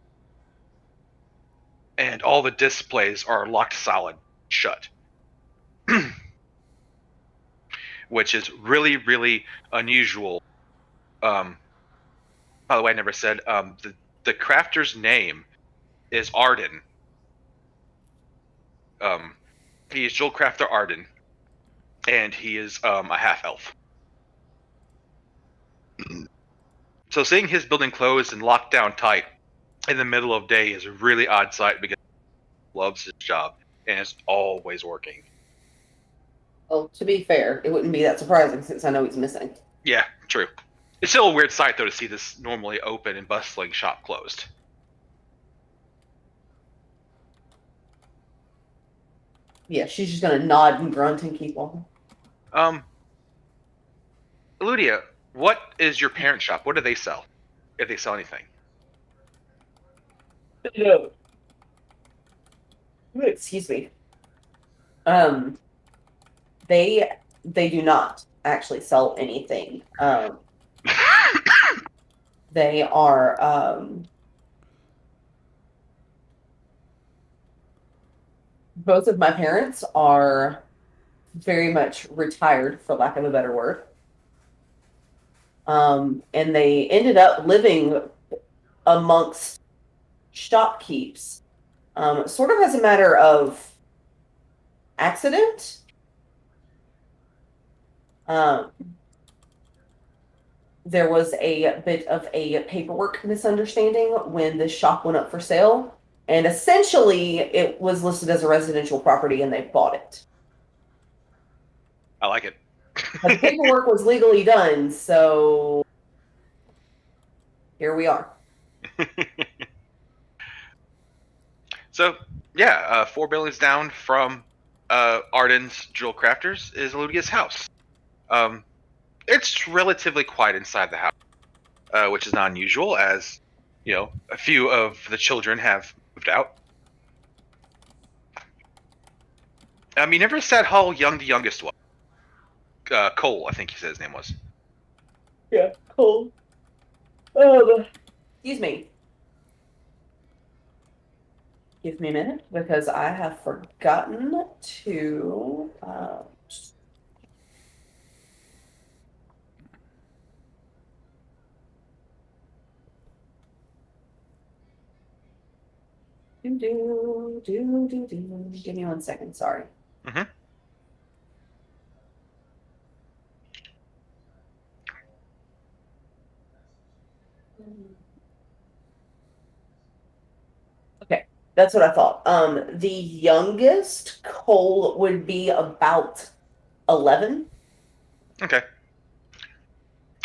and all the displays are locked solid shut, which is really, really unusual. By the way, I never said the crafter's name is Arden. He is Jewel Crafter Arden, and he is a half-elf. So seeing his building closed and locked down tight in the middle of day is a really odd sight because he loves his job and is always working. Well, to be fair, it wouldn't be that surprising since I know he's missing. Yeah, true. It's still a weird sight, though, to see this normally open and bustling shop closed. Yeah, she's just gonna nod and grunt and keep on. Ludia, what is your parents' shop? What do they sell? If they sell anything. No. Excuse me. They do not actually sell anything. They are both of my parents are very much retired, for lack of a better word. And they ended up living amongst shopkeepers, sort of as a matter of accident. There was a bit of a paperwork misunderstanding when the shop went up for sale, and essentially it was listed as a residential property and they bought it. I like it. But the paperwork was legally done, so here we are. So, yeah, 4 buildings down from Arden's Jewel Crafters is Eludia's house. It's relatively quiet inside the house, which is not unusual, as a few of the children have moved out. You never said how young the youngest was. Cole, I think he said his name was. Yeah, cool. Excuse me. Give me a minute because I have forgotten to. Give me 1 second. Sorry. Mm-hmm. Okay, that's what I thought. The youngest Cole would be about 11. Okay.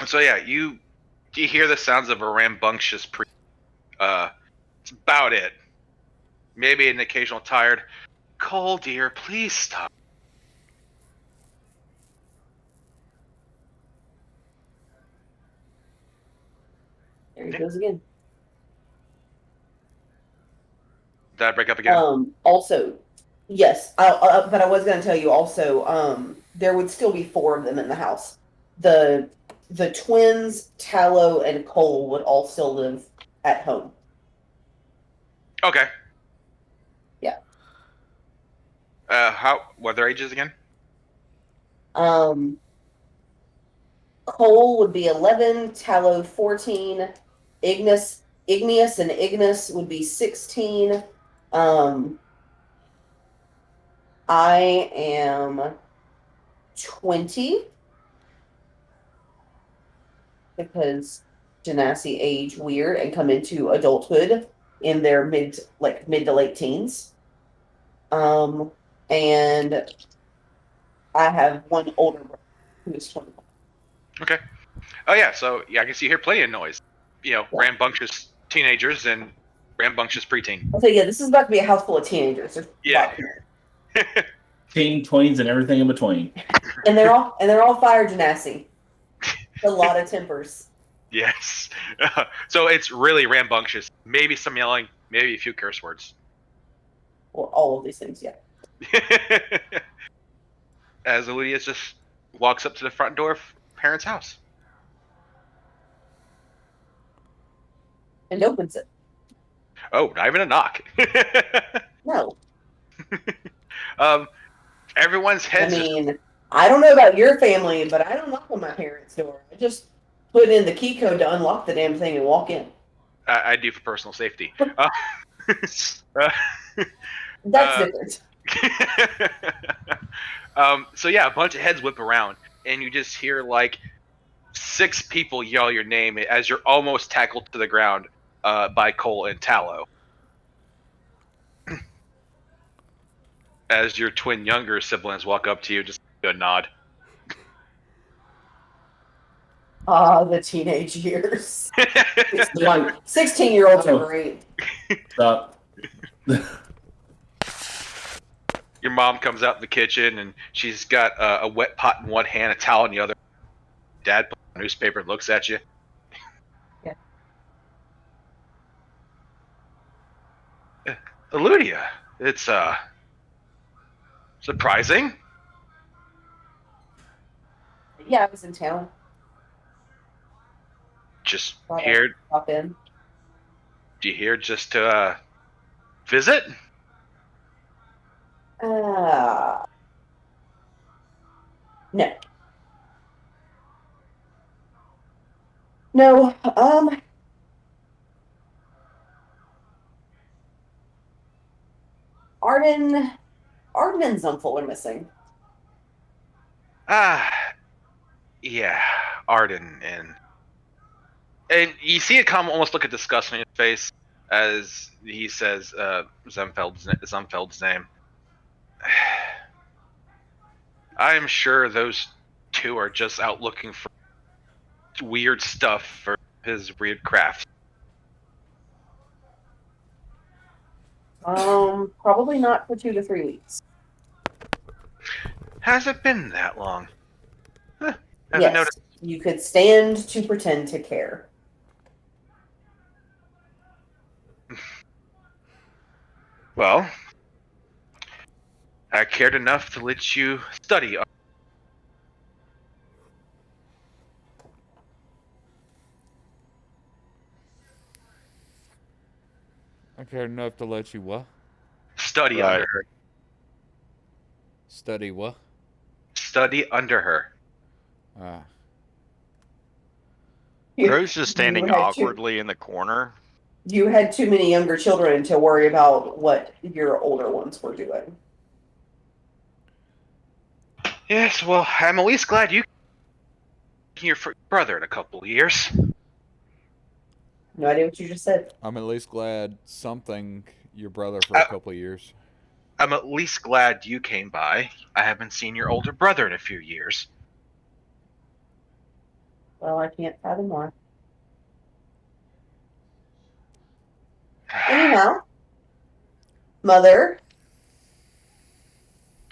So yeah, you hear the sounds of a rambunctious it's about it. Maybe an occasional tired, Cole, dear, please stop. There he goes again. Did I break up again? Also, yes, but I was going to tell you also, there would still be 4 of them in the house. The twins, Tallow, and Cole would all still live at home. Okay. Yeah. What are their ages again? Cole would be 11, Tallow 14, Igneous and Ignis would be 16. I am 20 because Genasi age weird and come into adulthood in their mid to late teens. And I have one older brother who is 21. Okay. Oh yeah, so yeah, I can see you hear plenty of noise. Rambunctious teenagers and rambunctious preteen. I'll tell you, this is about to be a house full of teenagers. There's Yeah. Teen, tweens, and everything in between. And they're all fire Genasi. A lot of tempers. Yes. So it's really rambunctious. Maybe some yelling, maybe a few curse words. Or all of these things, yeah. As Eludia just walks up to the front door of parents' house. And opens it. Oh, not even a knock. No. Everyone's heads. I don't know about your family, but I don't knock on my parents' door. I just put in the key code to unlock the damn thing and walk in. I do for personal safety. That's different. So yeah, a bunch of heads whip around, and you just hear like 6 people yell your name as you're almost tackled to the ground by Cole and Tallow. As your twin younger siblings walk up to you, just a nod. The teenage years. 16-year-olds are great. Stop. Your mom comes out in the kitchen, and she's got a wet pot in one hand, a towel in the other. Dad pulls a newspaper and looks at you. Yeah. Eludia, it's surprising. Yeah, I was in town. Just Thought I'd here. Pop in. Do you here just to visit? No. No. Arden and Zumful are missing. Yeah, Arden and you see a calm, almost look of disgust on his face as he says Zumfeld's name. I am sure those two are just out looking for weird stuff for his weird craft. Probably not for 2 to 3 weeks. Has it been that long? Haven't Yes, noticed. you could stand to pretend to care. Well, I cared enough to let you study. I care enough to let you what? Study Right. under her. Study what? Study under her. Ah. Crow's just standing You had awkwardly in the corner. You had too many younger children to worry about what your older ones were doing. Yes, well, I'm at least glad you your brother in a couple of years. No idea what you just said. I'm at least glad something your brother for a couple of years. I'm at least glad you came by. I haven't seen your older brother in a few years. Well, I can't fathom why. Anyhow, Mother.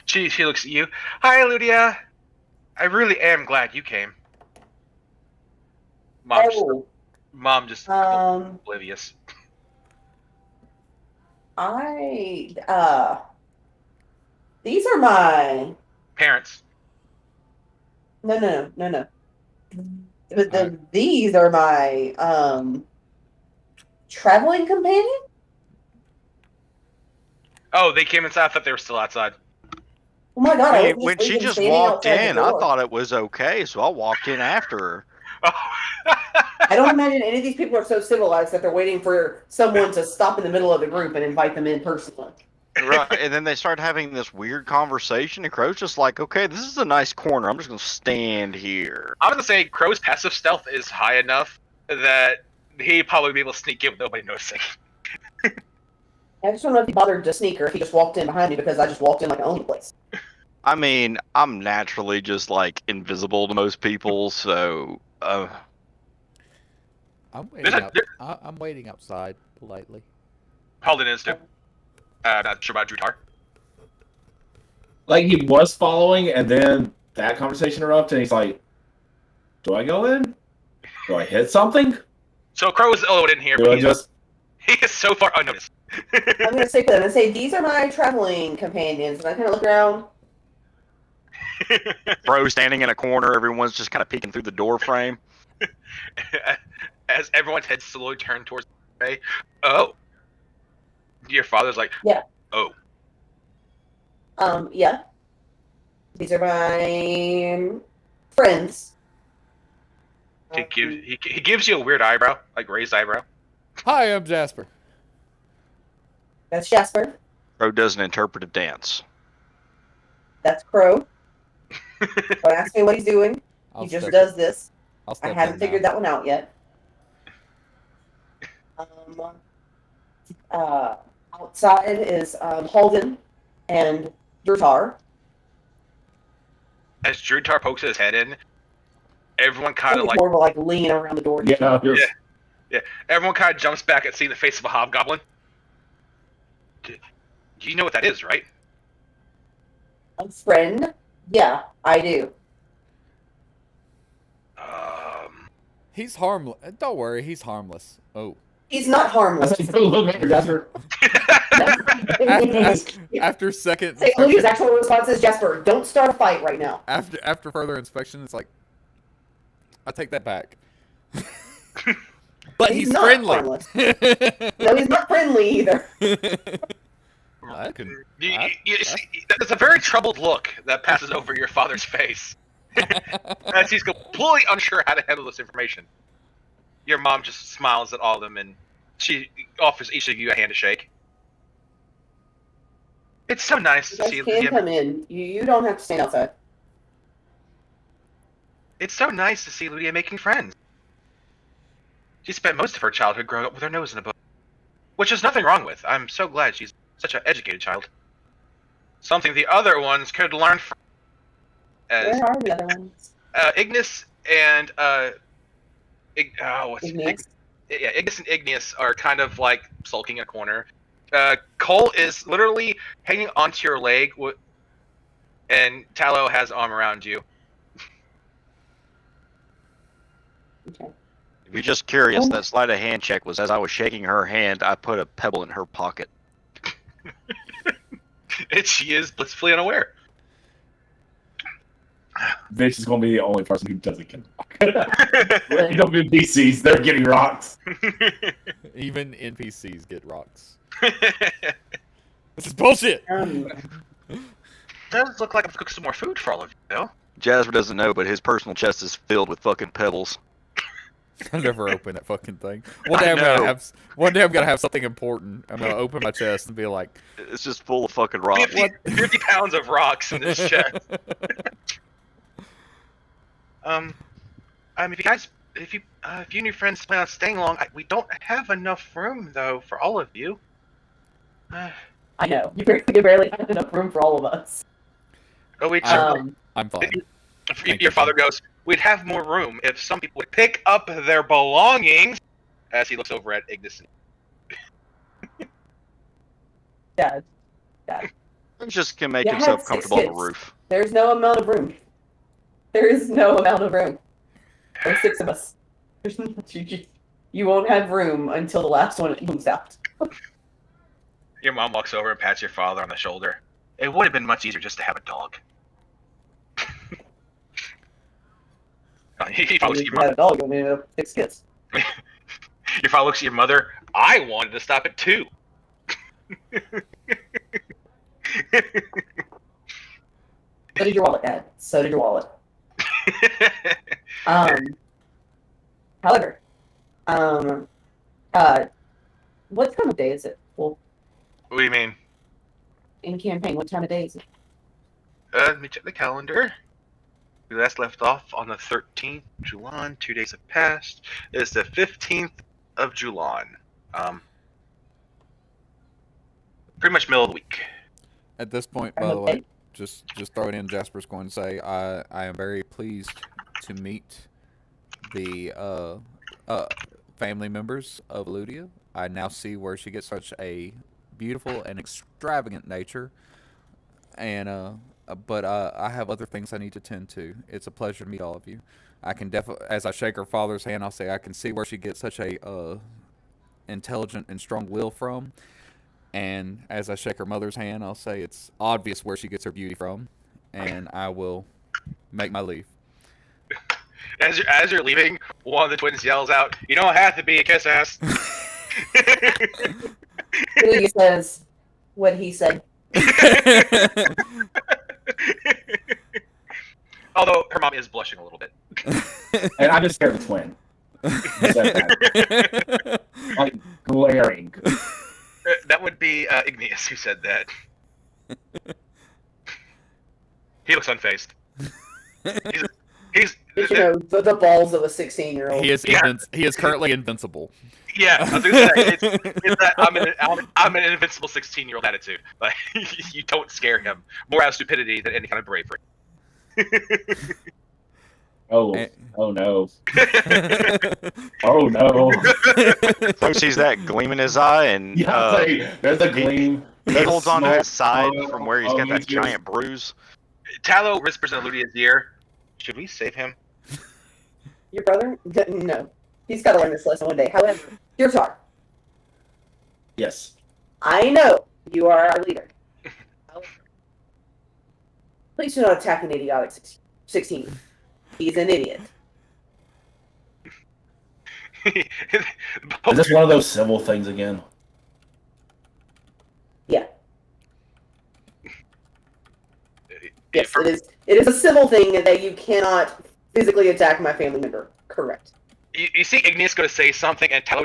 She looks at you. Hi, Lydia. I really am glad you came. Mom just oblivious. These are my Parents. no. These are my traveling companion. Oh, they came inside. I thought they were still outside. Oh my god! Hey, when she just walked in, I thought it was okay, so I walked in after her. Oh. I don't imagine any of these people are so civilized that they're waiting for someone to stop in the middle of the group and invite them in personally. Right, and then they start having this weird conversation, and Crow's just like, okay, this is a nice corner. I'm just going to stand here. I'm going to say Crow's passive stealth is high enough that he'd probably be able to sneak in with nobody noticing. I just don't know if he bothered to sneak or if he just walked in behind me because I just walked in like my own place. I mean, I'm naturally just, like, invisible to most people, so... I'm waiting outside politely. Holden is too. Not sure about Drutar. Like, he was following, and then that conversation erupted, and he's like, do I go in? Do I hit something? So Crow is alone in here, Do but I just... he is so far unnoticed. I'm going to say for them and say, these are my traveling companions. And I kind of look around. Bro standing in a corner, everyone's just kind of peeking through the door frame. As everyone's heads slowly turn towards the way. Oh. Your father's like, Yeah. Oh. Yeah. These are my friends. He gives you a weird eyebrow, like raised eyebrow. Hi, I'm Jasper. That's Jasper. Bro does an interpretive dance. That's Crow. Don't ask me what he's doing. He just does this. I haven't figured that one out yet. Outside is Holden and Drutar. As Drutar pokes his head in, everyone kind of like more like leaning around the door. Yeah, yeah. Everyone kind of jumps back at seeing the face of a hobgoblin. Do you know what that is, right? A friend? Yeah, I do. He's harmless. Don't worry, he's harmless. Oh. He's not harmless. After second, Lucia's actual response is Jasper, don't start a fight right now. After further inspection, it's like, I take that back. But he's not friendly. harmless. No, he's not friendly either. I can. There's a very troubled look that passes over your father's face as he's completely unsure how to handle this information. Your mom just smiles at all of them, and she offers each of you a hand to shake. It's so nice You to guys see can Lydia. come in. You don't have to stand outside. It's so nice to see Lydia making friends. She spent most of her childhood growing up with her nose in a book, which there's nothing wrong with. I'm so glad she's such an educated child. Something the other ones could learn from. As Where are the other ones? Ignis and Igneous? Ignis and Igneous are kind of like sulking in a corner. Cole is literally hanging onto your leg, and Tallow has arm around you. Okay. If you're just curious, that sleight of hand check was as I was shaking her hand, I put a pebble in her pocket. And she is blissfully unaware. Vince is going to be the only person who doesn't get rocked. You know, NPCs, they're getting rocked. Even NPCs get rocks. This is bullshit. Does look like I'm cooking some more food for all of you, though. Jasper doesn't know, but his personal chest is filled with fucking pebbles. I'll never open that fucking thing. One day I'm gonna have something important. I'm gonna open my chest and be like, It's just full of fucking rocks. 50 pounds of rocks in this chest. If you and your friends plan on staying long, we don't have enough room though for all of you. I know. You barely have enough room for all of us. I'm fine. Your father goes, we'd have more room if some people would pick up their belongings. As he looks over at Ignis. Dad. He just can make Yeah, himself six comfortable on the kids. roof. There's no amount of room. There is no amount of room. There's 6 of us. You won't have room until the last one moves out. Your mom walks over and pats your father on the shoulder. It would have been much easier just to have a dog. He follows If your you had mother. a dog, you only have 6 kids. Your father looks at your mother. I wanted to stop it too. So did your wallet, Dad. So did your wallet. However, what time of day is it? Well, What do you mean? in campaign, what time of day is it? Let me check the calendar. We last left off on the 13th of July. 2 days have passed. It's the 15th of July. Pretty much middle of the week. At this point, Time by the of way, day? just throwing in, Jasper's going to say, I am very pleased to meet the family members of Ludia. I now see where she gets such a beautiful and extravagant nature, and but I have other things I need to tend to. It's a pleasure to meet all of you. I can definitely, as I shake her father's hand, I'll say I can see where she gets such a intelligent and strong will from. And as I shake her mother's hand, I'll say it's obvious where she gets her beauty from, and I will make my leave. As you're leaving, one of the twins yells out, "You don't have to be a kiss ass." Lydia says what he said. Although her mom is blushing a little bit. And I just scared the twin. He said that. Like, glaring. That would be Igneous who said that. He looks unfazed. He's But, you know, the balls of a 16-year-old. He is Yeah. he is currently invincible. yeah. I was gonna say it's that I'm an invincible 16-year-old attitude. Like you don't scare him. More out of stupidity than any kind of bravery. Oh, Eh. oh no. Oh no. So he sees that gleam in his eye, and Yeah, there's a gleam. he holds on to his side smoke. from where he's got that Oh, yes. giant bruise. Tallow whispers in Ludia's ear, "Should we save him?" Your brother? No. He's got to learn this lesson one day. However, your Tar, Yes. I know you are our leader. However, please do not attack an idiotic 16. He's an idiot. Is this one of those civil things again? Yeah. Yes, it is. It is a civil thing that you cannot physically attack my family member. Correct. You see Igneous go to say something, and Tallow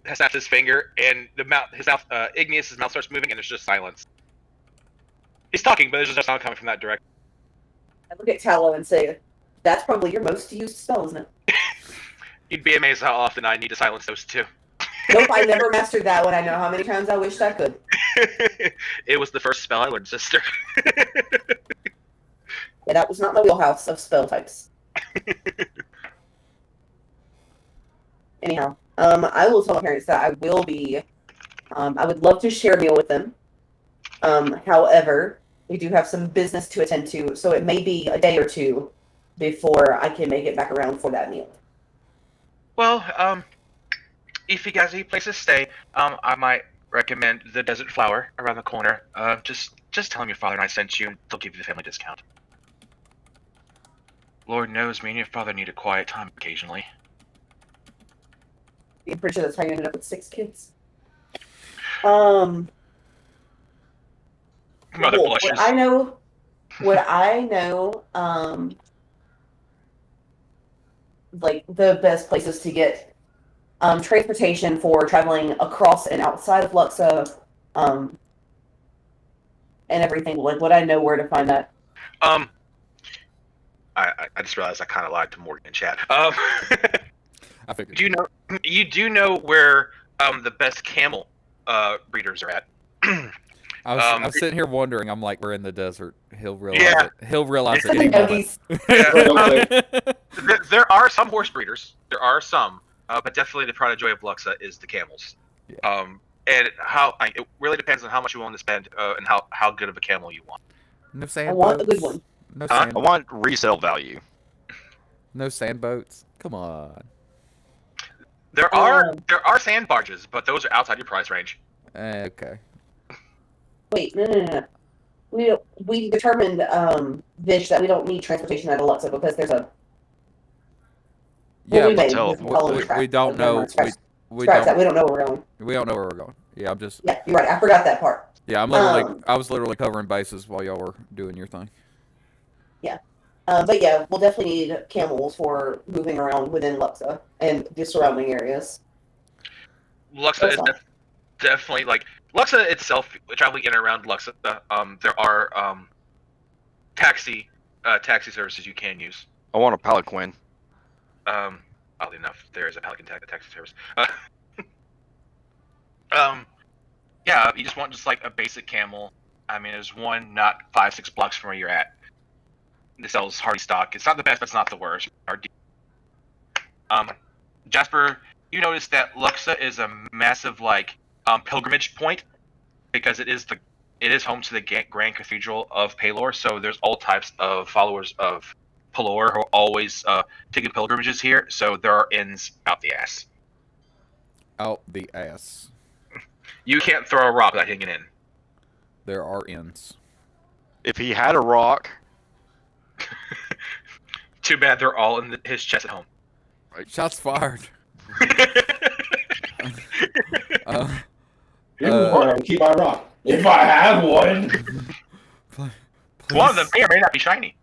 has snapped his finger, and Igneous' mouth starts moving, and there's just silence. He's talking, but there's just no sound coming from that direction. I look at Tallow and say, "That's probably your most used spell, isn't it?" You'd be amazed how often I need to silence those two. Nope, I never mastered that one. I know how many times I wished I could. It was the first spell I learned, sister. Yeah, that was not my wheelhouse of spell types. Anyhow, I will tell my parents that I will be. I would love to share a meal with them. However, we do have some business to attend to, so it may be a day or two before I can make it back around for that meal. Well, if you guys need places to stay, I might recommend the Desert Flower around the corner. Just tell them your father and I sent you, and they'll give you the family discount. Lord knows me and your father need a quiet time occasionally. I'm pretty sure that's how you ended up with 6 kids. Mother blushes. What I know, like the best places to get transportation for traveling across and outside of Luxa, and everything. Like, would I know where to find that? I just realized I kind of lied to Morgan in chat. I figured. You do know where the best camel breeders are at. I was sitting here wondering. I'm like, we're in the desert. He'll realize Yeah. it. He'll realize it any moment. There are some horse breeders. There are some, but definitely the pride and joy of Luxa is the camels. Yeah. And it really depends on how much you want to spend and how good of a camel you want. No sand I want a boats. good one. No Huh? sand. I want resale value. No sand boats. Come on. There are sand barges, but those are outside your price range. Okay. Wait, no. We determined, Vish, that we don't need transportation out of Luxa because there's a. Yeah, we but may, tell- because we're following we tracks. don't know. Scratch We that. don't. We don't know where we're going. We don't know where we're going. Yeah, I'm just. Yeah, you're right. I forgot that part. Yeah, I'm literally. I was literally covering bases while y'all were doing your thing. But yeah, we'll definitely need camels for moving around within Luxa and the surrounding areas. Luxa is That's definitely like Luxa itself. Traveling in and around Luxa, there are taxi services you can use. I want a palanquin. Oddly enough, there is a Pelican taxi service. Yeah, you just want like a basic camel. I mean, there's one not 5-6 blocks from where you're at. It sells hardy stock. It's not the best, but it's not the worst. Jasper, you notice that Luxa is a massive pilgrimage point because it is home to the Grand Cathedral of Pelor. So there's all types of followers of Pelor who are always taking pilgrimages here. So there are inns out the ass. Out the ass. You can't throw a rock without hitting an inn. There are ends. If he had a rock, Too bad they're all in his chest at home. Shots fired. Keep my rock. If I have one. One of them may or may not be shiny.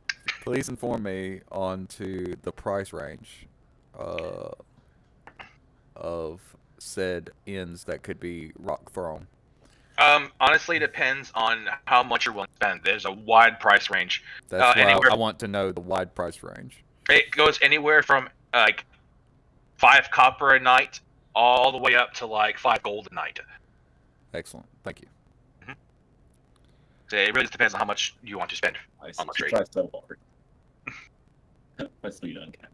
Please inform me onto the price range of said ends that could be rock thrown. Honestly, it depends on how much you're willing to spend. There's a wide price range. That's why anywhere- I want to know the wide price range. It goes anywhere from 5 copper a night all the way up to 5 gold a night. Excellent. Thank you. So it really just depends on how much you want to spend. I On the trade. try so hard. My sweet uncat.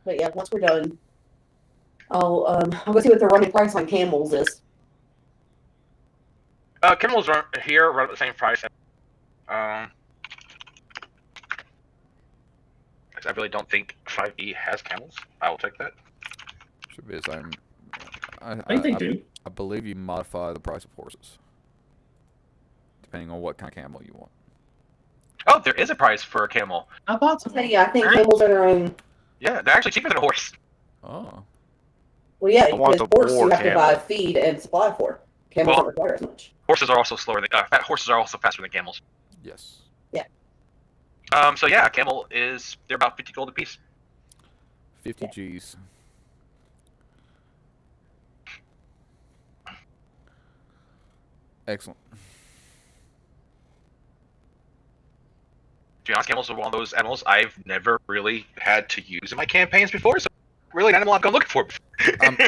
But yeah, once we're done, I'll go see what the running price on camels is. Camels are here right at the same price. I really don't think 5e has camels. I will take that. Should be the same. I think they do. I believe you modify the price of horses depending on what kind of camel you want. Oh, there is a price for a camel. I bought So yeah, I think camels are their own. Yeah, they're actually cheaper than a horse. Oh. Well, yeah, I want because the horse you boar have to camel. buy feed and supply for. Camels Well- don't require as much. Horses are also slower than horses are also faster than camels. Yes. So yeah, camel they're about 50 gold apiece. 50 G's. Excellent. To be honest, camels are one of those animals I've never really had to use in my campaigns before, so really an animal I've gone looking for.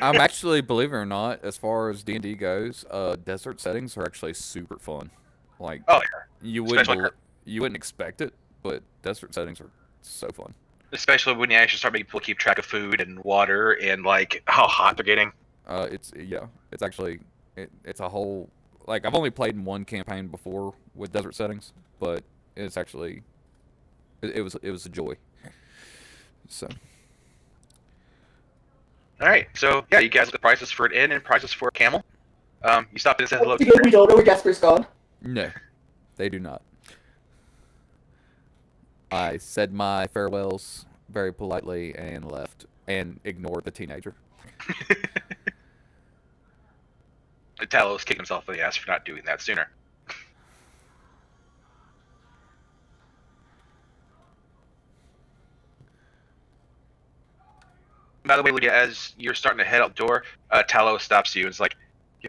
I'm actually, believe it or not, as far as D&D goes, desert settings are actually super fun. Like, Oh, you wouldn't especially- you wouldn't expect it, but desert settings are so fun. Especially when you actually start making people keep track of food and water and like how hot they're getting. It's actually it's a whole, like, I've only played in one campaign before with desert settings, but it's actually it was a joy. So All right, so yeah, you guys look at prices for an inn and prices for a camel. You stop in and say hello. Because we don't know where Jasper's gone. no, they do not. I said my farewells very politely and left and ignored the teenager. Talos kicked himself in the ass for not doing that sooner. By the way, Lydia, as you're starting to head out the door, Talos stops you and is like,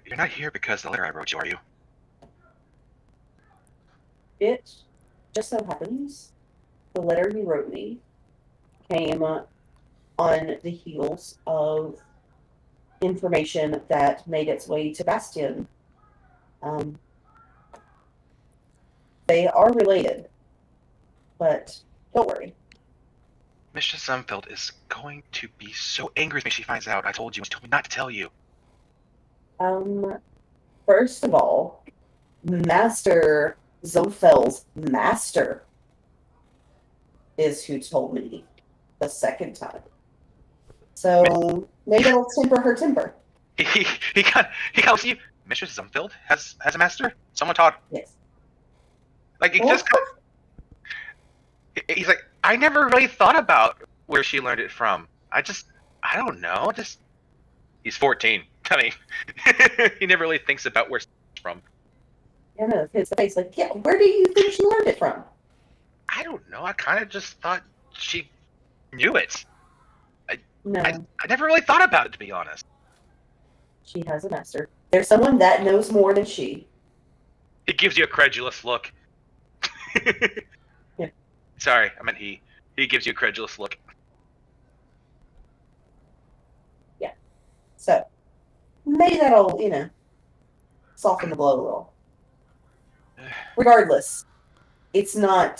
"You're not here because of the letter I wrote you, are you?" It just so happens the letter you wrote me came on the heels of information that made its way to Bastion. They are related, but don't worry. Mistress Zumfeld is going to be so angry with me if she finds out I told you. She told me not to tell you. First of all, Master Zumfeld's master is who told me the second time. So maybe it'll temper her temper. He comes to you. Mistress Zumfeld has a master. Someone taught. Yes. Like it Well, just. He's like, I never really thought about where she learned it from. I don't know. He's 14. I mean, he never really thinks about where it's from. Yeah, no, his face like, yeah, where do you think she learned it from? I don't know. I kind of just thought she knew it. No, I never really thought about it, to be honest. she has a master. There's someone that knows more than she. He gives you a credulous look. Yeah. Sorry, I meant he. He gives you a credulous look. So maybe that'll, soften the blow a little. Regardless, it's not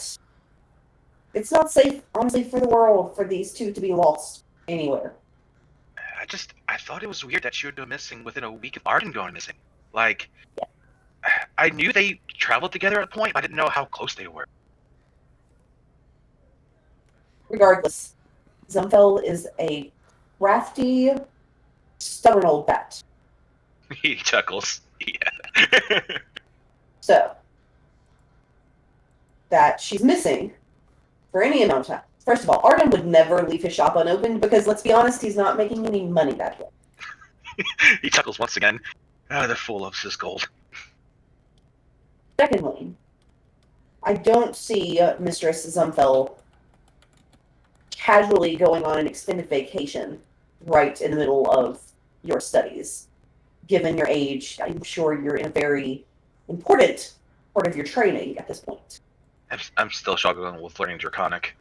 safe, honestly, for the world for these two to be lost anywhere. I thought it was weird that she would go missing within a week of Arden going missing. Like, I knew they traveled together at a point, but I didn't know how close they were. Regardless, Zumfeld is a crafty, stubborn old bat. He chuckles. Yeah. So, that she's missing for any amount of time. First of all, Arden would never leave his shop unopened because, let's be honest, he's not making any money that way. He chuckles once again. Ah, the fool loves his gold. Secondly, I don't see Mistress Zumfeld casually going on an extended vacation right in the middle of your studies. Given your age, I'm sure you're in a very important part of your training at this point. I'm still struggling with learning Draconic.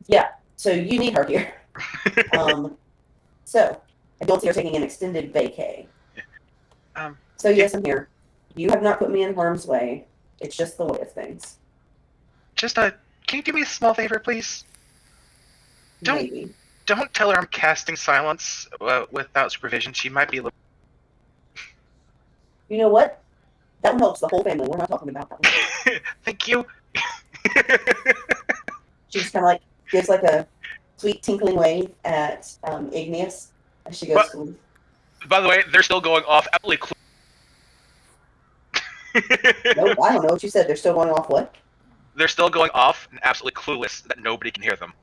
Yeah, so you need her here. So, I don't see her taking an extended vacay. So yes, I'm here. You have not put me in harm's way. It's just the way of things. Can you do me a small favor, please? Don't- Maybe. Don't tell her I'm casting silence without supervision. She might be a little... You know what? That one helps the whole family. We're not talking about that one. Thank you. She just kind of like gives like a sweet tinkling wave at Igneous as she goes What? to leave. By the way, they're still going off absolutely Nope, I don't know what you said. They're still going off what? They're still going off and absolutely clueless that nobody can hear them.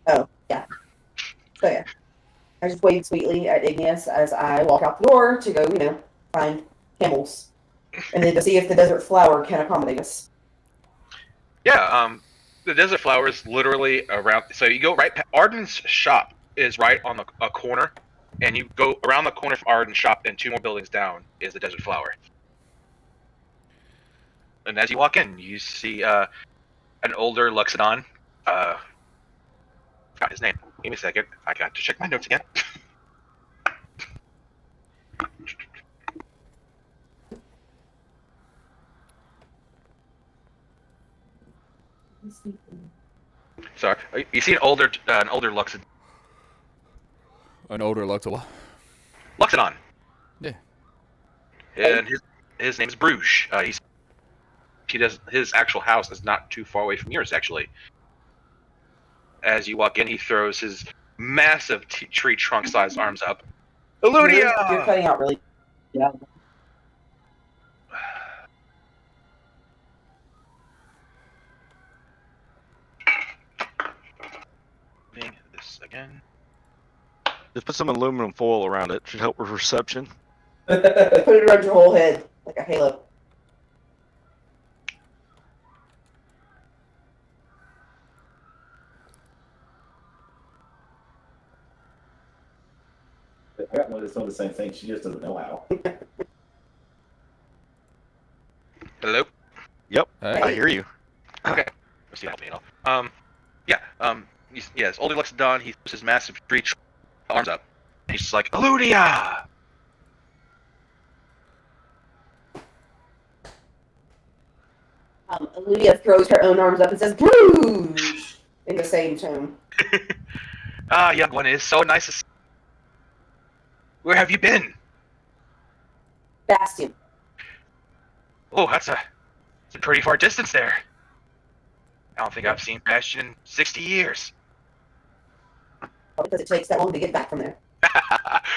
Oh, yeah. So yeah. I just wave sweetly at Igneous as I walk out the door to go, find camels. And then to see if the desert flower can accommodate us. Yeah, the desert flower is literally around. So you go right. Arden's shop is right on a corner, and you go around the corner from Arden's shop, and 2 more buildings down is the desert flower. And as you walk in, you see an older Luxodon. Forgot his name. Give me a second. I got to check my notes again. Sorry, you see an older Luxodon. An older Luxodon. Luxodon. Yeah. And his name's Bruges. His actual house is not too far away from yours, actually. As you walk in, he throws his massive tree trunk-sized arms up. Eludia! You're cutting out really. Yeah. This again. Just put some aluminum foil around it. Should help with reception. Put it around your whole head like a halo. I got one that's doing the same thing. She just doesn't know how. Hello? Yep, Hey. I hear you. Okay. Let's see that. Yes, older Luxodon, he puts his massive tree arms up. And he's just like, Eludia! Lydia throws her own arms up and says, Bruges! In the same tone. Ah, young one, it is so nice to see. Where have you been? Bastion. Oh, it's a pretty far distance there. I don't think I've seen Bastion in 60 years. Probably because it takes that long to get back from there.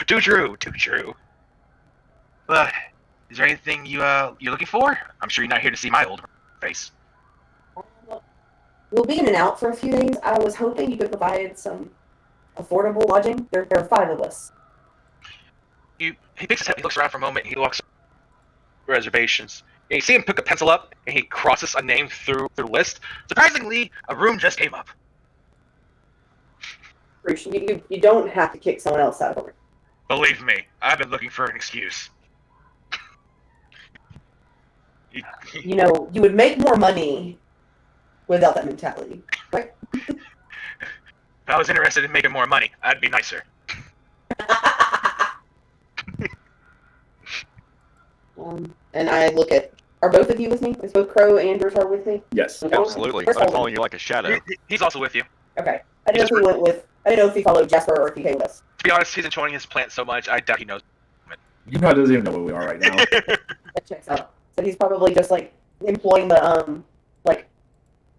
Too true. But is there anything you're looking for? I'm sure you're not here to see my old face. We'll be in and out for a few days. I was hoping you could provide some affordable lodging. There are 5 of us. He picks his head, he looks around for a moment, he walks reservations. And you see him pick a pencil up, and he crosses a name through the list. Surprisingly, a room just came up. Bruce, you don't have to kick someone else out of it. Believe me, I've been looking for an excuse. You would make more money without that mentality. Right? If I was interested in making more money, I'd be nicer. And I look at, are both of you with me? Is both Crow and Bertar with me? Yes. Absolutely. Where's I'm Holden? following you like a shadow. He's also with you. Okay. I didn't know if he followed Jasper or if he came with us. To be honest, he's enjoying his plant so much, I doubt he knows. You probably doesn't even know where we are right now. That checks out. So he's probably just employing the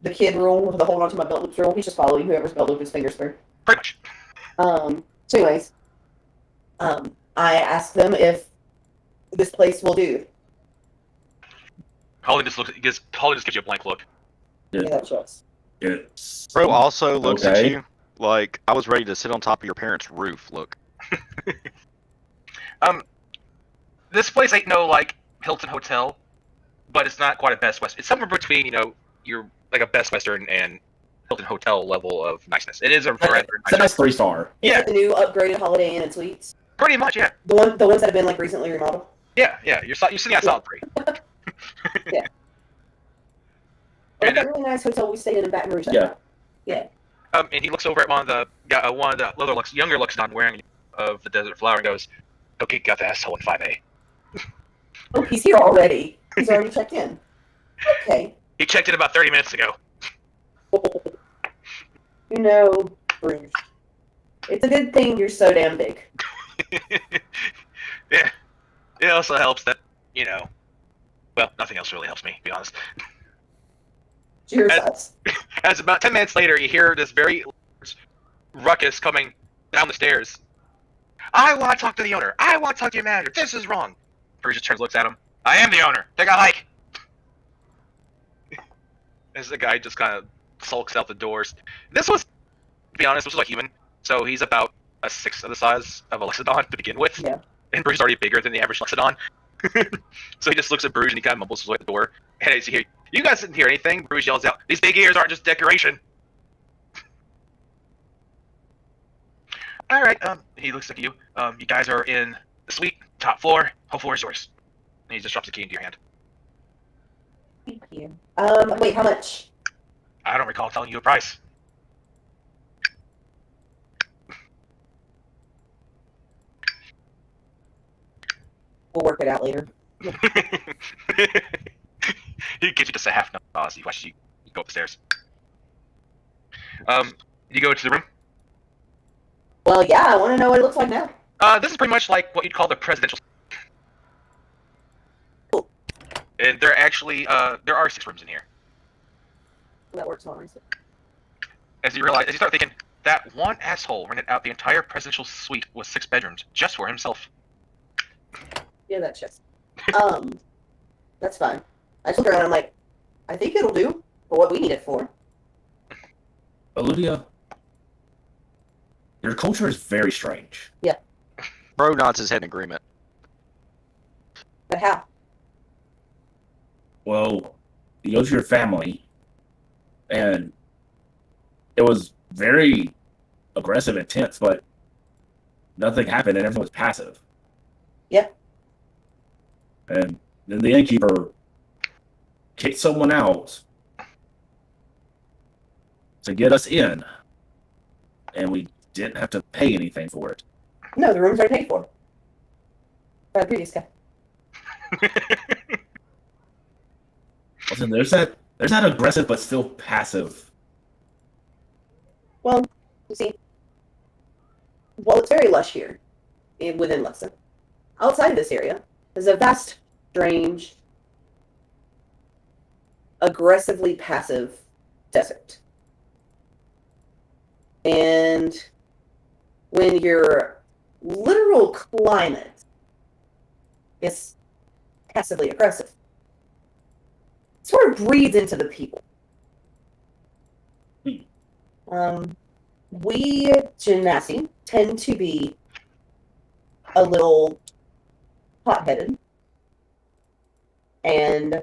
the kid rule, the hold on to my belt loops rule. He's just following whoever's belt loop his fingers through. Pretty much. So anyways, I asked them if this place will do. Holly just gives you a blank look. Yeah, that shows. It's Bro also looks at Okay. you like I was ready to sit on top of your parents' roof. Look. This place ain't no Hilton hotel, but it's not quite a Best West. It's somewhere between you're like a Best Western and Hilton hotel level of niceness. It is a rather It's a nice. nice 3-star. Is Yeah. it the new upgraded Holiday Inn and Suites? Pretty much, yeah. The ones that have been recently remodeled. Yeah. You're sitting at solid 3. Like And, that really nice hotel we stayed in Baton Rouge. Yeah. and he looks over at one of the younger Luxodon wearing of the Desert Flower and goes, "Okay, got the asshole in 5A." Oh, he's here already. He's already checked in. Okay. He checked in about 30 minutes ago. Bruce. It's a good thing you're so damn big. Yeah. It also helps that well, nothing else really helps me, to be honest. Cheers And- us. As about 10 minutes later, you hear this very ruckus coming down the stairs. I want to talk to the owner. I want to talk to your manager. This is wrong. Bruce just turns, looks at him. I am the owner. Take a hike. As the guy just kind of sulks out the doors. This was, to be honest, this was a human. So he's about a sixth of the size of a Lexodon to begin with. Yeah. And Bruges is already bigger than the average Lexodon. So he just looks at Bruges and he kind of mumbles his way at the door. And as you hear, you guys didn't hear anything. Bruges yells out, "These big ears aren't just decoration." All right. He looks at you. You guys are in the suite, top floor. Whole floor is yours. And he just drops the key into your hand. Thank you. Wait, how much? I don't recall telling you a price. We'll work it out later. He gives you just a half nod as he watches you go up the stairs. You go to the room. Well, yeah, I want to know what it looks like now. This is pretty much like what you'd call the presidential. And there actually there are 6 rooms in here. That works on reason. As you start thinking, that one asshole rented out the entire presidential suite with 6 bedrooms just for himself. Yeah, that checks. That's fine. I just look around and I'm like, I think it'll do for what we need it for. Olivia, your culture is very strange. Bro nods his head in agreement. But how? Well, you go to your family, and it was very aggressive and tense, but nothing happened and everything was passive. Yeah. And then the innkeeper kicked someone out to get us in, and we didn't have to pay anything for it. No, the room's already paid for. By the previous guy. Listen, there's that aggressive but still passive. Well, you see, while it's very lush here, within Luxon, outside this area is a vast, strange, aggressively passive desert. And when your literal climate is passively aggressive, it sort of breeds into the people. We Genasi tend to be a little hot-headed, and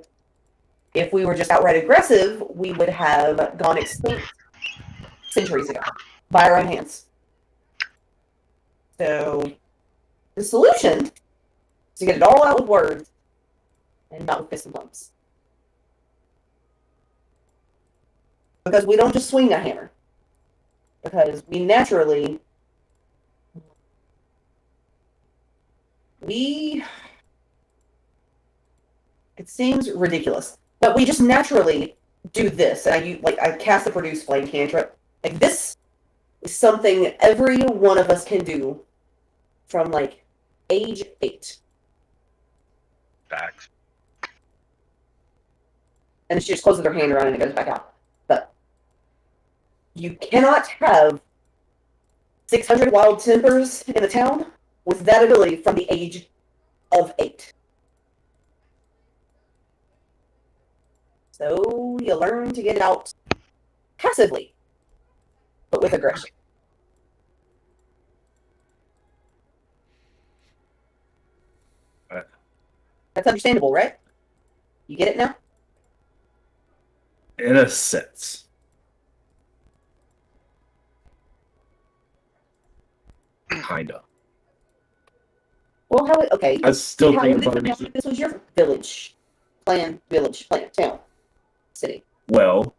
if we were just outright aggressive, we would have gone extinct centuries ago by our own hands. So the solution is to get it all out with words and not with fists and pumps. Because we don't just swing a hammer. Because we naturally... It seems ridiculous, but we just naturally do this. And I cast the produce flame cantrip. Like, this is something every one of us can do from, like, age 8. Facts. And she just closes her hand around and it goes back out. But you cannot have 600 wild tempers in a town with that ability from the age of 8. So you learn to get it out passively, but with aggression. That's understandable, right? You get it now? In a sense. Kinda. Well, okay. I still how think would about it, this was your village, plan, town, city. Well,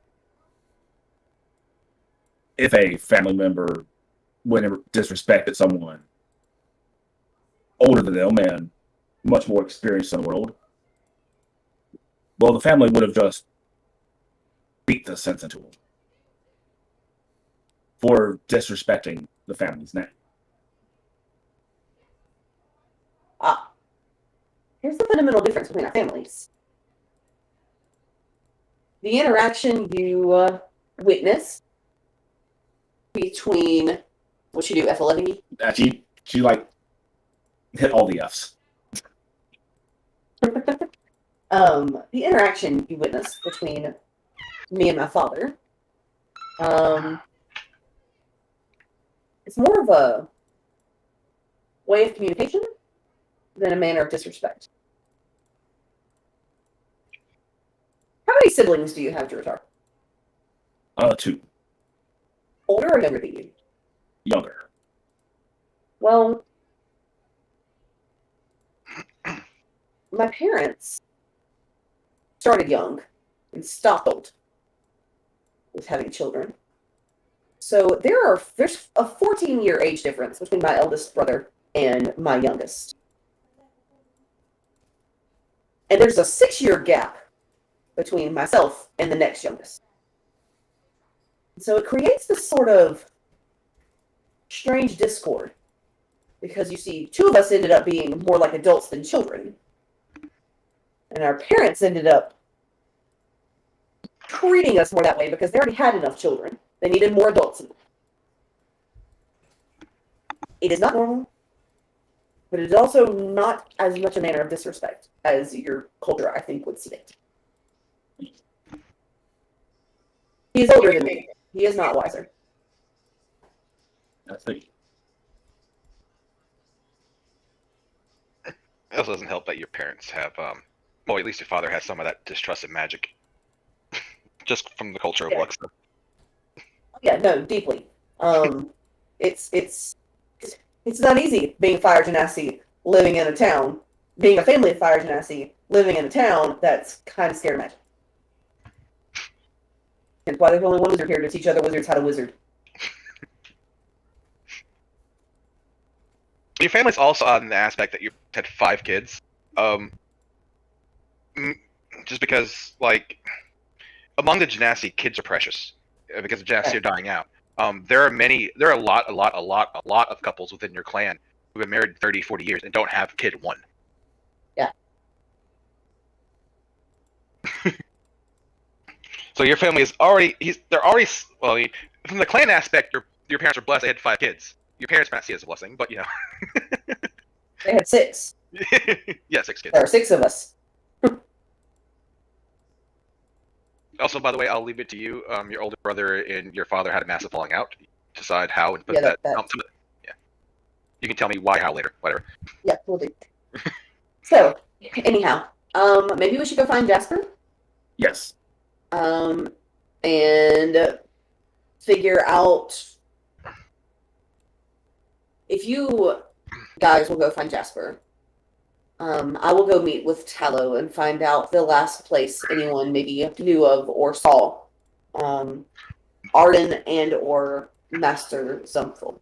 if a family member would have disrespected someone older than them and much more experienced in the world, well, the family would have just beat the sense into them for disrespecting the family's name. Here's the fundamental difference between our families. The interaction you witness between what you do, F11. She like hit all the F's. The interaction you witness between me and my father, it's more of a way of communication than a manner of disrespect. How many siblings do you have, Juratar? 2. Older or younger than you? Younger. Well, my parents started young and stopped old with having children. So there's a 14-year age difference between my eldest brother and my youngest. And there's a 6-year gap between myself and the next youngest. So it creates this sort of strange discord. Because you see, 2 of us ended up being more like adults than children. And our parents ended up treating us more that way because they already had enough children. They needed more adults. It is not normal, but it is also not as much a manner of disrespect as your culture, I think, would see it. He is older than me. He is not wiser. I think. It also doesn't help that your parents have, well, at least your father has some of that distrust of magic, just from the culture of Yeah. Luxa. Yeah, no, deeply. It's not easy being a fire genasi living in a town, being a family of fire genasi living in a town that's kind of scared of magic. And why there's only one wizard here to teach other wizards how to wizard. Your family's also on the aspect that you had 5 kids. Just because, like, among the Genasi, kids are precious because the Genasi are dying out. There are a lot of couples within your clan who have been married 30, 40 years and don't have kid 1. Yeah. So your family is already, from the clan aspect, your parents are blessed. They had 5 kids. Your parents might see it as a blessing, but They had 6. Yeah, 6 kids. There are 6 of us. Also, by the way, I'll leave it to you. Your older brother and your father had a massive falling out. Decide how and put Yeah, that. that- Yeah, you can tell me why, how later, whatever. Yeah, we'll do. So, anyhow, maybe we should go find Jasper. Yes. And figure out if you guys will go find Jasper. I will go meet with Tallow and find out the last place anyone maybe knew of or saw Arden and or Master Zumthel.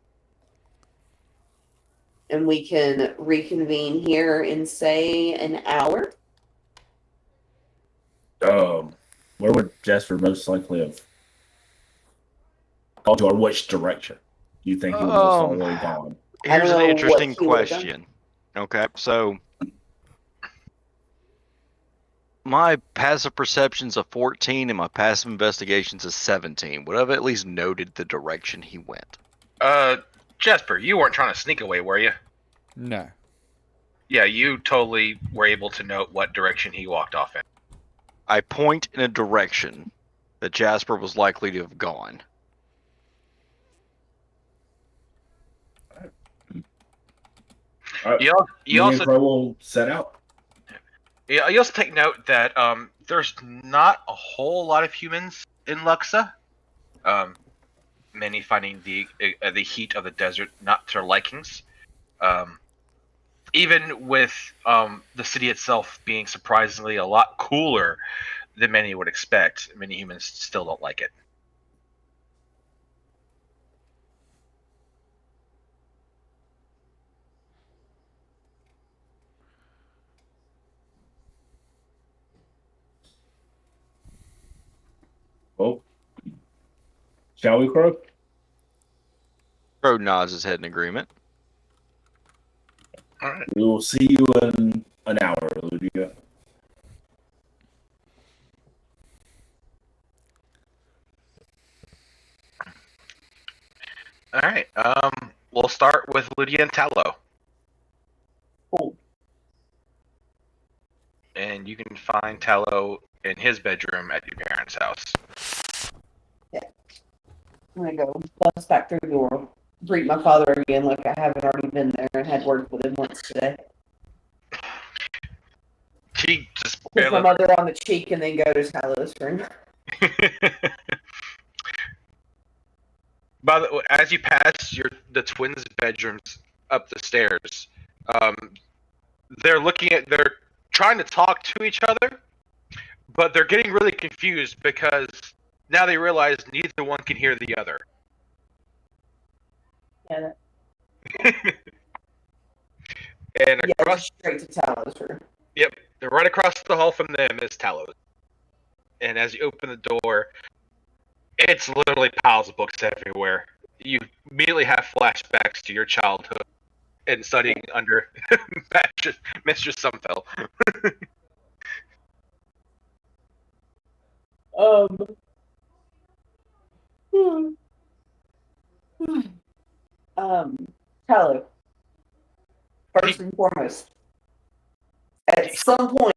And we can reconvene here in, say, an hour. Where would Jasper most likely have gone to, or which direction? Do you think he would most likely gone? I don't Here's an know what interesting he would've done. question. Okay, so my passive perception's a 14 and my passive investigation's a 17. Would I have at least noted the direction he went? Jasper, you weren't trying to sneak away, were you? No. Yeah, you totally were able to note what direction he walked off in. I point in a direction that Jasper was likely to have gone. All right. You also will set out. Yeah, you also take note that there's not a whole lot of humans in Luxa. Many finding the heat of the desert not to their likings. Even with the city itself being surprisingly a lot cooler than many would expect, many humans still don't like it. Well, shall we, Crow? Crow nods his head in agreement. All right. We will see you in an hour, Ludia. All right. We'll start with Lydia and Tallow. Cool. And you can find Tallow in his bedroom at your parents' house. I'm gonna go bust back through the door. greet my father again, like I haven't already been there and had words with him once today. She just Kiss my barely. mother on the cheek and then go to Talos' room. By the way, as you pass the twins' bedrooms up the stairs, they're trying to talk to each other, but they're getting really confused because now they realize neither one can hear the other. Yeah, And yeah, across, just straight to Talos' room. yep, right across the hall from them is Talos. And as you open the door, it's literally piles of books everywhere. You immediately have flashbacks to your childhood and studying under Mr. Sumfell. Talo. First and foremost, at some point,